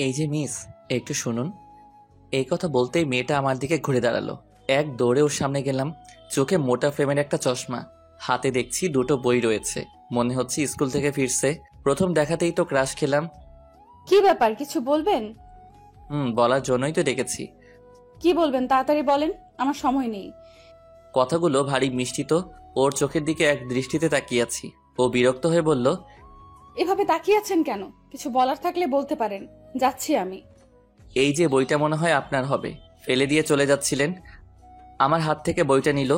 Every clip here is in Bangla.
এই যে মিস, একটু শুনুন। এই কথা বলতেই মেয়েটা আমার দিকে ঘুরে দাঁড়ালো। এক দৌড়ে ওর সামনে গেলাম। চোখে মোটা ফ্রেমের একটা চশমা, হাতে দেখছি দুটো বই রয়েছে। মনে হচ্ছে স্কুল থেকে ফিরছে। প্রথম দেখাতেই তো ক্রাশ খেলাম। কি ব্যাপার, কিছু বলবেন? বলার জন্যই তো ডেকেছি। কি বলবেন তাড়াতাড়ি বলেন, আমার সময় নেই। কথাগুলো ভারী মিষ্টি তো। ওর চোখের দিকে এক দৃষ্টিতে তাকিয়ে আছি। ও বিরক্ত হয়ে বলল, এভাবে তাকিয়ে আছেন কেন? কিছু বলার থাকলে বলতে পারেন, যাচ্ছি আমি। এই যে বইটা মনে হয় আপনার হবে, ফেলে দিয়ে চলে যাচ্ছিলেন। আমার হাত থেকে বইটা নিল,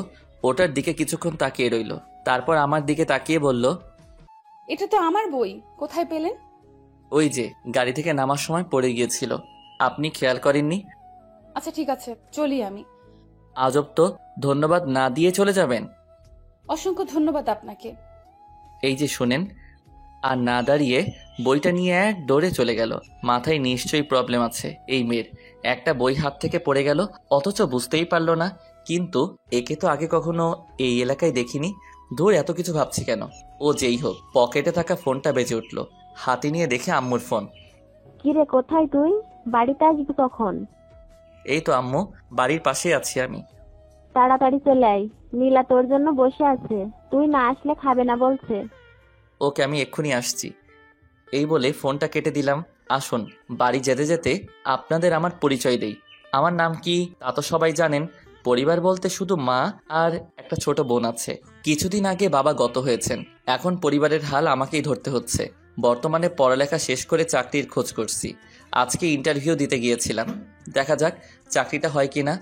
ওটার দিকে কিছুক্ষণ তাকিয়ে রইল, তারপর আমার দিকে তাকিয়ে বলল, এটা তো আমার বই, কোথায় পেলেন? ওই যে গাড়ি থেকে নামার সময় পড়ে গিয়েছিল, আপনি খেয়াল করেননি? আচ্ছা ঠিক আছে, চলি আমি। আজব তো, ধন্যবাদ না দিয়ে চলে যাবেন? অসংখ্য ধন্যবাদ আপনাকে। এই যে শুনেন। আর না দাঁড়িয়ে বইটা নিয়ে এক দৌড়ে চলে গেল। মাথায় নিশ্চয়ই প্রবলেম আছে এই মেয়ের। একটা বই হাত থেকে পড়ে গেল, অথচ বুঝতেই পারলো না। কিন্তু একে তো আগে কখনো এই এলাকায় দেখিনি। ধুর, এত কিছু ভাবছি কেন। ও যেই হোক, পকেটে থাকা ফোনটা বেজে উঠল। হাতে নিয়ে দেখে আম্মুর ফোন। কিরে, কোথায় তুই? বাড়িতে আসবি কখন? এই তো আম্মু, বাড়ির পাশেই আছি আমি। তাড়াতাড়ি চলে আয়, নীলা তোর জন্য বসে আছে, তুই না আসলে খাবে না বলছে। ওকে, আমি এক্ষুনি আসছি। এই বলে ফোনটা কেটে দিলাম। আসুন, বাড়ি যেতে যেতে আপনাদের আমার পরিচয় দেই। আমার নাম কি তা তো সবাই জানেন। পরিবার বলতে শুধু মা আর একটা ছোট বোন আছে। কিছুদিন আগে বাবা গত হয়েছেন। এখন পরিবারের হাল আমাকেই ধরতে হচ্ছে। বর্তমানে পড়ালেখা শেষ করে চাকরির খোঁজ করছি। আজকে ইন্টারভিউ দিতে গিয়েছিলাম, দেখা যাক চাকরিটা হয় কিনা।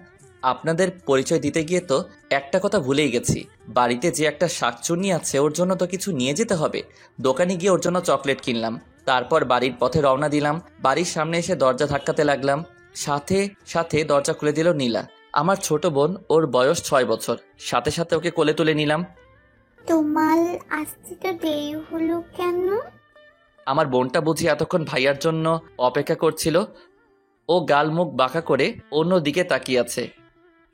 আপনাদের পরিচয় দিতে গিয়ে তো একটা কথা ভুলেই গেছি। বাড়িতে যে একটা শাকচুন্নি আছে, ওর জন্য তো কিছু নিয়ে যেতে হবে। দোকানে গিয়ে ওর জন্য চকলেট কিনলাম। তারপর বাড়ির পথে রওনা দিলাম। বাড়ির সামনে এসে দরজা ধাক্কাতে লাগলাম। সাথে সাথে দরজা খুলে দিল নীলা, আমার ছোট বোন। ওর বয়স 6 বছর। সাথে সাথে ওকে কোলে তুলে নিলাম। তোমার আসতে তো দেরি হলো কেন? আমার বোনটা বুঝি এতক্ষণ ভাইয়ার জন্য অপেক্ষা করছিল। ও গাল মুখ বাঁকা করে অন্য দিকে তাকিয়ে আছে।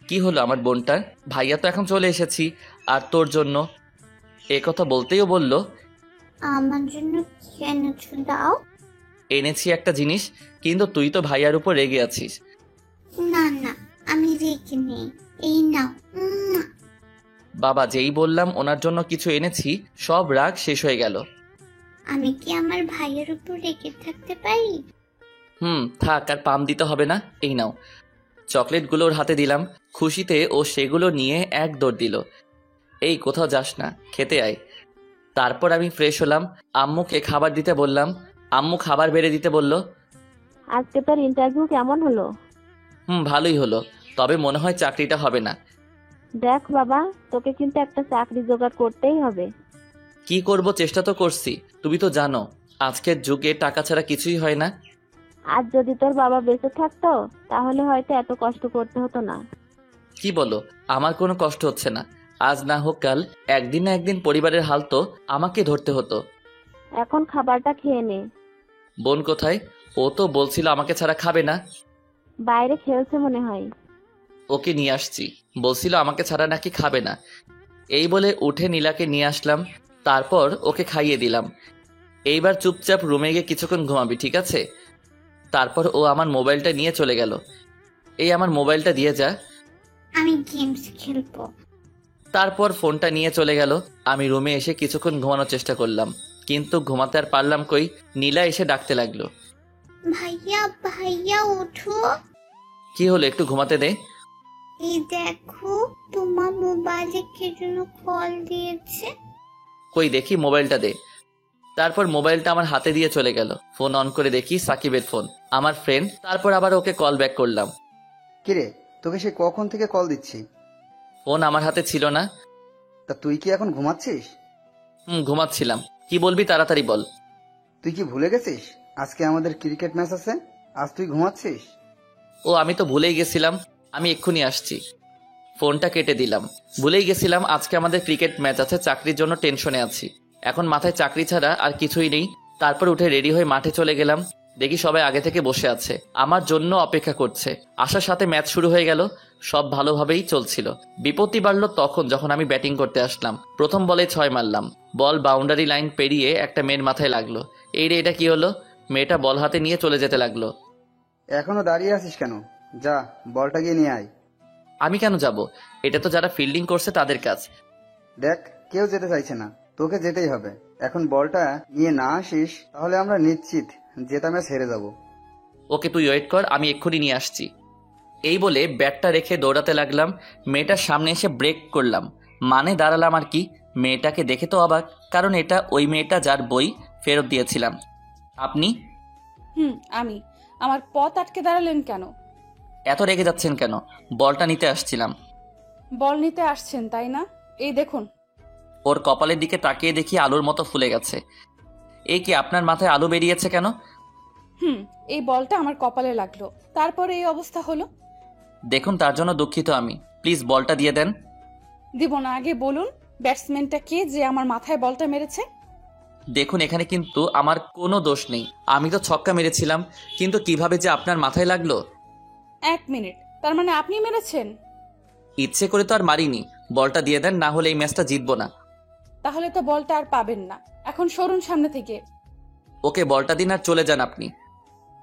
কি হলো আমার বোনটার? ভাইয়া তো এখন চলে এসেছি, আর তোর জন্য। এ কথা বলতেইও বলল, আমার জন্য কি এনেছো দাও? এনেছি একটা জিনিস, কিন্তু তুই তো ভাইয়ার উপর রেগে আছিস। না না, আমি রেখে নেই, এই নাও। বাবা, যেই বললাম ওনার জন্য কিছু এনেছি, সব রাগ শেষ হয়ে গেল। আমি কি আমার ভাইয়ের উপর রেখে থাকতে পারি? থাক, আর পাম দিতে হবে না। এই নাও। চকলেটগুলো ওর হাতে দিলাম। খুশিতে ও সেগুলো নিয়ে এক দৌড় দিল। এই, কোথাও যাস না, খেতে আয়। তারপর আমি ফ্রেশ হলাম। আম্মুকে খাবার দিতে বললাম। আম্মু খাবার বেড়ে দিতে বলল। আজকে তোর ইন্টারভিউ কেমন হলো? ভালোই হলো, তবে মনে হয় চাকরিটা হবে না। দেখ বাবা, তোকে কিন্তু একটা চাকরি জোগাড় করতেই হবে। কি করব, চেষ্টা তো করছি। তুমি তো জানো আজকের যুগে টাকা ছাড়া কিছুই হয় না। আজ যদি তোর বাবা বেঁচে থাকতো তাহলে হয়তো এত কষ্ট করতে হতো না। কি বলো? আমার কোনো কষ্ট হচ্ছে না। আজ না হোক কাল, একদিন না একদিন পরিবারের হাল তো আমাকে ধরতে হতো। এখন খাবারটা খেয়ে নে। বোন কোথায়? ও তো বলছিল আমাকে ছাড়া খাবে না। বাইরে খেলছে মনে হয়। ওকে নিয়ে আসছি। বলছিল আমাকে ছাড়া নাকি খাবে না। এই বলে উঠে নীলাকে নিয়ে আসলাম। তারপর ওকে খাইয়ে দিলাম। এইবার চুপচাপ রুমে গিয়ে কিছুক্ষণ ঘুমাবি, ঠিক আছে? তারপর ও আমার মোবাইলটা নিয়ে চলে গেল। এই, আমার মোবাইলটা দিয়ে যা। আমি গেমস খেলবো। তারপর ফোনটা নিয়ে চলে গেল। আমি রুমে এসে কিছুক্ষণ ঘুমানোর চেষ্টা করলাম, কিন্তু ঘুমাতে আর পারলাম কই। নীলা এসে ডাকতে লাগলো, ভাইয়া ভাইয়া ওঠো। কি হলো, একটু ঘুমাতে দে। এই দেখো, তোমার মোবাইলে কে যেন কল দিয়েছে। কই দেখি, মোবাইলটা দে। তারপর মোবাইলটা আমার হাতে দিয়ে চলে গেল। ফোন অন করে দেখি সাকিবের ফোন, আমার ফ্রেন্ড। তারপর আবার ওকে কল ব্যাক করলাম। কিরে, তোকে সে কখন থেকে কল দিচ্ছি? ফোন আমার হাতে ছিল না। তা তুই কি এখন ঘুমাচ্ছিস? ঘুমাচ্ছিলাম। কি বলবি, তাড়াতাড়ি বল। তুই কি ভুলে গেছিস আজকে আমাদের ক্রিকেট ম্যাচ আছে? আজ তুই ঘুমাচ্ছিস? ও, আমি তো ভুলেই গেছিলাম। আমি এক্ষুনি আসছি। ফোনটা কেটে দিলাম। ভুলেই গেছিলাম আজকে আমাদের ক্রিকেট ম্যাচ আছে। চাকরির জন্য টেনশনে আছি। এখন মাথায় চাকরি ছাড়া আর কিছুই নেই। তারপর উঠে রেডি হয়ে মাঠে চলে গেলাম। দেখি সবাই আগে থেকে বসে আছে, আমার জন্য অপেক্ষা করছে। আসার সাথে ম্যাচ শুরু হয়ে গেল। সব ভালোভাবেই চলছিল। বিপত্তি বাড়লো তখন, যখন আমি ব্যাটিং করতে আসলাম। প্রথম বলে 6 মারলাম। বল বাউন্ডারি লাইন পেরিয়ে একটা মেয়ের মাথায় লাগলো। এই রে, এটা কি হলো? মেয়েটা বল হাতে নিয়ে চলে যেতে লাগলো। এখনো দাঁড়িয়ে আছিস কেন? যা, বলটা গিয়ে নিয়ে আয়। আমি কেন যাব? এটা তো যারা ফিল্ডিং করছে তাদের কাজ। দেখ, কেউ যেতে চাইছে না, তোকে যেতেই হবে। এখন বলটা নিয়ে না আসিস তাহলে আমরা নিশ্চিত জেতা ম্যাচ হেরে যাব। ওকে, তুই ওয়েট কর, আমি এক্ষুনি নিয়ে আসছি। এই বলে ব্যাটটা রেখে দৌড়াতে লাগলাম। মেয়েটার সামনে এসে ব্রেক করলাম, মানে দাঁড়ালাম আর কি। মেয়েটাকে দেখে তো অবাক, কারণ এটা ওই মেয়েটা যার বই ফেরত দিয়েছিলাম। আপনি? আমি। আমার পথ আটকে দাঁড়ালেন কেন? এত রেগে যাচ্ছেন কেন? বলটা নিতে আসছিলাম। বল নিতে আসছেন তাই না? এই দেখুন। ওর কপালের দিকে তাকিয়ে দেখি আলুর মতো ফুলে গেছে। এই কি, আপনার মাথায় আলু বেরিয়েছে কেন? এই বলটা আমার কপালে লাগলো, তারপরে এই অবস্থা হলো। দেখুন, তার জন্য দুঃখিত আমি। প্লিজ বলটা দিয়ে দেন। দিব না, আগে বলুন ব্যাটসম্যানটা কে যে আমার মাথায় বলটা মেরেছে? দেখুন, এখানে কিন্তু আমার কোনো দোষ নেই। আমি তো ছক্কা মেরেছিলাম, কিন্তু কিভাবে যে আপনার মাথায় লাগলো। 1 মিনিট, তার মানে আপনি মেরেছেন? ইচ্ছে করে তো আর মারিনি। বলটা দিয়ে দেন, না হলে এই ম্যাচটা জিতবো না। তাহলে তো বলটা আর পাবেন না, এখন সরুন সামনে থেকে। ওকে, বলটা দিন আর চলে যান আপনি।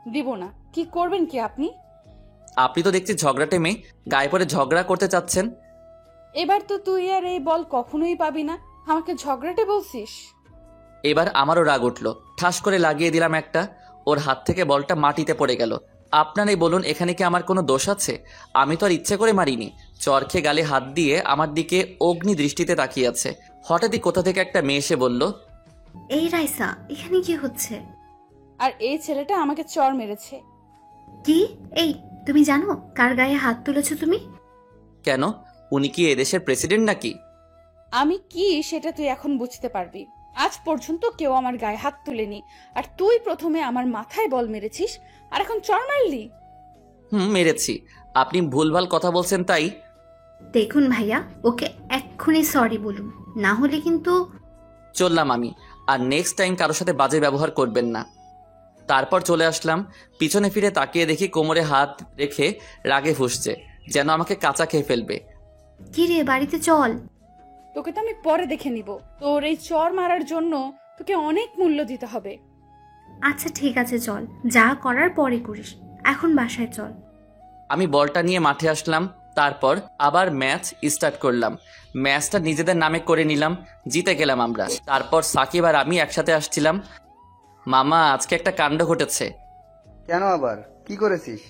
দিব না। কি করবেন কি আপনি? আপনি তো দেখছি ঝগড়াটে মেয়ে, গায়ে পড়ে ঝগড়া করতে চাচ্ছেন। এবার তো তুই আর এই বল কখনোই পাবি না। আমাকে ঝগড়াটে বলছিস? এবার আমারও রাগ উঠল, ঠাস করে লাগিয়ে দিলাম একটা। ওর হাত থেকে বলটা মাটিতে পড়ে গেল। আপনারাই বলুন, এখানে কি আমার কোনো দোষ আছে? আমি তো আর ইচ্ছে করে মারিনি। চরখে গালে হাত দিয়ে আমার দিকে অগ্নি দৃষ্টিতে তাকিয়ে আছে। হঠাৎই কোথা থেকে একটা মেয়ে এসে বলল, এই রাইসা, এখানে কি হচ্ছে? আর এই ছেলেটা আমাকে চর মেরেছে। কি? এই, তুমি জানো কার গায়ে হাত তুলেছো তুমি? কেন? উনি কি এদেশের প্রেসিডেন্ট নাকি? আমি কি সেটা তুই এখন বুঝতে পারবি। আজ পর্যন্ত কেউ আমার গায়ে হাত তুলেনি, আর তুই প্রথমে আমার মাথায় বল মেরেছিস, আর এখন চর মারলি। মেরেছি। আপনি ভুলভাল কথা বলছেন তাই। দেখুন ভাইয়া, ওকে এক্ষুনি সরি বলুন, না হলে কিন্তু। চললাম আমি, আর নেক্সট টাইম কারোর সাথে বাজে ব্যবহার করবেন না। তারপর চলে আসলাম। পিছনে ফিরে তাকিয়ে দেখি কোমরে হাত রেখে রাগে ফুঁসছে, যেন আমাকে কাঁচা খেয়ে ফেলবে। কি রে, বাড়িতে চল। তোকে তো আমি পরে দেখে নিব। তোর এই চর মারার জন্য তোকে অনেক মূল্য দিতে হবে। আচ্ছা ঠিক আছে, চল, যা করার পরে করিস, এখন বাসায় চল। আমি বলটা নিয়ে মাঠে আসলাম। তারপর আবার ম্যাচ স্টার্ট করলাম। ম্যাচটা নিজেদের নামে করে নিলাম, জিতে গেলাম আমরা। তারপর সাকিব আর আমি একসাথে আসছিলাম। মামা, আজকে একটা কাণ্ড ঘটেছে। কেন আবার? কি করেছিস?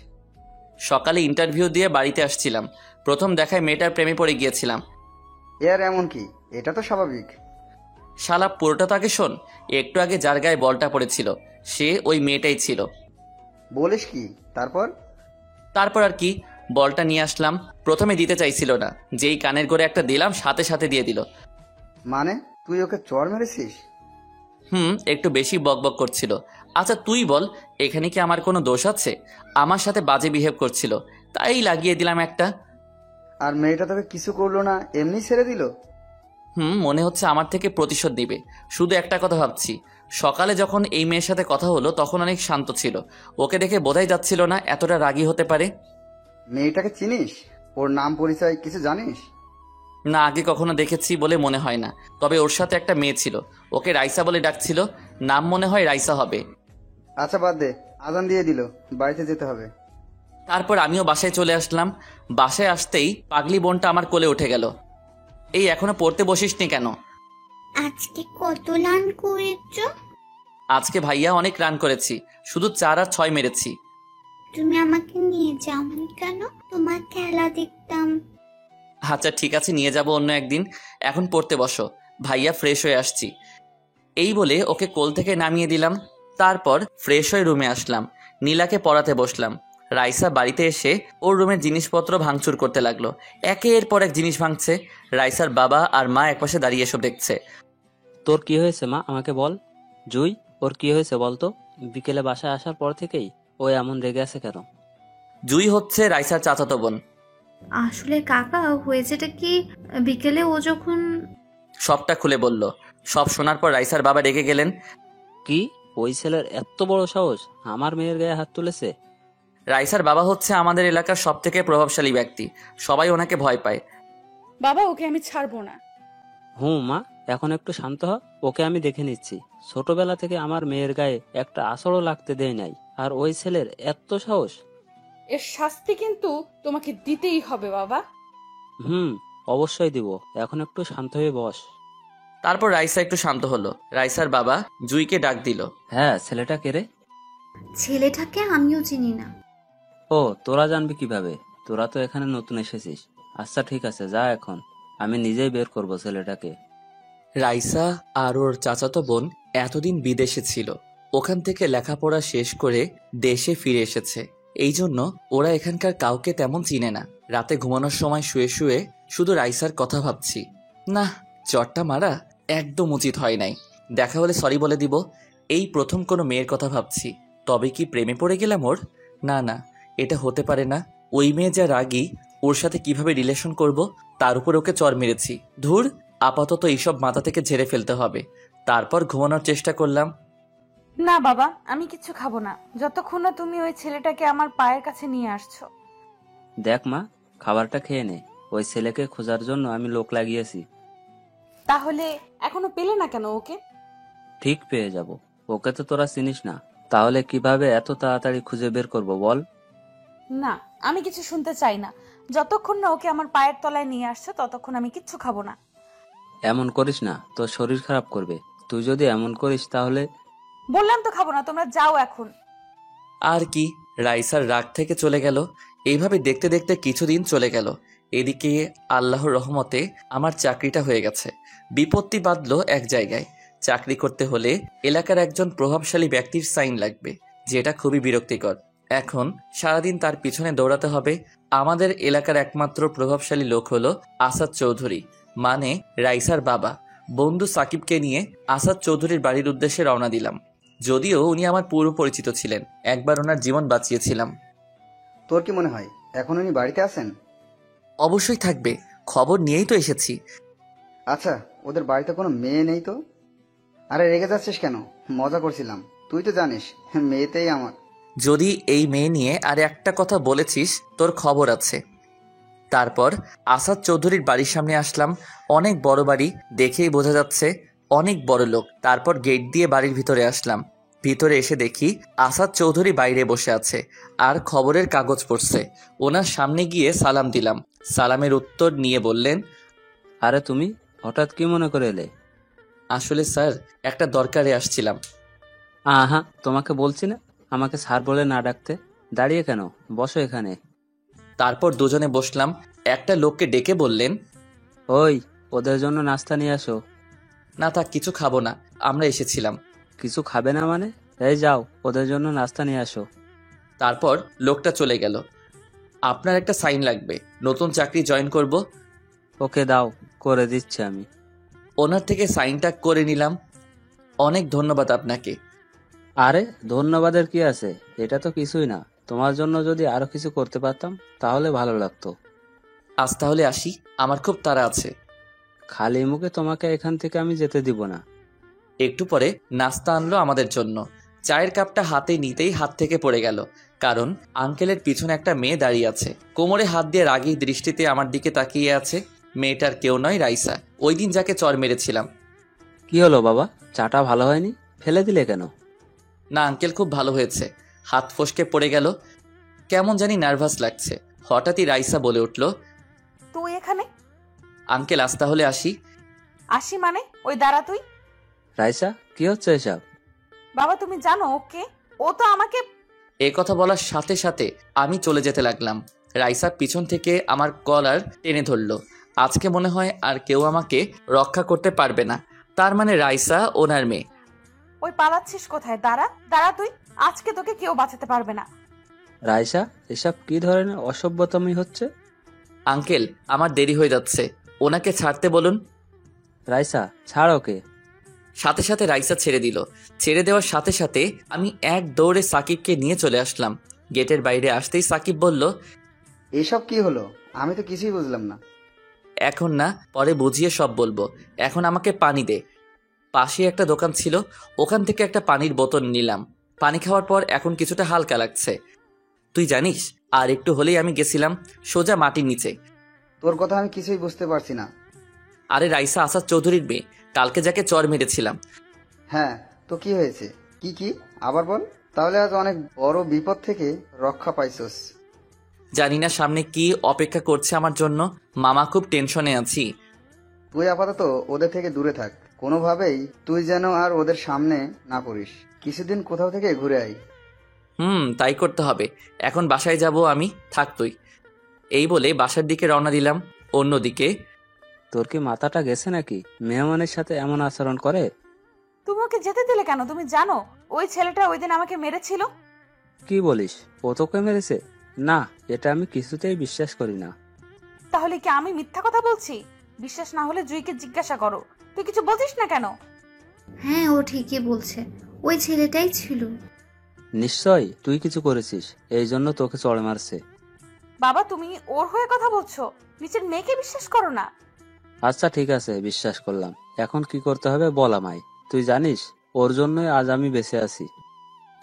সকালে ইন্টারভিউ দিয়ে বাড়িতে আসছিলাম। প্রথম দেখায় মেয়েটার প্রেমে পড়ে গিয়েছিলাম। এ আর এমন কি? এটা তো স্বাভাবিক। শালা, পুরোটা তো আগে শোন। একটু আগে যার গায়ে বলটা পড়েছিল সে ওই মেয়েটাই ছিল। বলিস কি? তারপর? তারপর আর কি, বলটা নিয়ে আসলাম। প্রথমে দিতে চাইছিল না, যেই কানের করে একটা দিলাম সাথে সাথে দিয়ে দিল। মানে তুই ওকে চর মেরেছিস? একটু বেশি বকবক করছিল। আচ্ছা তুই বল, এখানে কি আমার কোনো দোষ আছে? আমার সাথে বাজে বিহেভ করছিল, তাই লাগিয়ে দিলাম একটা। আর মেয়েটা তোকে কিছু করলো না, এমনি ছেড়ে দিল? মনে হচ্ছে আমার থেকে প্রতিশোধ দিবে। শুধু একটা কথা ভাবছি, সকালে যখন এই মেয়ের সাথে কথা হলো তখন অনেক শান্ত ছিল। ওকে দেখে বোঝাই যাচ্ছিল না এতটা রাগী হতে পারে। মেয়েটাকে চিনিস? ওর নাম পরিচয় কিছু জানিস? না, আগে কখনো দেখেছি বলে মনে হয় না। তবে ওর সাথে একটা মেয়ে ছিল, ওকে রাইসা বলে ডাকছিল। নাম মনে হয় রাইসা হবে। আচ্ছা বাদ দে, আজান দিয়ে দিল, বাড়িতে যেতে হবে। তারপর আমিও বাসায় চলে আসলাম। বাসায় আসতেই পাগলি বোনটা আমার কোলে উঠে গেল। এই, এখনো পড়তে বসিসনি কেন? আজকে কত রান করেছ? আজকে ভাইয়া অনেক রান করেছি, শুধু 4 আর 6 মেরেছি। তুমি আমাকে নিয়ে যাওনি কেন? তোমার খেলা দেখতাম। আচ্ছা ঠিক আছে, নিয়ে যাব অন্য একদিন। এখন পড়তে বসো, ভাইয়া ফ্রেশ হয়ে আসছি। এই বলে ওকে কোল থেকে নামিয়ে দিলাম। তারপর ফ্রেশ হয়ে রুমে আসলাম, নীলাকে পড়াতে বসলাম। রাইসা বাড়িতে এসে ওর রুমের জিনিসপত্র ভাঙচুর করতে লাগলো। একের পর এক জিনিস ভাঙছে। রাইসার বাবা আর মা একপাশে দাঁড়িয়ে এসব দেখছে। তোর কি হয়েছে মা, আমাকে বল। জুই, ওর কি হয়েছে বলতো? বিকেলে বাসায় আসার পর থেকেই ও এমন রেগে আছে কেন? জুই হচ্ছে রাইসার চাচাতো বোন। আসলে কাকা, হয়েছেটা কি, বিকেলে ও যখন। সবটা খুলে বলল। সব শোনার পর রাইসার বাবা রেগে গেলেন। কি, ওই ছেলের এত বড় সাহস আমার মেয়ের গায়ে হাত তুলেছে? রাইসার বাবা হচ্ছে আমাদের এলাকার সব থেকে প্রভাবশালী ব্যক্তি, সবাই ওনাকে ভয় পায়। বাবা, ওকে আমি ছাড়বো না। মা, এখন একটু শান্ত হ, ওকে আমি দেখে নিচ্ছি। ছোটবেলা থেকে আমার মেয়ের গায়ে একটা আঁচড়ও লাগতে দেয় নাই, আর ওই ছেলের এত সাহস। এর শাস্তি কিন্তু তোমাকে দিতেই হবে বাবা। হুম, অবশ্যই দিব। এখন একটু শান্ত হয়ে বস। তারপর রাইসা একটু শান্ত হলো। রাইসার বাবা জুইকে ডাক দিল। হ্যাঁ, ছেলেটা কে রে? ছেলেটাকে আমিও চিনি না। ও, তোরা জানবি কিভাবে? তোরা তো এখানে নতুন এসেছিস। আচ্ছা ঠিক আছে, যা, এখন আমি নিজেই বের করব ছেলেটাকে। রাইসা আর ওর চাচাতো বোন এতদিন বিদেশে ছিল, ওখান থেকে লেখাপড়া শেষ করে দেশে ফিরে এসেছে। এই জন্য ওরা এখানকার কাউকে তেমন চিনে না। রাতে ঘুমানোর সময় শুয়ে শুয়ে শুধু রাইসার কথা ভাবছি। না, চটটা মারা একদম উচিত হয় নাই। দেখা হলে সরি বলে দিব। এই প্রথম কোনো মেয়ের কথা ভাবছি। তবে কি প্রেমে পড়ে গেলাম ওর? না না, এটা হতে পারে না। ওই মেয়ে যা রাগী, ওর সাথে কিভাবে রিলেশন করব, তার উপর ওকে চর মেরেছি। ধুর, আপাতত এইসব মাথা থেকে ঝেড়ে ফেলতে হবে। তারপর ঘুমানোর চেষ্টা করলাম। না বাবা, আমি কিছু খাবো না যতক্ষণ না তুমি ওই ছেলেটাকে আমার পায়ের কাছে নিয়ে আসছো। দেখ মা, খাবারটা খেয়ে নে। ওই ছেলেকে খোঁজার জন্য আমি লোক লাগিয়েছি। তাহলে এখনো পেলে না কেন ওকে? ঠিক পেয়ে যাব। ওকে তো তোরা চিনিস না, তাহলে কিভাবে এত তাড়াতাড়ি খুঁজে বের করব বল? না, আমি কিছু শুনতে চাই না। যতক্ষণ না ওকে আমার পায়ের তলায় নিয়ে আসছো ততক্ষণ আমি কিচ্ছু খাবো না। এমন করিস না, তোর শরীর খারাপ করবে। তুই যদি এমন করিস তাহলে। বললাম তো খাবো না, তোমরা যাও এখন। আর কি, রাইসার রাগ থেকে চলে গেল। এইভাবে দেখতে দেখতে কিছুদিন চলে গেল। এদিকে আল্লাহর রহমতে আমার চাকরিটা হয়ে গেছে। বিপত্তি বাঁধলো এক জায়গায়। চাকরি করতে হলে এলাকার একজন প্রভাবশালী ব্যক্তির সাইন লাগবে, যেটা খুবই বিরক্তিকর। এখন সারাদিন তার পিছনে দৌড়াতে হবে। আমাদের এলাকার একমাত্র প্রভাবশালী লোক হলো আসাদ চৌধুরী, মানে রাইসার বাবা। বন্ধু সাকিবকে নিয়ে আসাদ চৌধুরীর বাড়ির উদ্দেশ্যে রওনা দিলাম। যদিও উনি আমার পূর্ব পরিচিত ছিলেন, একবার ওনার জীবন বাঁচিয়েছিলাম। তোর কি মনে হয় এখন উনি বাড়িতে আছেন? অবশ্যই থাকবে, খবর নিয়েই তো এসেছি। আচ্ছা, ওদের বাড়িতে কোনো মেয়ে নেই তো? আরে রেগে যাচ্ছিস কেন? মজা করছিলাম। তুই তো জানিস মেয়েতেই আমার। যদি এই মেয়ে নিয়ে আর একটা কথা বলেছিস, তোর খবর আছে। তারপর আসাদ চৌধুরীর বাড়ির সামনে আসলাম। অনেক বড় বাড়ি, দেখেই বোঝা যাচ্ছে অনেক বড় লোক। তারপর গেট দিয়ে বাড়ির ভিতরে আসলাম। ভিতরে এসে দেখি আসাদ চৌধুরী বাইরে বসে আছে আর খবরের কাগজ পড়ছে। ওনার সামনে গিয়ে সালাম দিলাম। সালামের উত্তর নিয়ে বললেন, আরে তুমি হঠাৎ কি মনে করে এলে? আসলে স্যার, একটা দরকারে আসছিলাম। আহা, তোমাকে বলছি না আমাকে স্যার বলে না ডাকতে। দাঁড়িয়ে কেন, বসো এখানে। তারপর দুজনে বসলাম। একটা লোককে ডেকে বললেন, ওই, ওদের জন্য নাস্তা নিয়ে আসো। না থাক, কিছু খাবো না, আমরা এসেছিলাম। কিছু খাবে না মানে? এই যাও, ওদের জন্য নাস্তা নিয়ে আসো। তারপর লোকটা চলে গেল। আপনার একটা সাইন লাগবে, নতুন চাকরি জয়েন করব। ওকে দাও, করে দিচ্ছি আমি। ওনার থেকে সাইনটা করে নিলাম। অনেক ধন্যবাদ আপনাকে। আরে ধন্যবাদের কি আছে, এটা তো কিছুই না। তোমার জন্য যদি আরো কিছু করতে পারতাম তাহলে ভালো লাগতো। আজ তাহলে আসি, আমার খুব তাড়া আছে। খালি মুখে তোমাকে এখান থেকে আমি যেতে দিব না। একটু পরে নাস্তা আনলো আমাদের জন্য। চায়ের কাপটা হাতে নিতেই হাত থেকে পড়ে গেল, কারণ আঙ্কেলের পিছনে একটা মেয়ে দাঁড়িয়ে আছে। কোমরে হাত দিয়ে রাগী দৃষ্টিতে আমার দিকে তাকিয়ে আছে। মেয়েটার কেউ নয়, রাইসা, ওই দিন যাকে চর মেরেছিলাম। কি হলো বাবা, চাটা ভালো হয়নি? ফেলে দিলে কেন? না আঙ্কেল, খুব ভালো হয়েছে। হাত ফসকে পড়ে গেল। কেমন জানি নার্ভাস লাগছে। হঠাৎই রাইসা বলে উঠল, তুই এখানে? আঙ্কেল আজ তাহলে আসি। আসি মানে? ওই দাঁড়া তুই। রাইসা, কি হচ্ছে এসব? বাবা তুমি জানো ওকে? ও তো আমাকে। এ কথা বলার সাথে সাথে আমি চলে যেতে লাগলাম। রাইসা পিছন থেকে আমার কলার টেনে ধরল। আজকে মনে হয় আর কেউ আমাকে রক্ষা করতে পারবে না। তার মানে রাইসা ওনার মেয়ে। ওই পালাচ্ছিস কোথায়? দাঁড়া দাঁড়া তুই, আজকে তোকে কেউ বাঁচাতে পারবে না। রাইসা, এসব কি ধরনের অসভ্যতামি হচ্ছে? আঙ্কেল, আমার দেরি হয়ে যাচ্ছে, ওনাকে ছাড়তে বলুন। রাইসা, ছাড় ওকে। সাথে সাথে রাইসা ছেড়ে দিল। ছেড়ে দেওয়ার সাথে সাথে আমি এক দৌড়ে সাকিবকে নিয়ে চলে আসলাম। গেটের বাইরে আসতেই সাকিব বলল, এসব কি হলো? আমি তো কিছুই বুঝলাম না। এখন না, পরে বুঝিয়ে সব বলবো। এখন আমাকে পানি দে। পাশে একটা দোকান ছিল, ওখান থেকে একটা পানির বোতল নিলাম। পানি খাওয়ার পর এখন কিছুটা হালকা লাগছে। তুই জানিস, আর একটু হলেই আমি গেছিলাম সোজা মাটির নিচে। তোর কথা আমি কিছুই বুঝতে পারছি না। আরে রাইসা আসাদ চৌধুরীর মেয়ে, কালকে যাকে চর মেরেছিলাম। হ্যাঁ, তো কি হয়েছে? কি আবার বল। তাহলে আজ অনেক বড় বিপদ থেকে রক্ষা পাইছস। জানি না সামনে কি অপেক্ষা করছে আমার জন্য। মামা, খুব টেনশনে আছি। তুই আপাতত ওদের থেকে দূরে থাক। কোনোভাবেই তুই যেন আর ওদের সামনে না পড়িস। কিছুদিন কোথাও থেকে ঘুরে আয়। তাই করতে হবে। এখন বাসায় যাব আমি, থাক তুই। এই বলে বাসার দিকে রওনা দিলাম। অন্যদিকে তোর কি মাথাটা গেছে নাকি? মেহমানের সাথে এমন আচরণ করে? তুমি ওকে যেতে দিলে কেন? তুমি জানো ওই ছেলেটা ওই দিন আমাকে মেরেছিল। কি বলিস? ও তোকে মেরেছে? না, এটা আমি কিছুতেই বিশ্বাস করি না। তাহলে কি আমি মিথ্যা কথা বলছি? বিশ্বাস না হলে জুইকে জিজ্ঞাসা করো। তুই কিছু বলছিস না কেন? হ্যাঁ, ও ঠিকই বলছে, ওই ছেলেটাই ছিল। নিশ্চয় তুই কিছু করেছিস, এই জন্য তোকে চড় মারছে। বাবা, তুমি ওর হয়ে কথা বলছো? নিচের মেয়েকে বিশ্বাস করো না। আচ্ছা ঠিক আছে, বিশ্বাস করলাম। এখন কি করতে হবে বল আমায়। তুই জানিস ওর জন্যই আজ আমি বেঁচে আছি।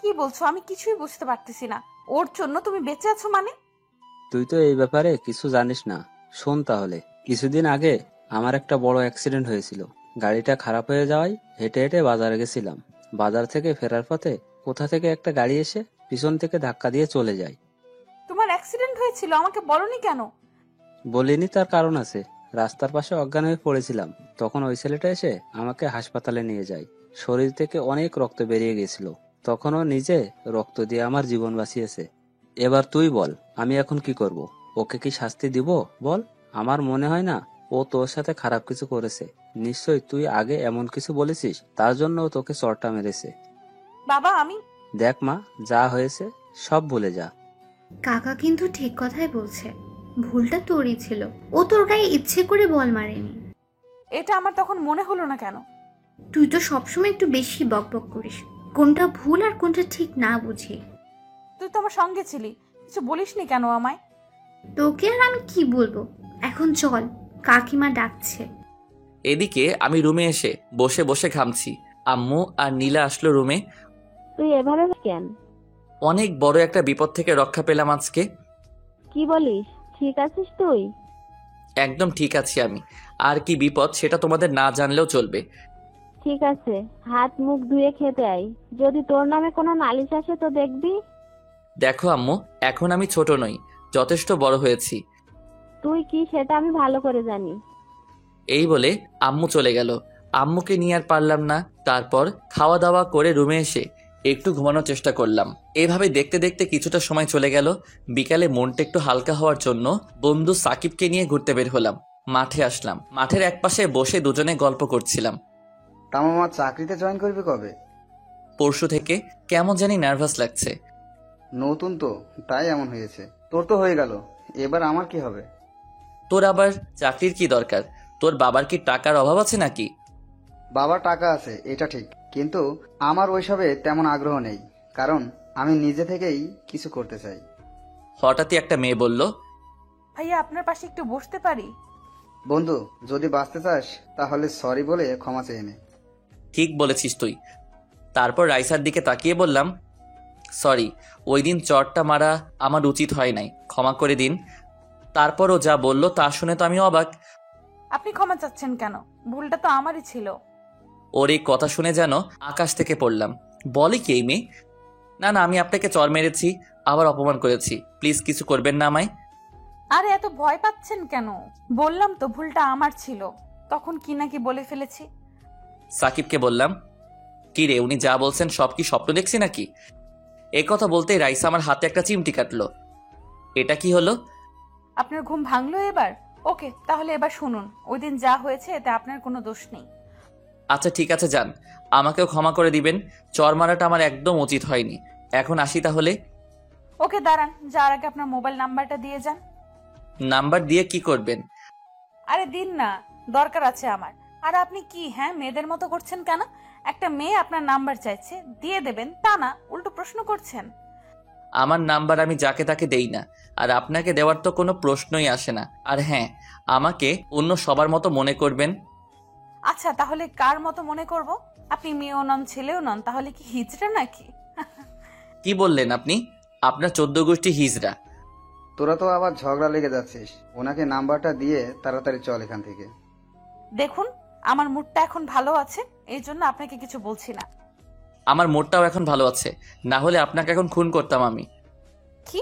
কি বলছো? আমি কিছুই বুঝতে পারতেছি না। ওর জন্য তুমি বেঁচে আছো মানে? তুই তো এই ব্যাপারে কিছু জানিস না। শোন তাহলে। কিছুদিন আগে আমার একটা বড় অ্যাক্সিডেন্ট হয়েছিল। গাড়িটা খারাপ হয়ে যাওয়ায় হেঁটে হেঁটে বাজারে গেছিলাম। বাজার থেকে ফেরার পথে কোথা থেকে একটা গাড়ি এসে পিছন থেকে ধাক্কা দিয়ে চলে যায়। তোমার অ্যাক্সিডেন্ট হয়েছিল, আমাকে বলনি কেন? বলিনি, তার কারণ আছে। রাস্তার পাশে অজ্ঞান হয়ে পড়েছিলাম, তখন ওই ছেলেটা এসে আমাকে হাসপাতালে নিয়ে যায়। শরীর থেকে অনেক রক্ত বেরিয়ে গেছিল। তখন ও নিজে রক্ত দিয়ে আমার জীবন বাঁচিয়েছে। এবার তুই বল, আমি এখন কি করব? ওকে কি শাস্তি দিব বল? আমার মনে হয় না ও তোর সাথে খারাপ কিছু করেছে। নিশ্চয় তুই আগে এমন কিছু বলেছিস, তার জন্য ও তোকে চড়টা মেরেছে। বাবা, আমি দেখ মা, যা হয়েছে সব ভুলে যা। কাকা কিন্তু ঠিক কথাই বলছে, ভুলটা তোরই ছিল। ও তোর গায়ে ইচ্ছে করে বল মারেনি। এটা আমার তখন মনে হলো না কেন? তুই তো সবসময় একটু বেশি বকবক করিস, কোনটা ভুল আর কোনটা ঠিক না বুঝি। তুই তো আমার সঙ্গে ছিলি, কিছু বলিসনি কেন আমায়? তোকে আর আমি কি বলবো। এখন চল, কাকিমা ডাকছে। এদিকে আমি রুমে এসে বসে বসে ঘামছি। আম্মু আর নীলা আসলো রুমে। তুই এভাবে কেন? অনেক বড় একটা বিপদ থেকে রক্ষা পেলাম আজকে। কি বলিস? ঠিক আছিস তুই? একদম ঠিক আছি আমি। আর কি বিপদ সেটা তোমাদের না জানলেও চলবে। ঠিক আছে, হাত মুখ ধুয়ে খেতে আয়। যদি তোর নামে কোনো নালিশ আসে তো দেখবি। দেখো আম্মু, এখন আমি ছোট নই, যথেষ্ট বড় হয়েছি। তুই কি সেটা আমি ভালো করে জানি। এই বলে আম্মু চলে গেল। আম্মুকে নিয়ে আর পারলাম না। তারপর খাওয়া দাওয়া করে রুমে এসে একটু ঘুমানোর চেষ্টা করলাম। এভাবে দেখতে দেখতে কিছুটা সময় চলে গেল। বিকালে মনটা একটু হালকা হওয়ার জন্য বন্ধু সাকিবকে নিয়ে ঘুরতে বের হলাম। মাঠে আসলাম। মাঠের একপাশে বসে দুজনে গল্প করছিলাম। তা মামা, চাকরিতে জয়েন করবি কবে? পরশু থেকে। কেমন জানি নার্ভাস লাগছে। নতুন তো, তাই এমন হয়েছে। তোর তো হয়ে গেল, এবার আমার কি হবে? তোর আবার চাকরির কি দরকার? তোর বাবার কি টাকার অভাব আছে নাকি? বাবার টাকা আছে এটা ঠিক, কিন্তু আমার ওইসবে তেমন আগ্রহ নেই। কারণ আমি নিজে থেকেই কিছু করতে চাই। হঠাৎই একটা মেয়ে বলল, ভাইয়া, আপনার পাশে একটু বসতে পারি? বন্ধু, যদি বাঁচতে চাস তাহলে সরি বলে ক্ষমা চেয়ে নে। ঠিক বলেছিস তুই। তারপর রাইসার দিকে তাকিয়ে বললাম, সরি, ওই দিন চটটা মারা আমার উচিত হয় নাই, ক্ষমা করে দিন। তারপরও যা বলল তা শুনে তো আমি অবাক। আপনি ক্ষমা চাচ্ছেন কেন? ভুলটা তো আমারই ছিল। ওর এই কথা শুনে যেন আকাশ থেকে পড়লাম। বলে কি এই মেয়ে? না না, আমি আপনাকে চর মেরেছি, আবার অপমান করেছি, প্লিজ কিছু করবেন না আমায়। আরে এত ভয় পাচ্ছেন কেন? বললাম তো ভুলটা আমার ছিল। তখন কি নাকি বলে ফেলেছি। সাকিবকে বললাম, কি রে, উনি যা বলছেন সব কি স্বপ্ন দেখছি নাকি? এ কথা বলতেই রাইসা আমার হাতে একটা চিমটি কাটলো। এটা কি হলো? আপনার ঘুম ভাঙলো এবার? ওকে, তাহলে এবার শুনুন। ওই দিন যা হয়েছে এতে আপনার কোনো দোষ নেই। আচ্ছা ঠিক আছে, যান, আমাকেও ক্ষমা করে দিবেন। চর মারাটা আমার একদম উচিত হয়নি। এখন আসি তাহলে। ওকে দাঁড়ান, যার আগে আপনার মোবাইল নাম্বারটা দিয়ে যান। নাম্বার দিয়ে কি করবেন? আরে দিন না, দরকার আছে আমার। আর আপনি কি মেয়েদের মতো করছেন কেন? একটা মেয়ে আপনার নাম্বার চাইছে, দিয়ে দেবেন তা না, উল্টো প্রশ্ন করছেন। আমার নাম্বার আমি যাকে তাকে দেই না, আর আপনাকে দেওয়ার তো কোনো প্রশ্নই আসে না। আর হ্যাঁ, আমাকে অন্য সবার মতো মনে করবেন। আচ্ছা, তাহলে কার মতো মনে করব? আপনি মেয়েও নন, ছেলেও নন, তাহলে কি হিজড়া নাকি? কি বললেন আপনি? আপনার 14 গোষ্ঠী হিজড়া। তোরা তো আবার ঝগড়া লেগে যাচ্ছিস। ওনাকে নাম্বারটা দিয়ে তাড়াতাড়ি চল এখান থেকে। দেখুন, আমার মুডটা এখন ভালো আছে, এই জন্য আপনাকে কিছু বলছি না। আমার মোডটাও এখন ভালো আছে, না হলে আপনাকে এখন খুন করতাম আমি। কি?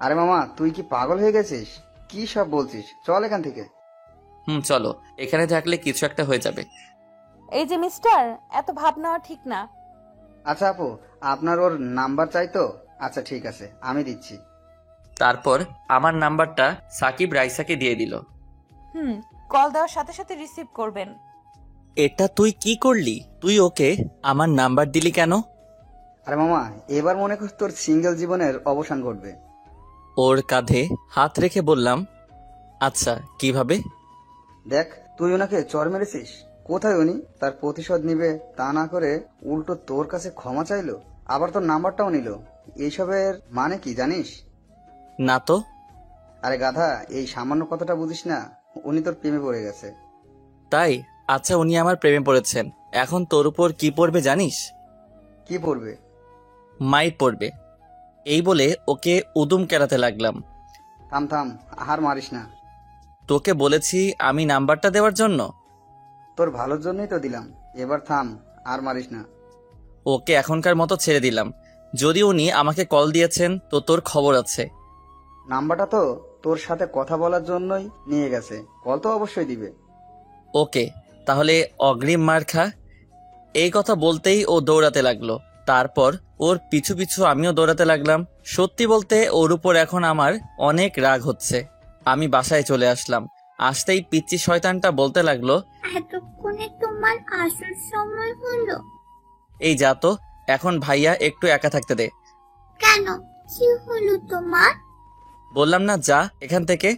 আরে মামা, তুই কি পাগল হয়ে গেছিস? কি সব বলছিস? চল এখান থেকে। চলো, এখানে থাকলে কিছু একটা হয়ে যাবে। এই যে মিস্টার, এত ভাব নেওয়া ঠিক না। আচ্ছা আপু, আপনার ওর নাম্বার চাই তো? আচ্ছা ঠিক আছে, আমি দিচ্ছি। তারপর আমার নাম্বারটা সাকিব রাইসাকে দিয়ে দিল। কল দেওয়ার সাথে সাথে রিসিভ করবেন। এটা তুই কি করলি? তুই ওকে আমার নাম্বার দিলি কেন? আরে মামা, এবার মনে কর তোর সিঙ্গেল জীবনের অবসান ঘটবে। ওর কাঁধে হাত রেখে বললাম, আচ্ছা কিভাবে? দেখ, তুই ওনাকে চর মেরেছিস। কোথায় উনি তার প্রতিশোধ নিবে তা না করে উল্টো তোর কাছে ক্ষমা চাইলো, আবার তোর নাম্বারটাও নিল। এইসবের মানে কি জানিস? না তো। আরে গাধা, এই সামান্য কথাটা বুঝিস না? উনি তোর প্রেমে পড়ে গেছে। তাই? আচ্ছা, উনি আমার প্রেমে পড়েছেন, এখন তোর উপর কি পড়বে জানিস? কি পড়বে? মাই পড়বে। এই বলে ওকে উদুম কেলাতে লাগলাম। থাম থাম, আহার মারিস না। তোকে বলেছি আমি নাম্বারটা দেওয়ার জন্য। তোর ভালোর জন্যই তো দিলাম, এবার থাম, আর মারিস না। ওকে এখনকার মতো ছেড়ে দিলাম। যদি উনি আমাকে কল দিয়েছেন তো তোর খবর আছে। নাম্বারটা তো তোর সাথে কথা বলার জন্যই নিয়ে গেছে, কল তো অবশ্যই দিবে। ওকে, তাহলে অগ্রিম মার খা। এই কথা বলতেই ও দৌড়াতে লাগলো। তারপর ওর পিছু পিছু আমিও দৌড়াতে লাগলাম। সত্যি বলতে ওর উপর এখন আমার অনেক রাগ হচ্ছে। আমি বাসায় চলে আসলাম। আসতেই পিচ্চি শয়তানটা বলতে লাগলো, এতক্ষণে তোমার আসল সময় হলো? এই যা তো, এখন ভাইয়া একটু একা থাকতে দে। কেন, কি হলো তোমার? বললাম না যা এখান থেকে।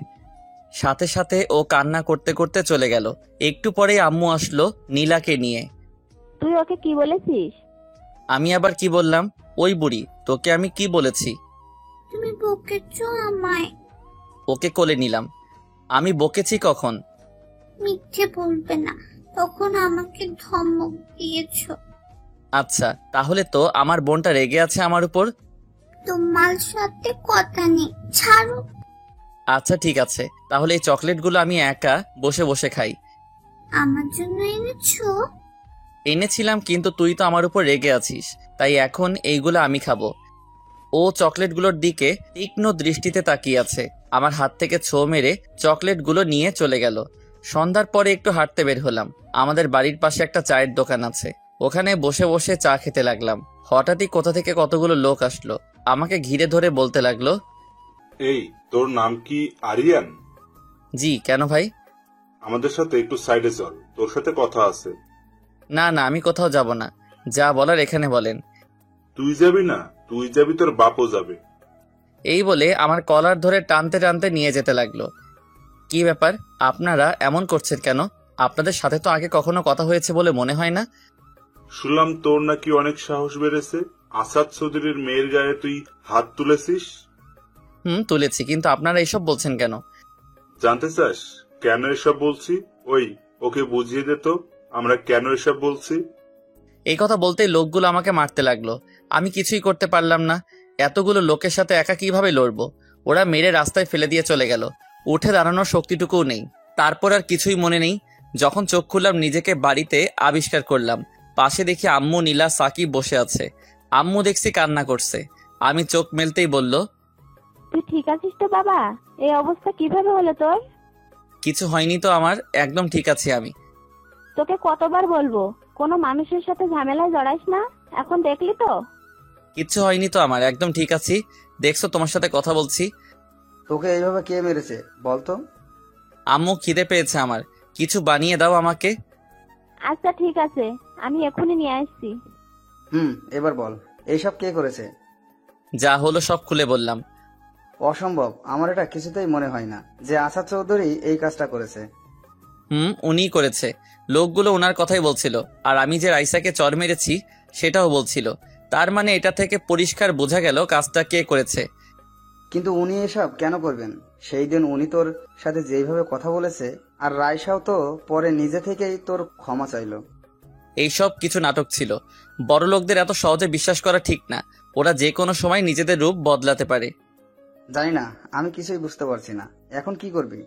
সাথে সাথে ও কান্না করতে করতে চলে গেল। একটু পরেই আম্মু আসলো নীলাকে নিয়ে। তুই ওকে কি বলেছিস? আমি আবার কি বললাম? ওই বুড়ি, তোকে আমি কি বলেছি? তুমি বকেছো আমায়। ওকে কোলে নিলাম। আমি বকেছি কখন? মিথ্যে বলবে না, তখন আমাকে ধমক দিয়েছো। আচ্ছা, তাহলে তো আমার বোনটা রেগে আছে আমার উপর। তোমার সাথে কথা নেই, ছাড়ো। আচ্ছা ঠিক আছে, তাহলে এই চকলেটগুলো আমি একা বসে বসে খাই। আমার জন্য এনেছো? এনেছিলাম, কিন্তু তুই তো আমার উপর রেগে আছিস, তাই এখন এইগুলো আমি খাবো। ও চকলেটগুলোর দিকে তীক্ষ্ণ দৃষ্টিতে তাকিয়ে আছে। আমার হাত থেকে ছো মেরে চকলেটগুলো নিয়ে চলে গেল। সন্ধ্যার পরে একটু হাঁটতে বের হলাম। আমাদের বাড়ির পাশে একটা চায়ের দোকান আছে, ওখানে বসে বসে চা খেতে লাগলাম। হঠাৎই কোথা থেকে কতগুলো লোক আসলো, আমাকে ঘিরে ধরে বলতে লাগলো, এই, তোর নাম কি আরিয়ান? জি, কেন ভাই? আমাদের সাথে একটু সাইডে চল, তোর সাথে কথা আছে। না না, আমি কোথাও যাব না, যা বলার এখানে বলেন। তুই যাবি না? তুই যাবি, তোর বাপও যাবে। এই বলে আমার কলার ধরে টানতে টানতে নিয়ে যেতে লাগলো। কি ব্যাপার, আপনারা এমন করছেন কেন? আপনাদের সাথে তো আগে কখনো কথা হয়েছে বলে মনে হয় না। শুনলাম তোর নাকি অনেক সাহস বেড়েছে, আসাদ চৌধুরীর মেয়ের গায়ে তুই হাত তুলেছিস। তুলেছি, কিন্তু আপনারা এসব বলছেন কেন? জানতে চাস কেন এসব বলছি? ওই, ওকে বুঝিয়ে দে তো আমরা কেন এসব বলছি। এই কথা বলতেই লোকগুলো আমাকে মারতে লাগলো। আমি কিছুই করতে পারলাম না। এতগুলো লোকের সাথে একা কিভাবে লড়বো? ওরা মেরে রাস্তায় ফেলে দিয়ে চলে গেল। উঠে দাঁড়ানোর শক্তিটুকুও নেই। তারপর আর কিছুই মনে নেই। যখন চোখ খুললাম নিজেকে বাড়িতে আবিষ্কার করলাম। পাশে দেখি আম্মু, নীলা, সাকিব বসে আছে। আম্মু দেখছি কান্না করছে। আমি চোখ মেলতেই বলল, তুই ঠিক আছিস তো বাবা? এই অবস্থা কিভাবে হলো তোর? কিছু হয়নি তো আমার, একদম ঠিক আছি আমি। তোকে কতবার বলবো কোনো মানুষের সাথে ঝামেলায় জড়াইস না, এখন দেখলি তো? কিচ্ছু হয়নি তো আমার, একদম ঠিক আছি। দেখছো তোমার সাথে কথা বলছি। তোকে এইভাবে কে মেরেছে বলতো? আম্মু, খিদে পেয়েছে আমার, কিছু বানিয়ে দাও আমাকে। আচ্ছা ঠিক আছে, আমি এখনই নিয়ে আসছি। এবার বল, এইসব কে করেছে? যা হলো সব খুলে বললাম। অসম্ভব, আমার এটা কিছুতেই মনে হয় না যে আসাদ চৌধুরী এই কাজটা করেছে। উনিই করেছে। লোকগুলো ওনার কথাই বলছিল, আর আমি যে রাইসাকে চর মেরেছি সেটাও বলছিল। তার মানে এটা থেকে পরিষ্কার বোঝা গেল কাজটা কে করেছে। কিন্তু উনি এসব কেন করবেন? সেই দিন উনি তোর সাথে যেইভাবে কথা বলেছে, আর রাইসাও তো পরে নিজে থেকেই তোর ক্ষমা চাইলো। এইসব কিছু নাটক ছিল। বড় লোকদের এত সহজে বিশ্বাস করা ঠিক না। ওরা যে কোনো সময় নিজেদের রূপ বদলাতে পারে। জানি না, আমি কিছুই বুঝতে পারছি না। এখন কি করবি?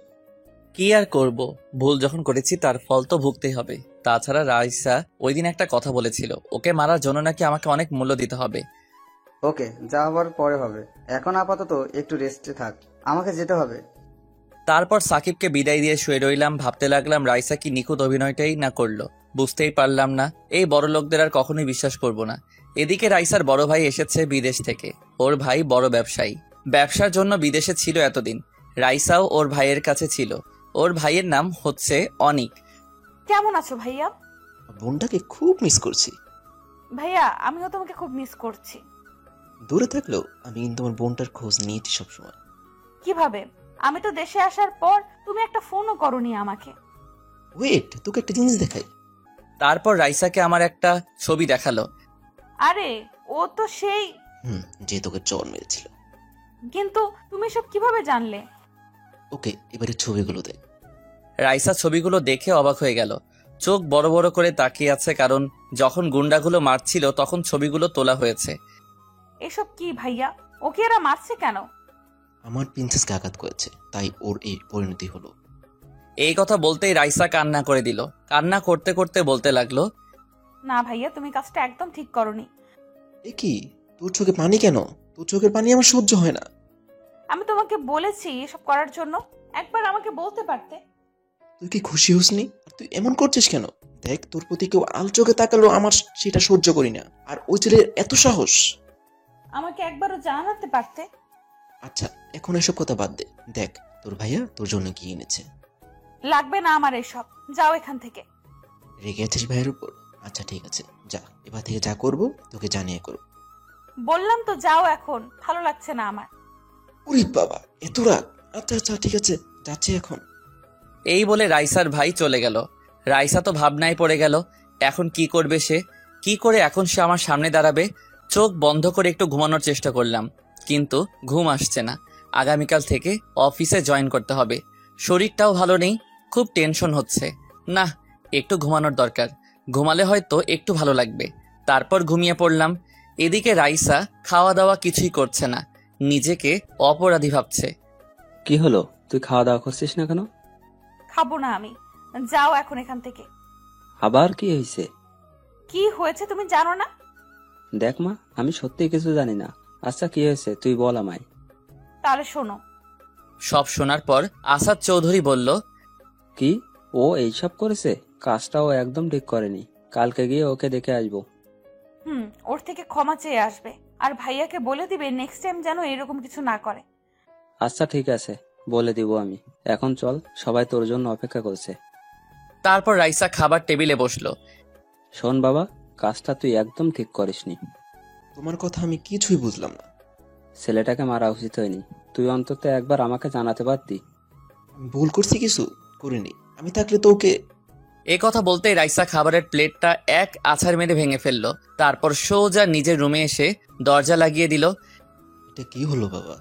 কি আর করব, ভুল যখন করেছি তার ফল তো ভুগতেই হবে। তাছাড়া রাইসা ওই দিন একটা কথা বলেছিল, ওকে মারার জন্য নাকি আমাকে অনেক মূল্য দিতে হবে। ওকে, যা হবার পরে হবে। এখন আপাতত একটু রেস্টে থাক, আমাকে যেতে হবে। তারপর সাকিবকে বিদায় দিয়ে শুয়ে রইলাম, ভাবতে লাগলাম রাইসা কি নিখুঁত অভিনয়টাই না করলো। বুঝতেই পারলাম না, এই বড় লোকদের আর কখনোই বিশ্বাস করব না। এদিকে রাইসার বড় ভাই এসেছে বিদেশ থেকে। ওর ভাই বড় ব্যবসায়ী, ব্যবসার জন্য বিদেশে ছিল এতদিন। রাইসাও ওর ভাইয়ের কাছে ছিল। ওর ভাইয়ের নাম হচ্ছে অনিক। কেমন আছো ভাইয়া? বোনটাকে খুব মিস করছি। ভাইয়া আমিও তোমাকে খুব মিস করছি। দূরে থাকলেও আমি কিন্তু আমার বোনটার খোঁজ নিয়েছি সবসময়। কিভাবে? আমি তো দেশে আসার পর তুমি একটা ফোনও করোনি আমাকে। ওয়েট, তোকে একটা জিনিস দেখাই। তারপর রাইসাকে আমার একটা ছবি দেখালো। আরে ও তো সেই। যে তোকে চর মেরেছিল। কিন্তু তুমি সব কিভাবে জানলে? ওকে, এবারে ছবিগুলো দেখ। রাইসা ছবিগুলো দেখে অবাক হয়ে গেল, চোখ বড় বড় করে তাকিয়ে আছে, কারণ যখন গুন্ডাগুলো মারছিল তখন ছবিগুলো তোলা হয়েছে। এসব কি ভাইয়া? ওকে এরা মারছে কেন? আমার প্রিন্সেসকে আঘাত করেছে, তাই ওর এই পরিণতি হলো। এই কথা বলতেই রাইসা কান্না করে দিল। কান্না করতে করতে বলতে লাগলো, না ভাইয়া, তুমি কাজটা একদম ঠিক করোনি। এ কি, তোর চোখে পানি কেন? তোর চোখের পানি আমার সহ্য হয় না। আমি তোমাকে বলেছি এসব করার জন্য, একবার আমাকে বলতে পারতে। তুই কি খুশি হসনি? আর তুই এমন করছিস কেন? দেখ, তোর প্রতি কেউ আল চোখে তাকালো আমার সেটা সহ্য করি না। আর ওই ছেলের এত সাহস। আমাকে একবারও জানাতে পারতে। আচ্ছা, এখন এসব কথা বাদ দে। দেখ, তোর ভাইয়া তোর জন্য কি এনেছে। লাগবে না আমার এসব, যাও এখান থেকে। রেগে আছিস ভাইয়ের উপর? আচ্ছা ঠিক আছে, যা। এবার থেকে যা করবো তোকে জানিয়ে করবো। বললাম তো যাও এখন, ভালো লাগছে না আমার। উরি বাবা, এত রাগ! আচ্ছা আচ্ছা ঠিক আছে, যাচ্ছি এখন। এই বলে রাইসার ভাই চলে গেল। রাইসা তো ভাবনায় পড়ে গেল, এখন কি করবে সে? কি করে এখন সে আমার সামনে দাঁড়াবে? চোখ বন্ধ করে একটু ঘুমানোর চেষ্টা করলাম, কিন্তু ঘুম আসছে না। আগামীকাল থেকে অফিসে জয়েন করতে হবে। শরীরটাও ভালো নেই, খুব টেনশন হচ্ছে। না, একটু ঘুমানোর দরকার। ঘুমালে হয়তো একটু ভালো লাগবে। তারপর ঘুমিয়ে পড়লাম। এদিকে রাইসা খাওয়া দাওয়া কিছুই করছে না, নিজেকে অপরাধী ভাবছে। কি হলো, তুই খাওয়া দাওয়া করছিস না কেন? খাবো না আমি, যাও এখন এখান থেকে। আবার কি হয়েছে? কি হয়েছে তুমি জানো না? দেখ মা, আমি সত্যি কিছু জানি না। আচ্ছা কি হয়েছে তুই বল আমায়। তাহলে শোনো। সব শোনার পর আসাদ চৌধুরী বলল, কি, ও এইসব করেছে? কাজটাও একদম ঠিক করেনি। কালকে গিয়ে ওকে দেখে আসবো। ওর থেকে ক্ষমা চেয়ে আসবে, আর ভাইয়াকে বলে দিবে নেক্সট টাইম যেন এরকম কিছু না করে। আচ্ছা ঠিক আছে, বলে দিব আমি। এখন চল, সবাই তোর জন্য অপেক্ষা করছে। তারপর রাইসা খাবার টেবিলে বসলো। শোন বাবা, কাজটা তুই একদম ঠিক করিসনি। তোমার কথা আমি কিছুই বুঝলাম না। ছেলেটাকে মারা উচিত হয়নি। তুই অন্তত একবার আমাকে জানাতে পারতি। আমি ভুল করছি? কিছু করিনি। আমি থাকলে তোকে। এ কথা বলতেই রাইসা খাবারের প্লেটটা এক আছাড় মেরে ভেঙে ফেললো। তারপর সোজা নিজের রুমে এসে দরজা লাগিয়ে দিল। এটা কি হলো বাবা?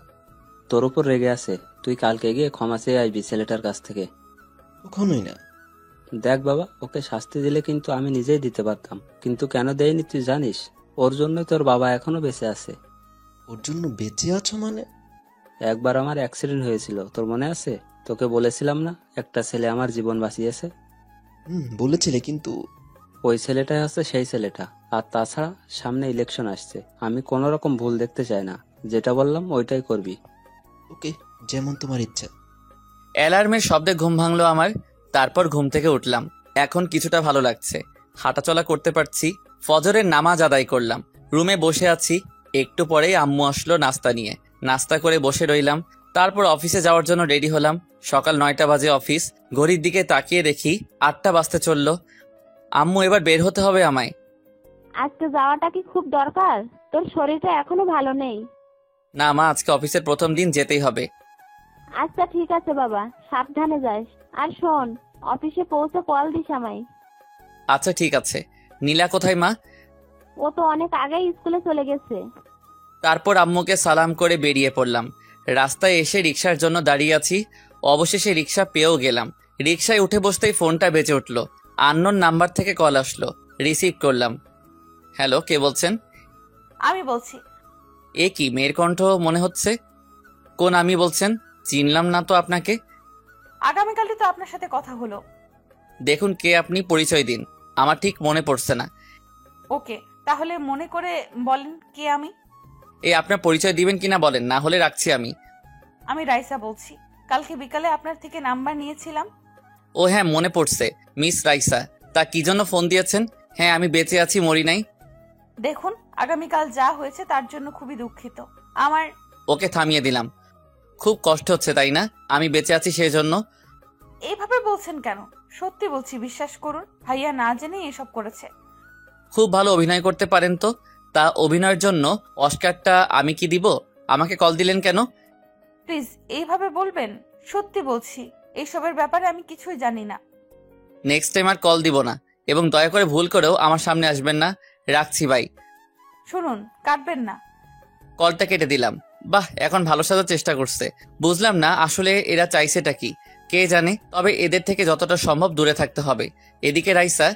তোর উপর রেগে আছে, তুই কালকে গিয়ে ক্ষমা চেয়ে আসবি ছেলেটার কাছ থেকে। কখনোই না। দেখ বাবা, ওকে শাস্তি দিলে কিন্তু আমি নিজেই দিতে পারতাম, কিন্তু কেন দেয়নি তুই জানিস? ওর জন্য তোর বাবা এখনো বেঁচে আছে। ওর জন্য বেঁচে আছো মানে? একবার আমার অ্যাক্সিডেন্ট হয়েছিল, তোর মনে আছে? তোকে বলেছিলাম না একটা ছেলে আমার জীবন বাঁচিয়েছে? বলেছিলে, কিন্তু ওই ছেলেটাই হচ্ছে সেই ছেলেটা। আর তাছাড়া সামনে ইলেকশন আসছে, আমি কোনো রকম ভুল দেখতে চাই না। যেটা বললাম ওইটাই করবি। ওকে, যেমন তোমার ইচ্ছা। অ্যালার্মের শব্দে ঘুম ভাঙলো আমার। তারপর ঘুম থেকে উঠলাম। এখন কিছুটা ভালো লাগছে, হাঁটাচলা করতে পারছি। ফজরের নামাজ আদায় করলাম, রুমে বসে আছি। একটু পরেই আম্মু আসলো নাস্তা নিয়ে। নাস্তা করে বসে রইলাম। তারপর অফিসে যাওয়ার জন্য রেডি হলাম। সকাল 9টা বাজে অফিস। ঘড়ির দিকে তাকিয়ে দেখি 8টা বাজতে চললো। আম্মু, এবার বের হতে হবে আমায়। আজকে যাওয়াটা কি খুব দরকার? তোর শরীরটা এখনো ভালো নেই। না মা, আজকে অফিসের প্রথম দিন, যেতেই হবে। আচ্ছা ঠিক আছে বাবা, সাবধানে যাস। আর শোন, অফিসে পৌঁছে কল দিস আমায়। আচ্ছা ঠিক আছে। নীলা কোথায় মা? ও তো অনেক আগেই স্কুলে চলে গেছে। তারপর আম্মুকে সালাম করে বেরিয়ে পড়লাম। রাস্তায় এসে রিক্সার জন্য দাঁড়িয়ে আছি। অবশেষে রিক্সা পেয়েও গেলাম। রিক্সায় উঠে বসতেই ফোনটা বেজে উঠল। আননোন নাম্বার থেকে কল আসলো। রিসিভ করলাম। হ্যালো, কে বলছেন? আমি বলছি। এ কি, মেয়ের কণ্ঠ মনে হচ্ছে। কোন আমি বলছেন? চিনলাম না তো আপনাকে। আগামীকালই তো আপনার সাথে কথা হলো। দেখুন কে আপনি, পরিচয় দিন, আমার ঠিক মনে পড়ছে না। ওকে, তাহলে মনে করে বলেন কে আমি। এই আপনার পরিচয় দিবেন কিনা বলেন, না হলে রাখছি আমি। আমি রাইসা বলছি, কালকে বিকালে আপনার থেকে নাম্বার নিয়েছিলাম। ও হ্যাঁ, মনে পড়ছে, মিস রাইসা। তা কি জন্য ফোন দিয়েছেন? হ্যাঁ, আমি বেঁচে আছি, মরি নাই। দেখুন, আগামীকাল যা হয়েছে তার জন্য খুবই দুঃখিত। আমার ওকে থামিয়ে দিলাম। খুব কষ্ট হচ্ছে তাই না আমি বেঁচে আছি সেই জন্য? এইভাবে বলছেন কেন? সত্যি বলছি, বিশ্বাস করুন, ভাইয়া না জেনে এসব করেছে। খুব ভালো অভিনয় করতে পারেন তো। তা অভিনয়ের জন্য অস্কারটা আমি কি দিব? আমাকে কল দিলেন কেন? প্লিজ এইভাবে বলবেন, সত্যি বলছি এইসবের ব্যাপারে আমি কিছুই জানি না। নেক্সট টাইম আর কল দিব না, এবং দয়া করে ভুল করেও আমার সামনে আসবেন না। রাখছি ভাই। শুনুন, কাটবেন না। কলটা কেটে দিলাম। বাহ, এখন ভালো সাজার চেষ্টা করছে। বুঝলাম না আসলে এরা চাইছেটা কি, কে জানে। তবে এদের থেকে যতটা সম্ভব দূরে থাকতে হবে। এদিকে রাইসা,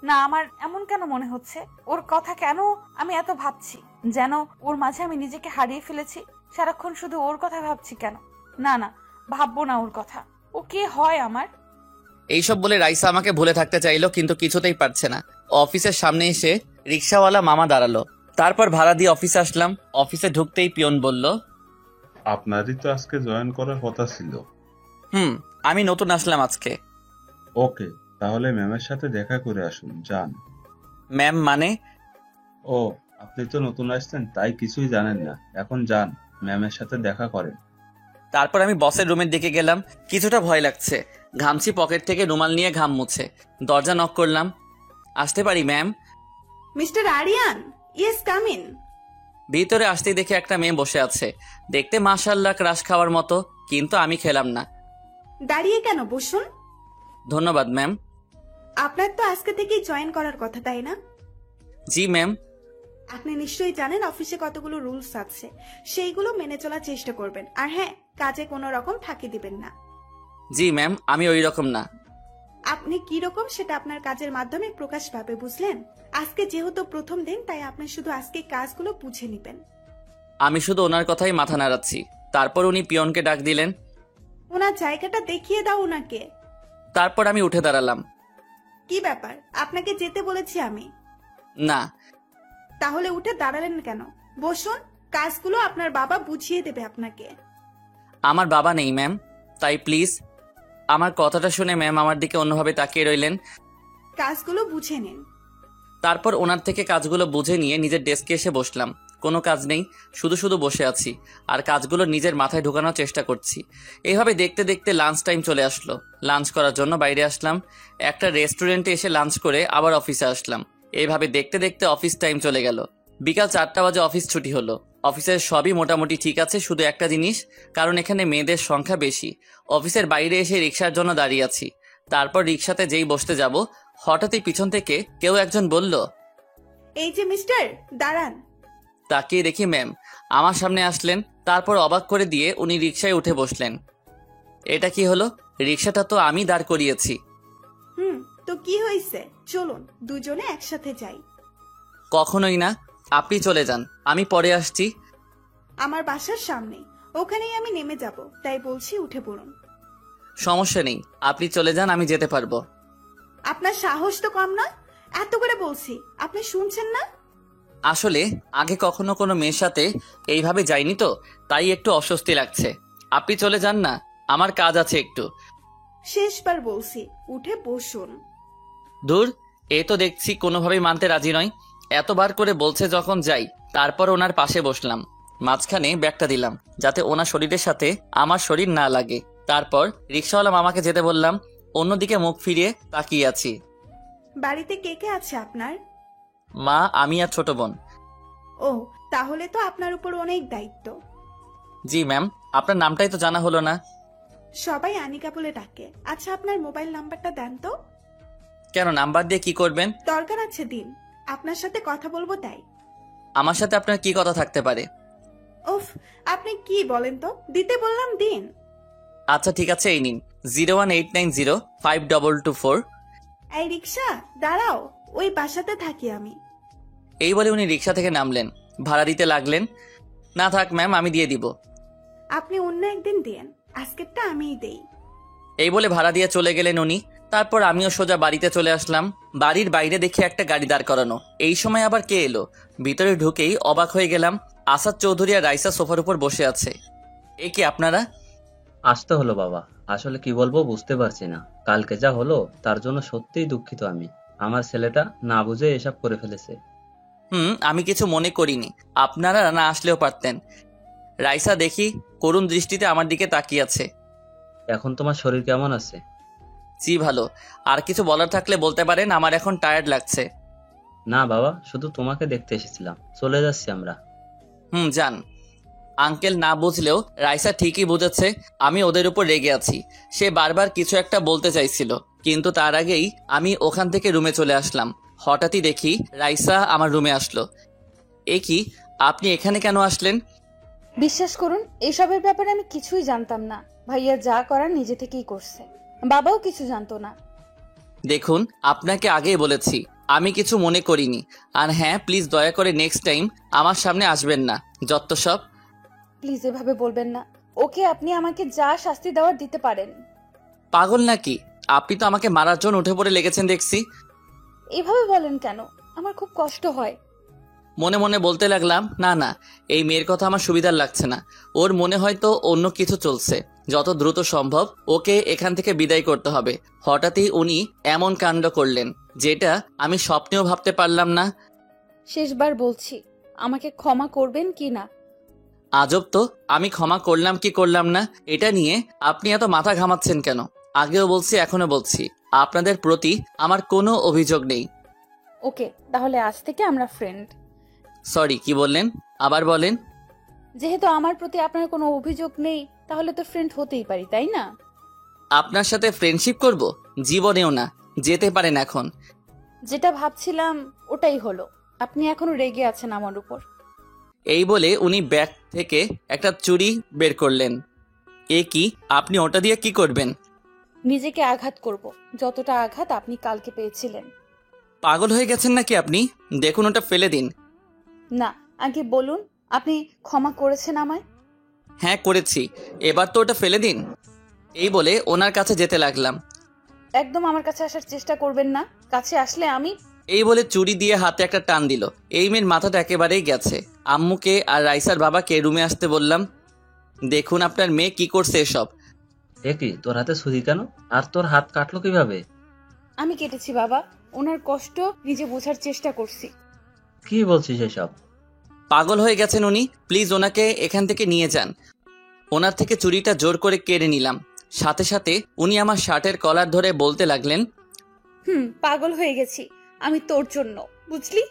না, আমার এমন কেন মনে হচ্ছে? ওর কথা কেন আমি এত ভাবছি, যেন ওর মাঝে আমি নিজেকে হারিয়ে ফেলেছি। সারাক্ষণ শুধু ওর কথা ভাবছি কেন? না না, ভাববো না ওর কথা। ও কে হয় আমার? এইসব বলে রাইসা আমাকে ভুলে থাকতে চাইলো, কিন্তু কিছুতেই পারছে না। অফিসের সামনে এসে রিক্সাওয়ালা মামা দাঁড়ালো। তারপর ভাড়া দিয়ে অফিসে আসলাম। অফিসে ঢুকতেই পিয়ন বলল, আপনারই তো আজকে জয়েন করার কথা ছিল। আমি নতুন আসলাম আজকে। ওকে, তাহলে ম্যামের সাথে দেখা করে আসুন, যান। ম্যাম মানে? ও, আপনি তো নতুন আসছেন তাই কিছুই জানেন না। এখন যান, ম্যামের সাথে দেখা করেন। তারপর আমি বসের রুমের দিকে গেলাম। কিছুটা ভয় লাগছে। ঘামছি, পকেট থেকে রুমাল নিয়ে ঘাম মুছে দরজা নক করলাম। আসতে পারি ma'am? Mister Aryan, yes, come in. ভিতরে আসতেই দেখে একটা মেয়ে বসে আছে, দেখতে মাশাআল্লাহ ক্রাশ খাওয়ার মতো, কিন্তু আমি খেলাম না। দাঁড়িয়ে কেন, বসুন। ধন্যবাদ ম্যাম। আপনার তো আজকে থেকেই জয়েন করার কথা, তাই না? জি ম্যাম। আপনি নিশ্চয়ই জানেন অফিসে কতগুলো রুলস আছে, সেইগুলো মেনে চলার চেষ্টা করবেন। আর হ্যাঁ, কাজে কোনো রকম ফাঁকি দিবেন না। জি ম্যাম, আমি ওই রকম না। আপনি কি রকম সেটা আপনার কাজের মাধ্যমে প্রকাশ পাবে, বুঝলেন? আজকে যেহেতু প্রথম দিন, তাই আপনি শুধু আজকে কাজগুলো বুঝে নেবেন। আমি শুধু ওনার কথাই মাথা নাড়াচ্ছি। তারপর উনি পিয়নকে ডাক দিলেন। ওনার জায়গাটা দেখিয়ে দাও ওনাকে। তারপর আমি উঠে দাঁড়ালাম। কি ব্যাপার, আপনাকে যেতে বলেছি আমি। না। তাহলে উঠে দাঁড়ালেন কেন? বসুন, কাজগুলো আপনার বাবা বুঝিয়ে দেবে আপনাকে। আমার বাবা নেই ম্যাম, তাই প্লিজ। আমার কথাটা শুনে ম্যাম আমার দিকে অন্যভাবে তাকিয়ে রইলেন। কাজগুলো বুঝে নিন। তারপর ওনার থেকে কাজগুলো বুঝে নিয়ে নিজের ডেস্কে এসে বসলাম। কোনো কাজ নেই, শুধু শুধু বসে আছি আর কাজগুলো নিজের মাথায় ঢোকানোর চেষ্টা করছি। এইভাবে দেখতে দেখতে লাঞ্চ টাইম চলে আসলো। লাঞ্চ করার জন্য বাইরে আসলাম। একটা রেস্টুরেন্টে এসে লাঞ্চ করে আবার অফিসে আসলাম। এইভাবে দেখতে দেখতে অফিস টাইম চলে গেল। বিকাল 4টা বাজে অফিস ছুটি হলো। অফিসের সবই মোটামুটি ঠিক আছে, শুধু একটা জিনিস, কারণ এখানে মেয়েদের সংখ্যা বেশি। অফিসের বাইরে এসে রিক্সার জন্য দাঁড়িয়ে আছি। তারপর রিক্সাতে যেই বসতে যাব, হঠাৎই পিছন থেকে কেউ একজন বলল, এই যে মিস্টার, দাঁড়ান। তাকিয়ে দেখি ম্যাম আমার সামনে আসলেন। তারপর অবাক করে দিয়ে উনি রিক্সায় উঠে বসলেন। এটা কি হলো? রিক্সাটা তো আমি দাঁড় করিয়েছি। তো কি হয়েছে, চলুন দুজনে একসাথে যাই। কখনোই না, আপনি চলে যান, আমি পরে আসছি। আমার বাসার সামনে, ওখানেই আমি নেমে যাব, তাই বলছি উঠে পড়ুন। সমস্যা নেই, আপনি চলে যান, আমি যেতে পারবো। আপনার সাহস তো কম না, এত করে বলছি, আপনি শুনছেন না? আসলে আগে কখনো কোনো মেয়ের সাথে এইভাবে যাইনি তো, তাই একটু অস্বস্তি লাগছে। আপনি চলে যান না, আমার কাজ আছে একটু। শেষবার বলছি, উঠে বসুন। দূর, এ তো দেখছি কোনোভাবেই মানতে রাজি নয়। এতবার করে বলছে যখন যাই। তারপর ওনার পাশে বসলাম। মাঝখানে ব্যাগটা দিলাম, যাতে ওনার শরীরের সাথে আমার শরীর না লাগে। তারপর রিক্সাওয়ালা মামাকে যেতে বললাম। অন্যদিকে মুখ ফিরিয়ে তাকিয়ে আছি। বাড়িতে কে কে আছে আপনার? মা, আমি আর ছোট বোন। ও, তাহলে তো আপনার উপর অনেক দায়িত্ব। জি ম্যাম, আপনার নামটাই তো জানা হলো না। সবাই আনিকা বলে ডাকে। আচ্ছা, আপনার মোবাইল নাম্বারটা দেন তো। কেন, নাম্বার দিয়ে কি করবেন? দরকার আছে, দিন, আপনার সাথে কথা বলবো তাই। আমার সাথে আপনার কি কথা থাকতে পারে? উফ, আপনি কি বলেন তো, দিতে বললাম দিন। আচ্ছা ঠিক আছে, এই নিন 018905224। এই রিক্সা, দাঁড়াও, ওই বাসাতে থাকি আমি। এই বলে উনি রিক্সা থেকে নামলেন, ভাড়া দিতে লাগলেন। না থাক ম্যাম, আমি দিয়ে দিব। আপনি অন্য একদিন দেন, আজকেরটা আমিই দেই। এই বলে ভাড়া দিয়ে চলে গেলেন উনি। তারপর আমিও সোজা বাড়িতে চলে আসলাম। বাড়ির বাইরে দেখে একটা গাড়ি দাঁড় করানো। এই সময় আবার কে এলো? ভিতরে ঢুকেই অবাক হয়ে গেলাম। আসাদ চৌধুরী আর রাইসা সোফার উপর বসে আছে। এ কি আপনারা? আসতে হলো বাবা, আসলে কি বলবো বুঝতে পারছি না। কালকে যা হলো তার জন্য সত্যিই দুঃখিত আমি। আমার ছেলেটা না বুঝে এসব করে ফেলেছে। আমি কিছু মনে করিনি। আপনারা না আসলেও পারতেন। রাইসা দেখি করুণ দৃষ্টিতে আমার দিকে তাকিয়ে আছে। এখন তোমার শরীর কেমন আছে? জি ভালো। আর কিছু বলার থাকলে বলতে পারেন, আমার এখন টায়ার্ড লাগছে। না বাবা, শুধু তোমাকে দেখতে এসেছিলাম, চলে যাচ্ছি আমরা। যান। আঙ্কেল না বুঝলেও রাইসা ঠিকই বুঝেছে আমি ওদের উপর রেগে আছি। সে বারবার কিছু একটা বলতে চাইছিল, কিন্তু তার আগেই আমি ওখান থেকে রুমে চলে আসলাম। হঠাৎই দেখি রাইসা আমার রুমে আসলো। এ কি, আপনি এখানে কেন আসলেন? বিশ্বাস করুন, এসবের ব্যাপারে আমি কিছুই জানতাম না। ভাইয়া যা করার নিজে থেকেই করছে। বাবাও কিছু জানতো না। দেখুন, আপনাকে আগেই বলেছি আমি কিছু মনে করিনি। আর হ্যাঁ, প্লিজ দয়া করে নেক্সট টাইম আমার সামনে আসবেন না। যত সব। প্লিজ এভাবে বলবেন না। ওকে আপনি আমাকে যা শাস্তি দেওয়ার দিতে পারেন। পাগল নাকি? আপনি তো আমাকে মারার জন্য উঠে পড়ে লেগেছেন দেখছি। এভাবে বলেন কেন? আমার খুব কষ্ট হয়। মনে মনে বলতে লাগলাম, না না, এই মেয়ের কথা আমার সুবিধার লাগছে না। ওর মনে হয়তো অন্য কিছু চলছে। যত দ্রুত সম্ভব ওকে এখান থেকে বিদায় করতে হবে। হঠাৎই উনি এমন কাণ্ড করলেন যেটা আমি স্বপ্নেও ভাবতে পারলাম না। শেষবার বলছি, আমাকে ক্ষমা করবেন কি না? আজব তো, আমি ক্ষমা করলাম কি করলাম না এটা নিয়ে আপনি এত মাথা ঘামাচ্ছেন কেন? আগেও বলছি, এখনো বলছি, আপনাদের প্রতি আমার কোনো অভিযোগ নেই। ওকে, তাহলে আজ থেকে আমরা ফ্রেন্ড। সরি, কি বললেন? আবার বলেন। যেহেতু আমার প্রতি আপনার কোনো অভিযোগ নেই, তাহলে তো ফ্রেন্ড হতেই পারি, তাই না? আপনার সাথে ফ্রেন্ডশিপ করব? জীবনেও না। যেতে পারেন এখন। যেটা ভাবছিলাম ওটাই হলো। আপনি এখনো রেগে আছেন আমার উপর। এই বলে উনি ব্যাগ থেকে একটা চুড়ি বের করলেন। এ কি, আপনি ওটা দিয়ে কি করবেন? নিজেকে আঘাত করব, যতটা আঘাত আপনি কালকে পেয়েছিলেন। পাগল হয়ে গেছেন নাকি আপনি? দেখুন, ওটা ফেলে দিন। না, আগে বলুন আপনি ক্ষমা করেছেন আমায়? হ্যাঁ করেছি, এবার তো ওটা ফেলে দিন। এই বলে ওনার কাছে যেতে লাগলাম। একদম আমার কাছে আসার চেষ্টা করবেন না। কাছে আসলে আমি... এই বলে চুড়ি দিয়ে হাতে একটা টান দিল। এই মেয়ের মাথাটা একেবারেই গেছে। আম্মুকে আর রাইসার বাবাকে রুমে আসতে বললাম। দেখুন আপনার মেয়ে কি করছে এসব। এ কি, তোর হাতে ছুরি কেন? আর তোর হাত কাটলো কিভাবে? আমি কেটেছি বাবা। ওনার কষ্ট নিজে বোঝার চেষ্টা করছি। কি বলছিস এসব? পাগল হয়ে গেছেন উনি। প্লিজ ওনাকে এখান থেকে নিয়ে যান। ওনার থেকে চুড়িটা জোর করে কেড়ে নিলাম। সাথে সাথে উনি আমার শার্টের কলার ধরে বলতে লাগলেন, পাগল হয়ে গেছি আমি তোর জন্য, বুঝলি?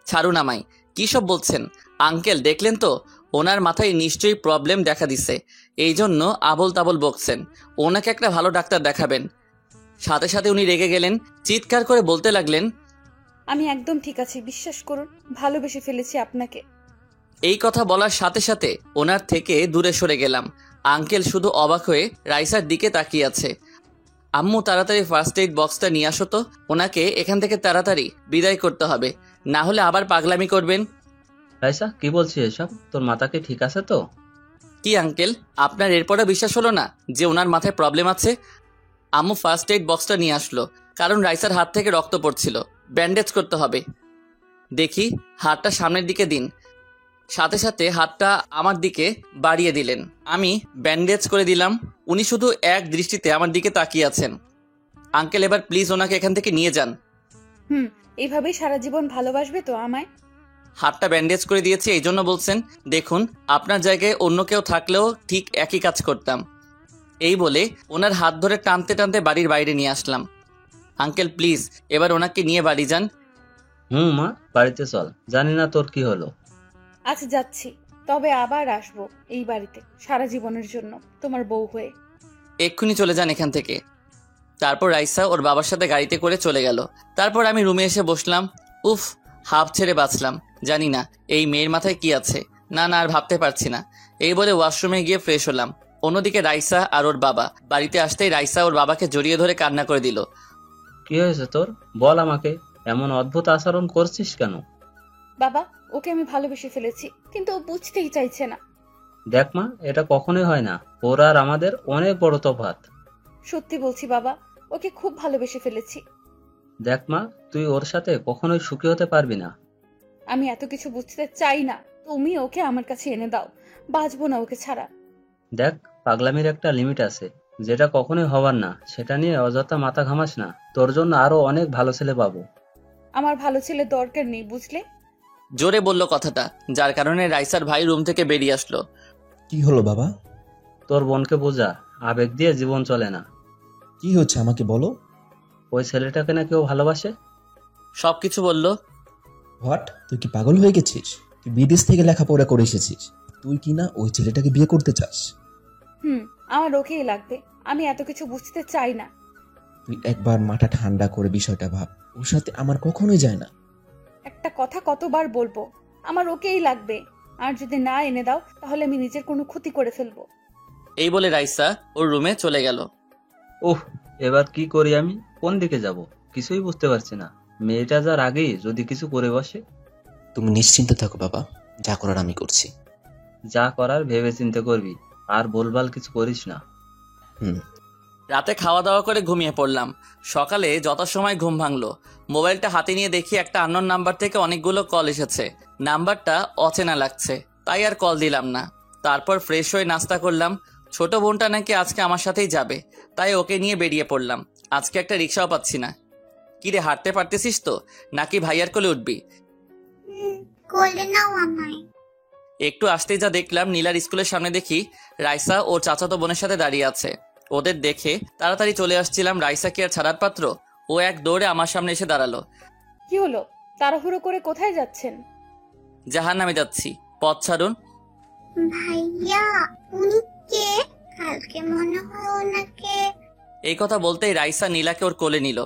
ছাড়ুন আমায়। কি সব বলছেন? আঙ্কেল দেখলেন তো, ওনার মাথায় নিশ্চয়ই প্রবলেম দেখা দিছে, এই জন্য আবল তাবল বকছেন। ওনাকে একটা ভালো ডাক্তার দেখাবেন। সাথে সাথে উনি রেগে গেলেন, চিৎকার করে বলতে লাগলেন, আমি একদম ঠিক আছি, বিশ্বাস করুন। ভালোবেসে ফেলেছি আপনাকে। এই কথা বলার সাথে সাথে ওনার থেকে দূরে সরে গেলাম। আঙ্কেল শুধু অবাক হয়ে রাইসার দিকে তাকিয়ে আছে। আম্মু তাড়াতাড়ি ফার্স্ট এইড বক্সটা নিয়ে আসো তো। ওনাকে এখান থেকে তাড়াতাড়ি বিদায় করতে হবে, না হলে আবার পাগলামি করবেন। রাইসা, কি বলছিস এসব? তোর মাথা কি ঠিক আছে তো? কি আঙ্কেল, আপনার এরপরে বিশ্বাস হলো না যে ওনার মাথায় প্রবলেম আছে? আম্মু ফার্স্ট এইড বক্সটা নিয়ে আসলো, কারণ রাইসার হাত থেকে রক্ত পড়ছিল। ব্যান্ডেজ করতে হবে। দেখি হাতটা সামনের দিকে দিন। সাথে সাথে হাতটা আমার দিকে বাড়িয়ে দিলেন। আমি ব্যান্ডেজ করে দিলাম। উনি শুধু এক দৃষ্টিতে আমার দিকে তাকিয়ে আছেন। আঙ্কেল, এবার প্লিজ ওনাকে এখান থেকে নিয়ে যান। এইভাবেই সারা জীবন ভালোবাসবে তো আমায়? হাতটা ব্যান্ডেজ করে দিয়েছি এই জন্য বলছেন? দেখুন, আপনার জায়গায় অন্য কেউ থাকলেও ঠিক একই কাজ করতাম। এই বলে ওনার হাত ধরে টানতে টানতে বাড়ির বাইরে নিয়ে আসলাম। আঙ্কেল প্লিজ এবার ওনাকে নিয়ে বাড়ি যান। মা, বাড়িতে চল। জানি না তোর কি হলো। আচ্ছা যাচ্ছি, তবে আবার আসবো এই বাড়িতে সারা জীবনের জন্য, তোমার বউ হয়ে। এক্ষুনি চলে যান এখান থেকে। তারপর রাইসা ওর বাবার সাথে গাড়িতে করে চলে গেল। তারপর আমি রুমে এসে বসলাম। উফ, হাফ ছেড়ে বাঁচলাম। জানি না এই মেয়ের মাথায় কি আছে। না না, আর ভাবতে পারছি না। এই বলে ওয়াশরুমে গিয়ে ফ্রেশ হলাম। অন্যদিকে রাইসা আর ওর বাবা বাড়িতে আসতেই রাইসা ওর বাবাকে জড়িয়ে ধরে কান্না করে দিল। কি হয়েছে তোর? বল আমাকে। এমন অদ্ভুত আচরণ করছিস কেন? বাবা, ওকে আমি ভালোবেসে ফেলেছি, কিন্তু ও বুঝতেই চাইছে না। দেখ মা, এটা কখনোই হয় না। ওর আর আমাদের অনেক বড় তফাৎ। সত্যি বলছি বাবা, ওকে খুব ভালোবেসে ফেলেছি। দেখ মা, তুই ওর সাথে কখনোই সুখী হতে পারবি না। আমি এত কিছু বুঝতে চাই না, তুমি ওকে আমার কাছে এনে দাও, বাঁচবো না ওকে ছাড়া। দেখ, পাগলামির একটা লিমিট আছে, যেটা কখনোই হবার না সেটা নিয়ে অযথা মাথা ঘামাস না। তোর জন্য আরো অনেক ভালো ছেলে পাবো। আমার ভালো ছেলে দরকার নেই, বুঝলে? জোরে বলল কথাটা, যার কারণে রাইসার ভাই রুম থেকে বেরিয়ে আসলো। কি হলো বাবা? তোর বোনকে বোঝা, আবেগ দিয়ে জীবন চলে না। কি হচ্ছে আমাকে বলো। ওই ছেলেটাকে না কেউ ভালোবাসে। সবকিছু বলল। হোয়াট? তুই কি পাগল হয়ে গেছিস? তুই বিদেশ থেকে লেখাপড়া করে এসেছিস, তুই কি না ওই ছেলেটাকে বিয়ে করতে চাস? আমার ওকেই লাগবে, আমি এত কিছু বুঝতে চাই না। তুই একবার মাথা ঠান্ডা করে বিষয়টা ভাব, ওর সাথে আমার কখনোই যায় না। একটা কথা কতবার বলবো, আমার ওকেই লাগবে। আর যদি না এনে দাও তাহলে আমি নিজের কোনো ক্ষতি করে ফেলবো। এই বলে রাইসা ওর রুমে চলে গেল। ওহ, এবার কি করি আমি? কোন দিকে যাব কিছুই বুঝতে পারছি না। মেয়েটা যার আগেই যদি কিছু করে বসে। তুমি নিশ্চিন্ত থাকো বাবা, যা করার আমি করছি। যা করার ভেবে চিন্তে করবি, আর বলবাল কিছু করিস না। রাতে খাওয়া দাওয়া করে ঘুমিয়ে পড়লাম। সকালে যথাসময় ঘুম ভাঙলো। মোবাইলটা হাতে নিয়ে দেখি একটা আননোন নাম্বার থেকে অনেকগুলো কল এসেছে। নাম্বারটা অচেনা লাগছে, তাই আর কল দিলাম না। তারপর ফ্রেশ হয়ে নাস্তা করলাম। ছোট বোনটা নাকি আজকে আমার সাথেই যাবে, তাই ওকে নিয়ে বেরিয়ে পড়লাম। আজকে একটা রিক্সাও পাচ্ছি না। কিরে, হাঁটতে পারতেছিস তো, নাকি ভাইয়ার কোলে উঠবি? কোলে নাও আমায়। একটু আসতেই যা দেখলাম, নীলার স্কুলের সামনে দেখি রাইসা ওর চাচাতো বোনের সাথে দাঁড়িয়ে আছে। ওদের দেখে তাড়াতাড়ি চলে আসছিলাম। রাইসা কি আর ছাড়ার পাত্র? ও এক দৌড়ে আমার সামনে এসে দাঁড়ালো। কি হলো, তাড়াহুড়ো করে কোথায় যাচ্ছেন? জাহান্নামে যাচ্ছি, পথ ছাড়ুন। ভাইয়া, উনি কে? কালকে মনে হয় ওনাকে। এই কথা বলতেই রাইসা নীলাকে ওর কোলে নিল।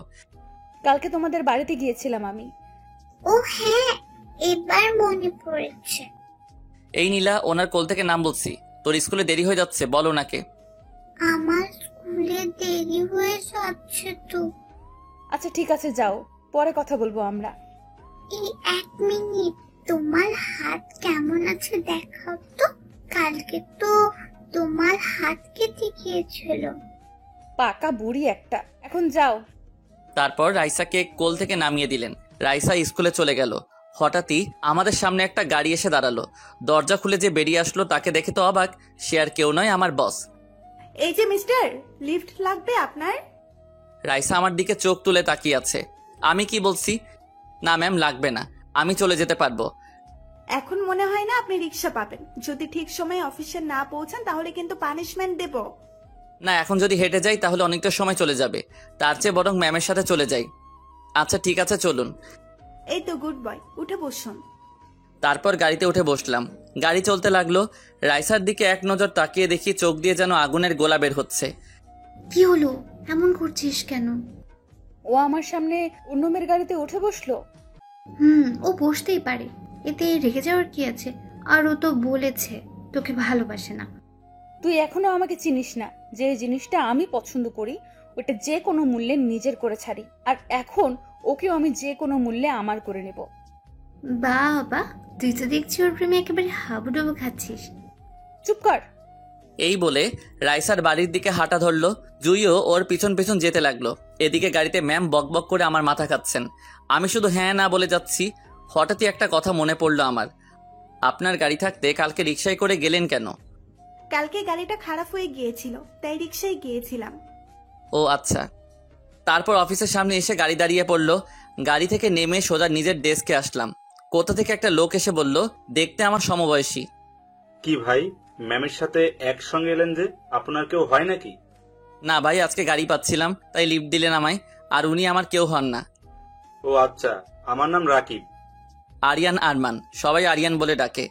কালকে তোমাদের বাড়িতে গিয়েছিলাম আমি। ও হ্যাঁ, এবার মনে পড়েছে। এই নীলা, ওনার কোল থেকে নাম বলছি। তোর স্কুলে দেরি হয়ে যাচ্ছে, বল ওনাকে। আমার স্কুলে দেরি হয়ে যাচ্ছে তো। আচ্ছা ঠিক আছে, যাও, পরে কথা বলবো আমরা। এই 1 মিনিট, তোমার হাত কেমন আছে দেখাও তো। কালকে তো তোমার হাত কেটে গিয়েছিল। পাকা বুড়ি একটা, এখন যাও। তারপর রাইসাকে কোল থেকে নামিয়ে দিলেন। রাইসা স্কুলে চলে গেল। হঠাৎই আমাদের সামনে একটা গাড়ি এসে দাঁড়ালো। দরজা খুলে যে বেরিয়ে আসলো তাকে দেখে তো অবাক। সে আর কেউ নয়, আমার বস। এই যে মিস্টার, লিফট লাগবে আপনার? রাইসা আমার দিকে চোখ তুলে তাকিয়ে আছে। আমি কি বলছি? না ম্যাম, লাগবে না, আমি চলে যেতে পারবো। এখন মনে হয় না আপনি রিক্সা পাবেন। যদি ঠিক সময়ে অফিসে না পৌঁছান তাহলে কিন্তু পানিশমেন্ট দেব। না, এখন যদি হেঁটে যাই তাহলে অনেকটা সময় চলে যাবে। তার চেয়ে বরং ম্যামের সাথে চলে যাই। আচ্ছা ঠিক আছে, চলুন। এই তো গুড বয়, উঠে বসুন। তারপর গাড়িতে উঠে বসলাম। গাড়ি চলতে লাগলো। রাইসার দিকে এক নজর তাকিয়ে দেখি চোখ দিয়ে যেন আগুনের গোলা বের হচ্ছে। কি হলো, এমন করছিস কেন? ও আমার সামনে অন্য মেয়ের গাড়িতে উঠে বসলো। ও বসতেই পারে, এতে রেগে যাওয়ার কি আছে? আর ও তো বলেছে তোকে ভালোবাসে না। তুই এখনো আমাকে চিনিস না। যে জিনিসটা আমি পছন্দ করি ওটা যে কোনো মূল্যে নিজের করে ছাড়ি, আর এখন ওকেও আমি যে কোনো মূল্যে আমার করে নেব। বাবা, তুই তো দেখছি ওর প্রেমে একেবারে হাবুডুবু খাচ্ছিস। চুপ কর। এই বলে রাইসার বাড়ির দিকে হাঁটা ধরলো। জুইও ওর পিছন পিছন যেতে লাগলো। এদিকে গাড়িতে ম্যাম বকবক করে আমার মাথা খাচ্ছেন। আমি শুধু হ্যাঁ না বলে যাচ্ছি। হঠাৎই একটা কথা মনে পড়লো আমার। আপনার গাড়ি থাকতে কালকে রিক্সায় করে গেলেন কেন? কালকে গাড়িটা খারাপ হয়ে গিয়েছিল, তাই রিক্সায় গিয়েছিলাম। ও আচ্ছা। তারপর অফিসের সামনে এসে গাড়ি দাঁড়িয়ে পড়লো। গাড়ি থেকে নেমে সোজা নিজের ডেস্কে আসলাম। কোথা থেকে একটা লোক এসে বলল, দেখতে আমার সমবয়সী। কি ভাই, ম্যামের সাথে একসঙ্গে এলেন যে? আপনার কেউ হয় নাকি? না ভাই, আজকে গাড়ি পাচ্ছিলাম তাই লিফট দিলেন আমায়। আর উনি আমার কেউ হন না। ও আচ্ছা, আমার নাম রাকিব। আরিয়ান আরমান, সবাই আরিয়ান বলে ডাকে।